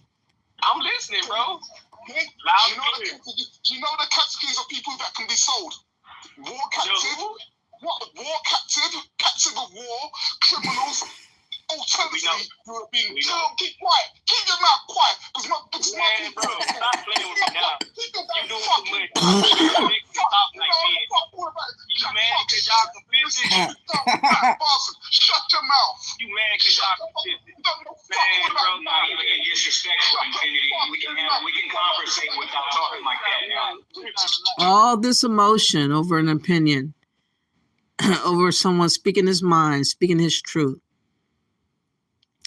I'm listening, bro. Do you know the categories of people that can be sold? War captive, captive of war, criminals. Alternatively, you have been killed. Keep quiet. Keep your mouth quiet. Because my bro, stop playing with me now. You doing too much. You mad because y'all complicit? Shut your mouth. You mad because y'all complicit? Man, bro, not even get disrespectful, Infinity. We can conversate without talking like that. All this emotion over an opinion, over someone speaking his mind, speaking his truth.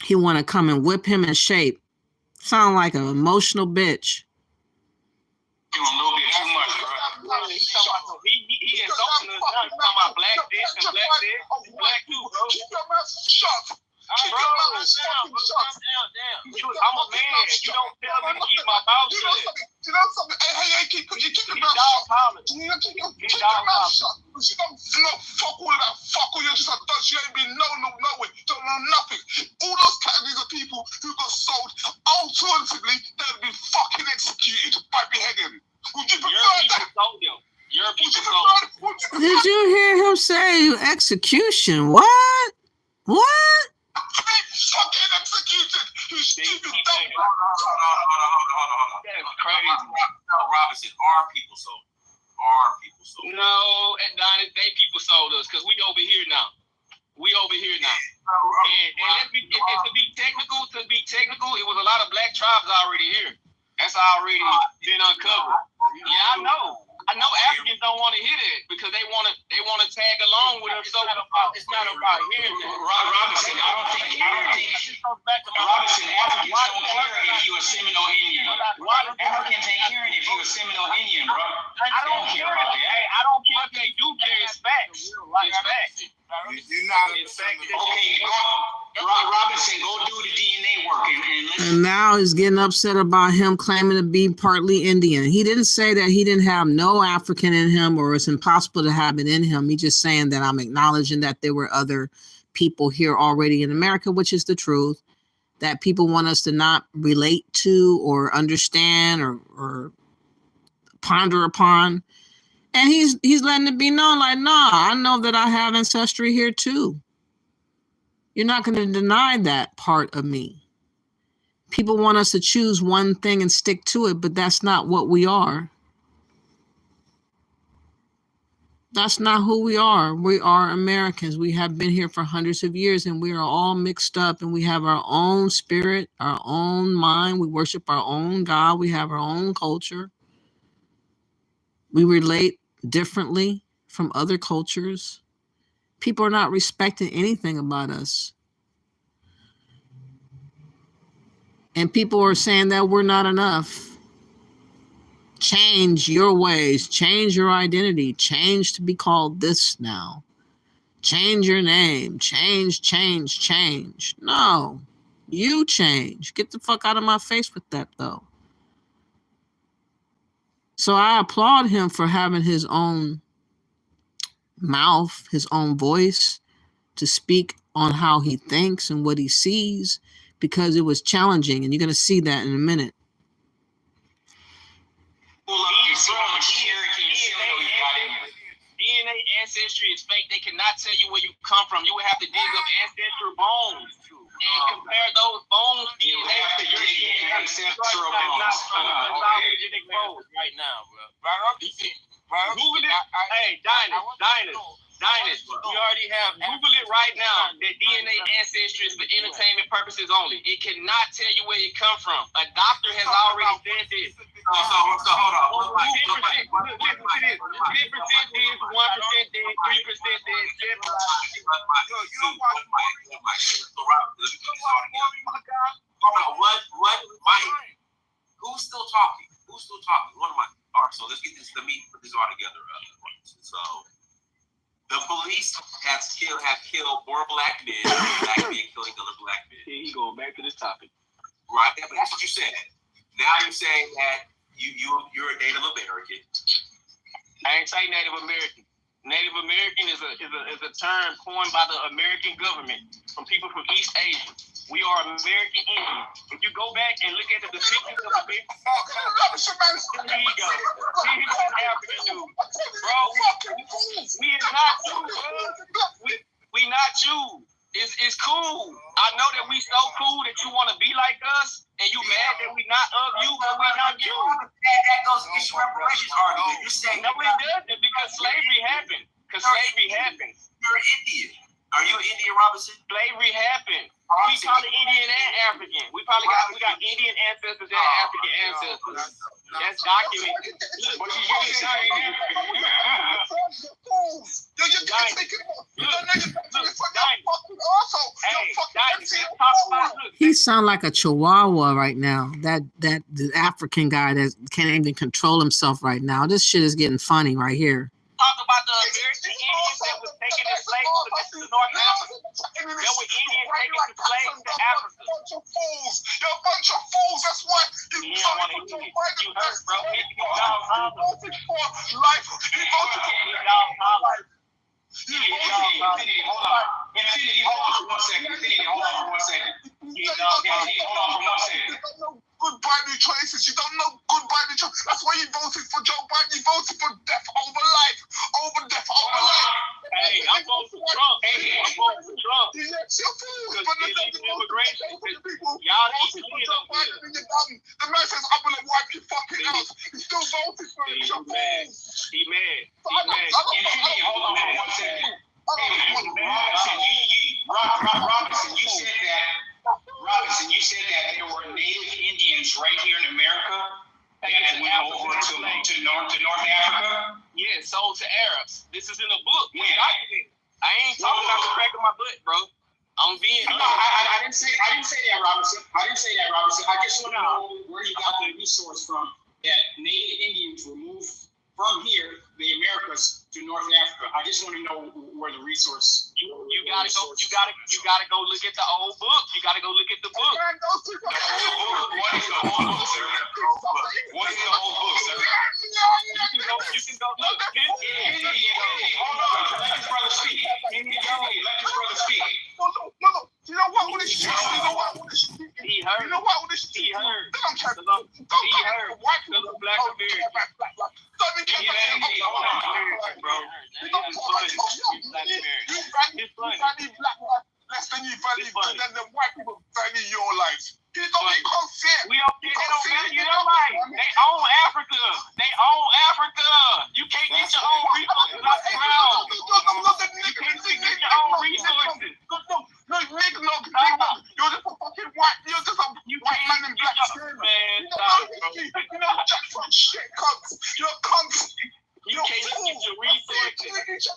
He want to come and whip him in shape. Sound like an emotional bitch. Doing a little bit too much, bro. He insulting us now. He's talking about black this and black this. Black too, bro. Keep your mouth shut. Bro, calm down. I'm a man. You don't tell me to keep my mouth shut. You know something? Hey, keep your mouth shut. Keep your mouth shut. You don't fuck all of that. Fuck all. You're just a dutch. You ain't been nowhere. Don't know nothing. All those categories of people who got sold, alternatively, they'd be fucking executed by beheading. Would you prefer that? Your people sold them. Did you hear him say execution? What? What? Fucking executed. You stupid dumb. Hold on. That's crazy. No, Robinson, our people sold. Our people sold. No, and Donnie, they people sold us because we over here now. And let's be, to be technical, it was a lot of black tribes already here. That's already been uncovered. Yeah, I know Africans don't want to hear that because they want to tag along with us. So it's not about hearing that. Robinson, I don't think Robinson, Africans don't care if you're a Seminole Indian. Africans ain't caring if you're a Seminole Indian, bro. I don't care about that. I don't care if they do care. It's facts. It's facts. You're not expecting. Okay, Robinson, go do the DNA work and now he's getting upset about him claiming to be partly Indian. He didn't say that he didn't have no African in him or it's impossible to have it in him. He's just saying that I'm acknowledging that there were other people here already in America, which is the truth, that people want us to not relate to or understand or ponder upon. And he's letting it be known, like, nah, I know that I have ancestry here too. You're not going to deny that part of me. People want us to choose one thing and stick to it, but that's not what we are. That's not who we are. We are Americans. We have been here for hundreds of years and we are all mixed up and we have our own spirit, our own mind. We worship our own God. We have our own culture. We relate differently from other cultures. People are not respecting anything about us. And people are saying that we're not enough. Change your ways, change your identity, change to be called this now. Change your name, change. No, you change. Get the fuck out of my face with that though. So I applaud him for having his own mouth, his own voice to speak on how he thinks and what he sees, because it was challenging, and you're going to see that in a minute. DNA ancestry is fake. They cannot tell you where you come from. You would have to dig up ancestral bones and compare those bones. You have to dig ancestral bones. Right now, bro. Google it. Hey, Diners, we already have. Google it right now. That DNA ancestry is for entertainment purposes only. It cannot tell you where it come from. A doctor has already said this. So hold on. 10% is 1% is 3% is 7%. get this. Let me put this all together. So, the police have killed more black men. Black men killing other black men. Here he going back to this topic. Right, but that's what you said. Now you're saying that you're a Native American. I ain't say Native American. Native American is a term coined by the American government from people from East Asia. We are American Indians. If you go back and look at the depictions of the big, here you go. Here you go, African dude. Bro, we is not you, bro. We not you. It's cool. I know that we so cool that you want to be like us, and you mad that we not of you, but we not you. That goes against your reparations argument. You're saying no, it doesn't, because slavery happened. You're an Indian. Are you an Indian, Robinson? Slavery happened. We probably Indian and African. We got Indian ancestors and African ancestors. That's documented. But you he sound like a chihuahua right now. That the African guy that can't even control himself right now. This shit is getting funny right here. Talk about the American Indians that was taking the slaves to North Africa. There were Indians taking the slaves to Africa. You're a bunch of fools. That's why you voted for Joe Biden. You heard, bro. You voted for life. You voted for life. Hold on. Infinity, hold on for 1 second. Infinity, hold on for 1 second. Hold on for 1 second. Good Biden choices. You don't know good Biden choices. That's why you voted for Joe Biden. You voted for death over life. Over death over life. Hey, I'm voting for Trump. I'm voting for Trump. Yes, you're fools. But immigration. Y'all voted for Joe Biden and you're dumb. The man says, I'm going to wipe your fucking house. You still voted for him. You're fools. He mad. Infinity, hold on for 1 second. Robinson, you said that. Robinson, you said that there were Native Indians right here in America that went over to North Africa. Yeah, sold to Arabs. This is in a book. I ain't talking out the crack of my butt, bro. I'm being. No, I didn't say that, Robinson. I just want to know where you got the resource from that Native Indians were moved from here, the Americas, to North Africa. I just want to know where the resource. You gotta go. You gotta go look at the old book. You gotta go look at the book. What is the old book, sir? What is the old book, sir? You can go look. Hold on. Let this brother speak. Let this brother speak. No. You know what? He heard. He heard. He heard. He heard. White people, black American. Less than you value, but then the white people value your lives. You can't see it. We don't value their life. They own Africa. You can't get your own resources off the ground. You can't get your own resources. You're just a fucking white. You're just a white man in black skin. You know, Jackson shit cunts. You're cunts. You can't get your resources.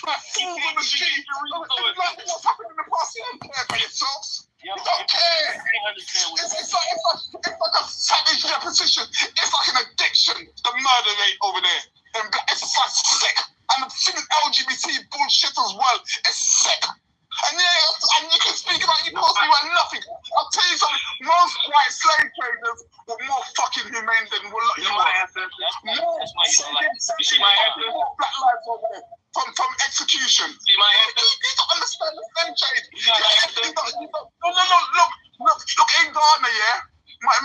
Like fools on the street. Like what's happened in the past, you don't care for yourselves. You don't care. It's like a savage deposition. It's like an addiction. The murder rate over there. And it's like sick. And the thing LGBT bullshit as well. It's sick. And you can speak about, you can't speak about nothing. I'll tell you something, most white slave traders were more fucking humane than you are. See my answer? Black lives over there. From execution. See my answer? You don't understand the slave trade. No, Look, in Ghana, yeah? My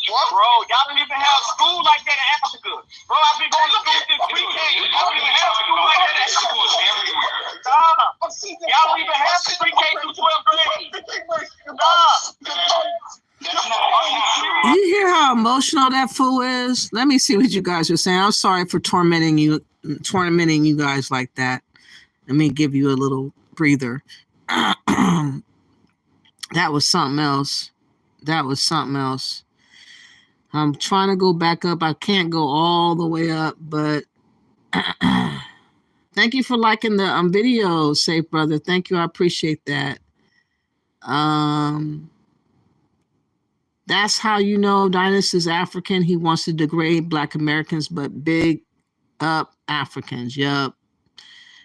what? Bro, y'all don't even have school like that in Africa. Bro, I've been going to school since pre-K. Y'all don't even have school like that in schools everywhere. Y'all don't even have pre-K through 12th grade. Do you hear how emotional that fool is? Let me see what you guys are saying. I'm sorry for tormenting you guys like that. Let me give you a little breather. That was something else. I'm trying to go back up. I can't go all the way up, but thank you for liking the video, Safe Brother. Thank you. I appreciate that. That's how you know Dynas is African. He wants to degrade Black Americans, but big up Africans. Yup.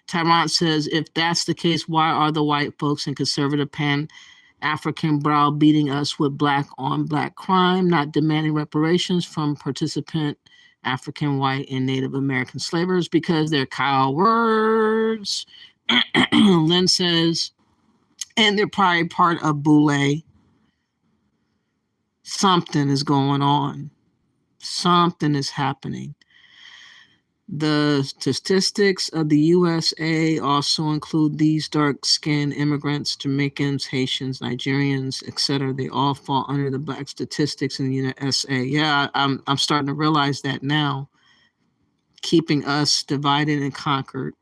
Tyrant says, if that's the case, why are the white folks in conservative Pan-African browbeating us with Black on Black crime, not demanding reparations from participant African, white, and Native American slavers? Because they're cowards. Lynn says, and they're probably part of Boule. Something is going on. Something is happening. The statistics of the USA also include these dark-skinned immigrants, Jamaicans, Haitians, Nigerians, etc. They all fall under the Black statistics in the USA. Yeah, I'm starting to realize that now. Keeping us divided and conquered.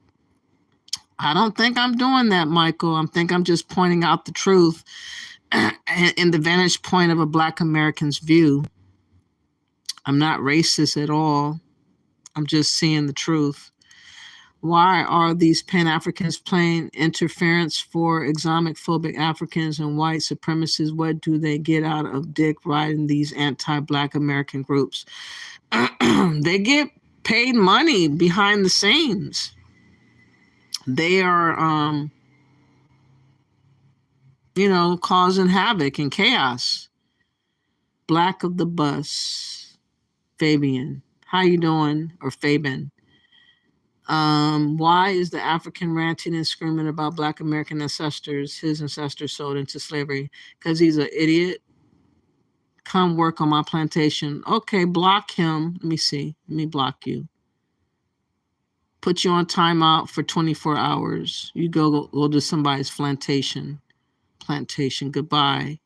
I don't think I'm doing that, Michael. I think I'm just pointing out the truth in the vantage point of a Black American's view. I'm not racist at all. I'm just seeing the truth. Why are these Pan-Africans playing interference for Islamophobic Africans and white supremacists? What do they get out of dick riding these anti-Black American groups? They get paid money behind the scenes. They are, causing havoc and chaos. Black of the bus, Fabian. How you doing? Or Fabian. Why is the African ranting and screaming about Black American ancestors, his ancestors sold into slavery? Because he's an idiot. Come work on my plantation. Okay, block him. Let me see. Let me block you. Put you on timeout for 24 hours. You go to somebody's plantation. Goodbye.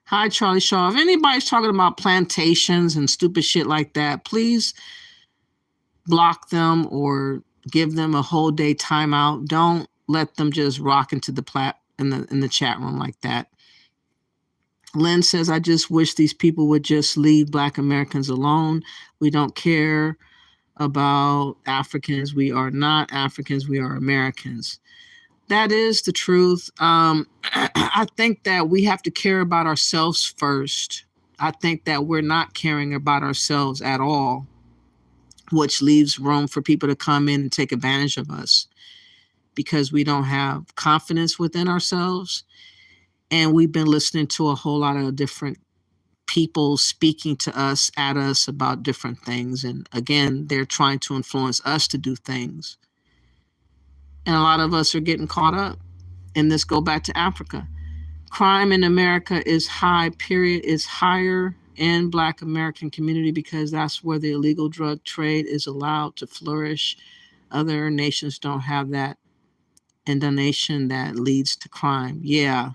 Hi, Charlie Shaw. If anybody's talking about plantations and stupid shit like that, please block them or give them a whole day timeout. Don't let them just rock into the in the chat room like that. Lynn says, I just wish these people would just leave Black Americans alone. We don't care about Africans. We are not Africans. We are Americans. That is the truth. I think that we have to care about ourselves first. I think that we're not caring about ourselves at all, which leaves room for people to come in and take advantage of us because we don't have confidence within ourselves. And we've been listening to a whole lot of different people speaking to us, at us about different things. And again, they're trying to influence us to do things. And a lot of us are getting caught up. And this go back to Africa. Crime in America is high, period. It's higher in Black American community because that's where the illegal drug trade is allowed to flourish. Other nations don't have that. And the nation that leads to crime. Yeah.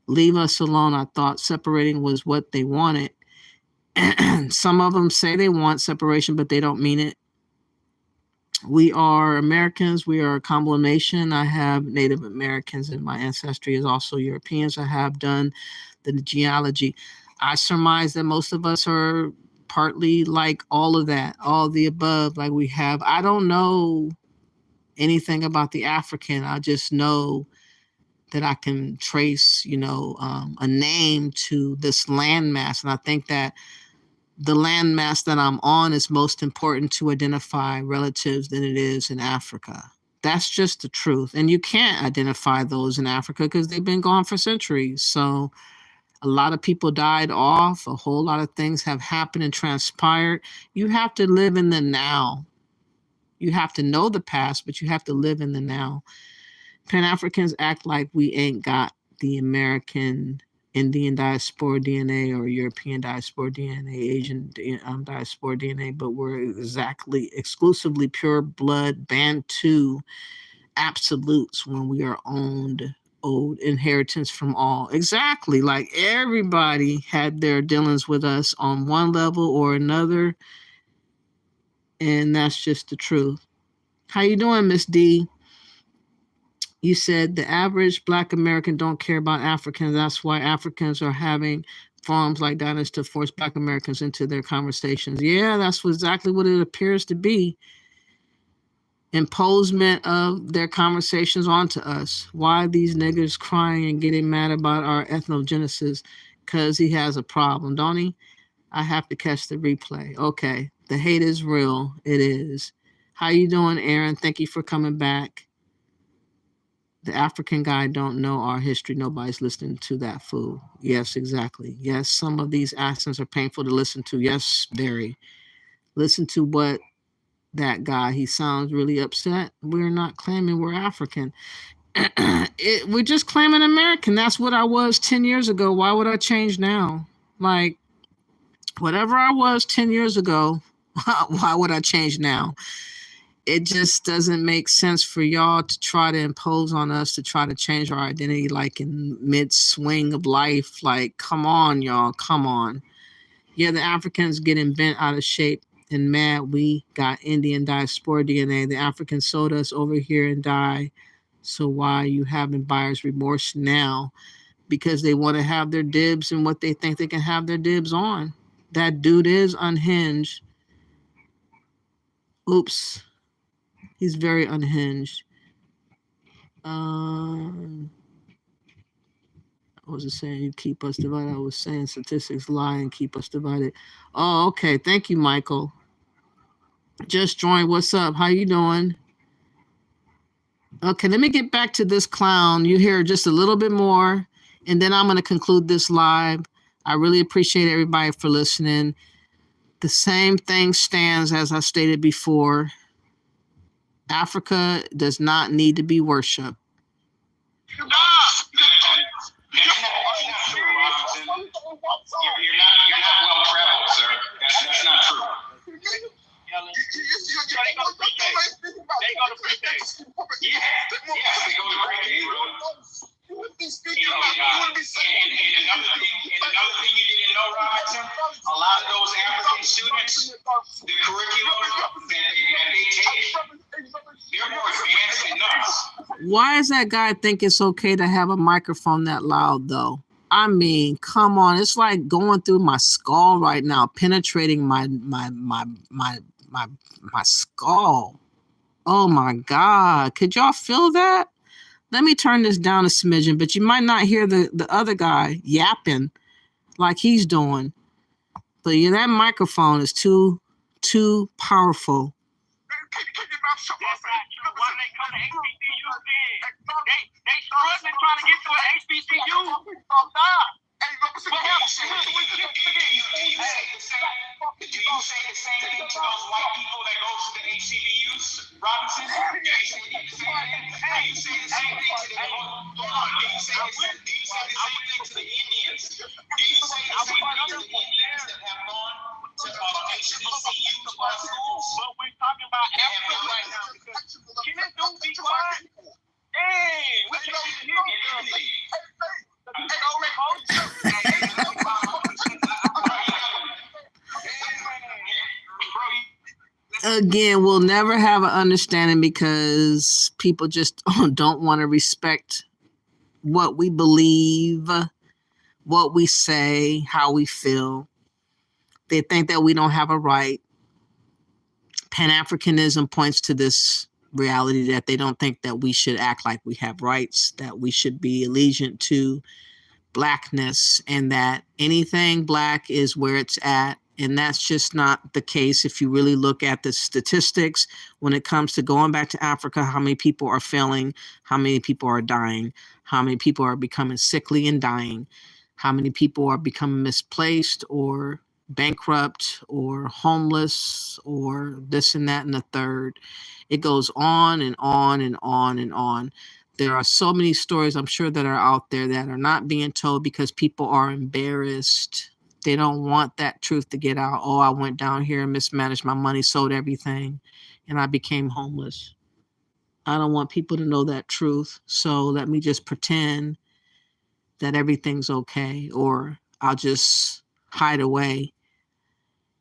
Leave us alone. I thought separating was what they wanted. Some of them say they want separation, but they don't mean it. We are Americans. We are a Combo nation. I have Native Americans and my ancestry is also Europeans. I have done the genealogy. I surmise that most of us are partly like all of that, all the above, like we have. I don't know anything about the African. I just know that I can trace, a name to this landmass. And I think that the landmass that I'm on is most important to identify relatives than it is in Africa. That's just the truth. And you can't identify those in Africa because they've been gone for centuries. So a lot of people died off. A whole lot of things have happened and transpired. You have to live in the now. You have to know the past, but you have to live in the now. Pan-Africans act like we ain't got the American Indian diaspora DNA or European diaspora DNA, Asian diaspora DNA, but we're exclusively pure blood Bantu absolutes when we are owed inheritance from all. Exactly. Like everybody had their dealings with us on one level or another. And that's just the truth. How you doing, Miss D? You said the average Black American don't care about Africans. That's why Africans are having forums like that is to force Black Americans into their conversations. Yeah, that's exactly what it appears to be. Imposement of their conversations onto us. Why these niggas crying and getting mad about our ethnogenesis? because he has a problem, don't he? I have to catch the replay. Okay. The hate is real. It is. How you doing, Aaron? Thank you for coming back. The African guy don't know our history. Nobody's listening to that fool. Yes, exactly. Yes, some of these accents are painful to listen to. Yes, very. Listen to what that guy, he sounds really upset. We're not claiming we're African. We're just claiming American. That's what I was 10 years ago. Why would I change now? Like, whatever I was 10 years ago, why would I change now? It just doesn't make sense for y'all to try to impose on us to try to change our identity like in mid-swing of life. Like, come on, y'all. Come on. Yeah, the Africans getting bent out of shape and mad. We got Indian diaspora DNA. The Africans sold us over here and die. So why are you having buyer's remorse now? Because they want to have their dibs and what they think they can have their dibs on. That dude is unhinged. Oops. He's very unhinged. I wasn't saying you keep us divided. I was saying statistics lie and keep us divided. Oh, okay. Thank you, Michael. Just joined. What's up? How you doing? Okay, let me get back to this clown. You hear just a little bit more, and then I'm going to conclude this live. I really appreciate everybody for listening. The same thing stands as I stated before. Africa does not need to be worshipped. That's not true, Robinson. You're not well traveled, sir. That's not true. They go to pre-K. Yes, they go to pre-K, bro. And another thing you didn't know, Robinson, a lot of those African students, the curriculum that they take, they're more advanced than us. Why does that guy think it's okay to have a microphone that loud, though? I mean, come on. It's like going through my skull right now, penetrating my skull. Oh, my God. Could y'all feel that? Let me turn this down a smidgen, but you might not hear the other guy yapping like he's doing. But yeah, that microphone is too powerful. Why they come to HBCU then? They struggling trying to get to an HBCU. Do you say the same thing to those white people that go to the HBCUs, Robinson? Do you say the same thing to the Indians? Do you say the same thing to the Indians that have gone to HBCUs to our schools? But we're talking about Africa right now. Can this dude be quiet? Dang, we can Again, we'll never have an understanding because people just don't want to respect what we believe, what we say, how we feel. They think that we don't have a right. Pan-Africanism points to this reality that they don't think that we should act like we have rights, that we should be allegiant to blackness, and that anything black is where it's at. And that's just not the case. If you really look at the statistics, when it comes to going back to Africa, how many people are failing, how many people are dying, how many people are becoming sickly and dying, how many people are becoming misplaced or bankrupt or homeless or this and that and the third. It goes on and on and on and on. There are so many stories, I'm sure, that are out there that are not being told because people are embarrassed. They don't want that truth to get out. Oh, I went down here and mismanaged my money, sold everything, and I became homeless. I don't want people to know that truth. So let me just pretend that everything's okay, or I'll just hide away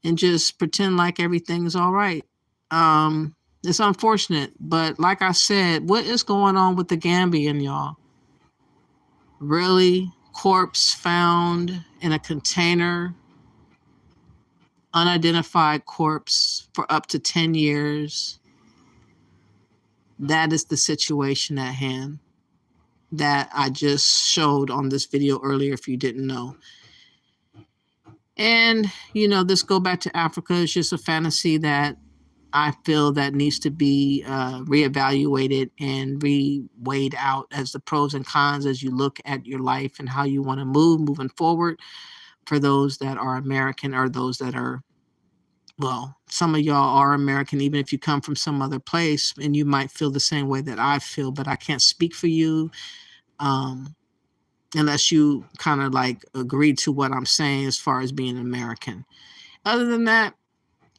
and just pretend like everything's all right. It's unfortunate, but like I said, what is going on with the Gambian, y'all? Really? Corpse found in a container, unidentified corpse for up to 10 years. That is the situation at hand that I just showed on this video earlier, if you didn't know. And, you know, this go back to Africa is just a fantasy that I feel that needs to be reevaluated and re-weighed out as the pros and cons as you look at your life and how you want to moving forward for those that are American or those that are, well, some of y'all are American, even if you come from some other place, and you might feel the same way that I feel, but I can't speak for you unless you kind of like agree to what I'm saying as far as being American. Other than that,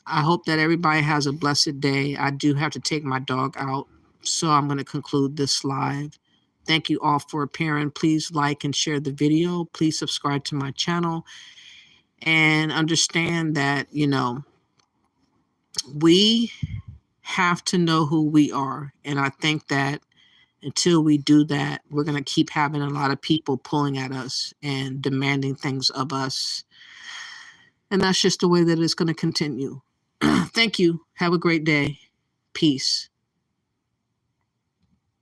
I hope that everybody has a blessed day. I do have to take my dog out, so I'm going to conclude this live. Thank you all for appearing. Please like and share the video. Please subscribe to my channel and understand that, you know, we have to know who we are. And I think that until we do that, we're going to keep having a lot of people pulling at us and demanding things of us. And that's just the way that it's going to continue. Thank you. Have a great day. Peace.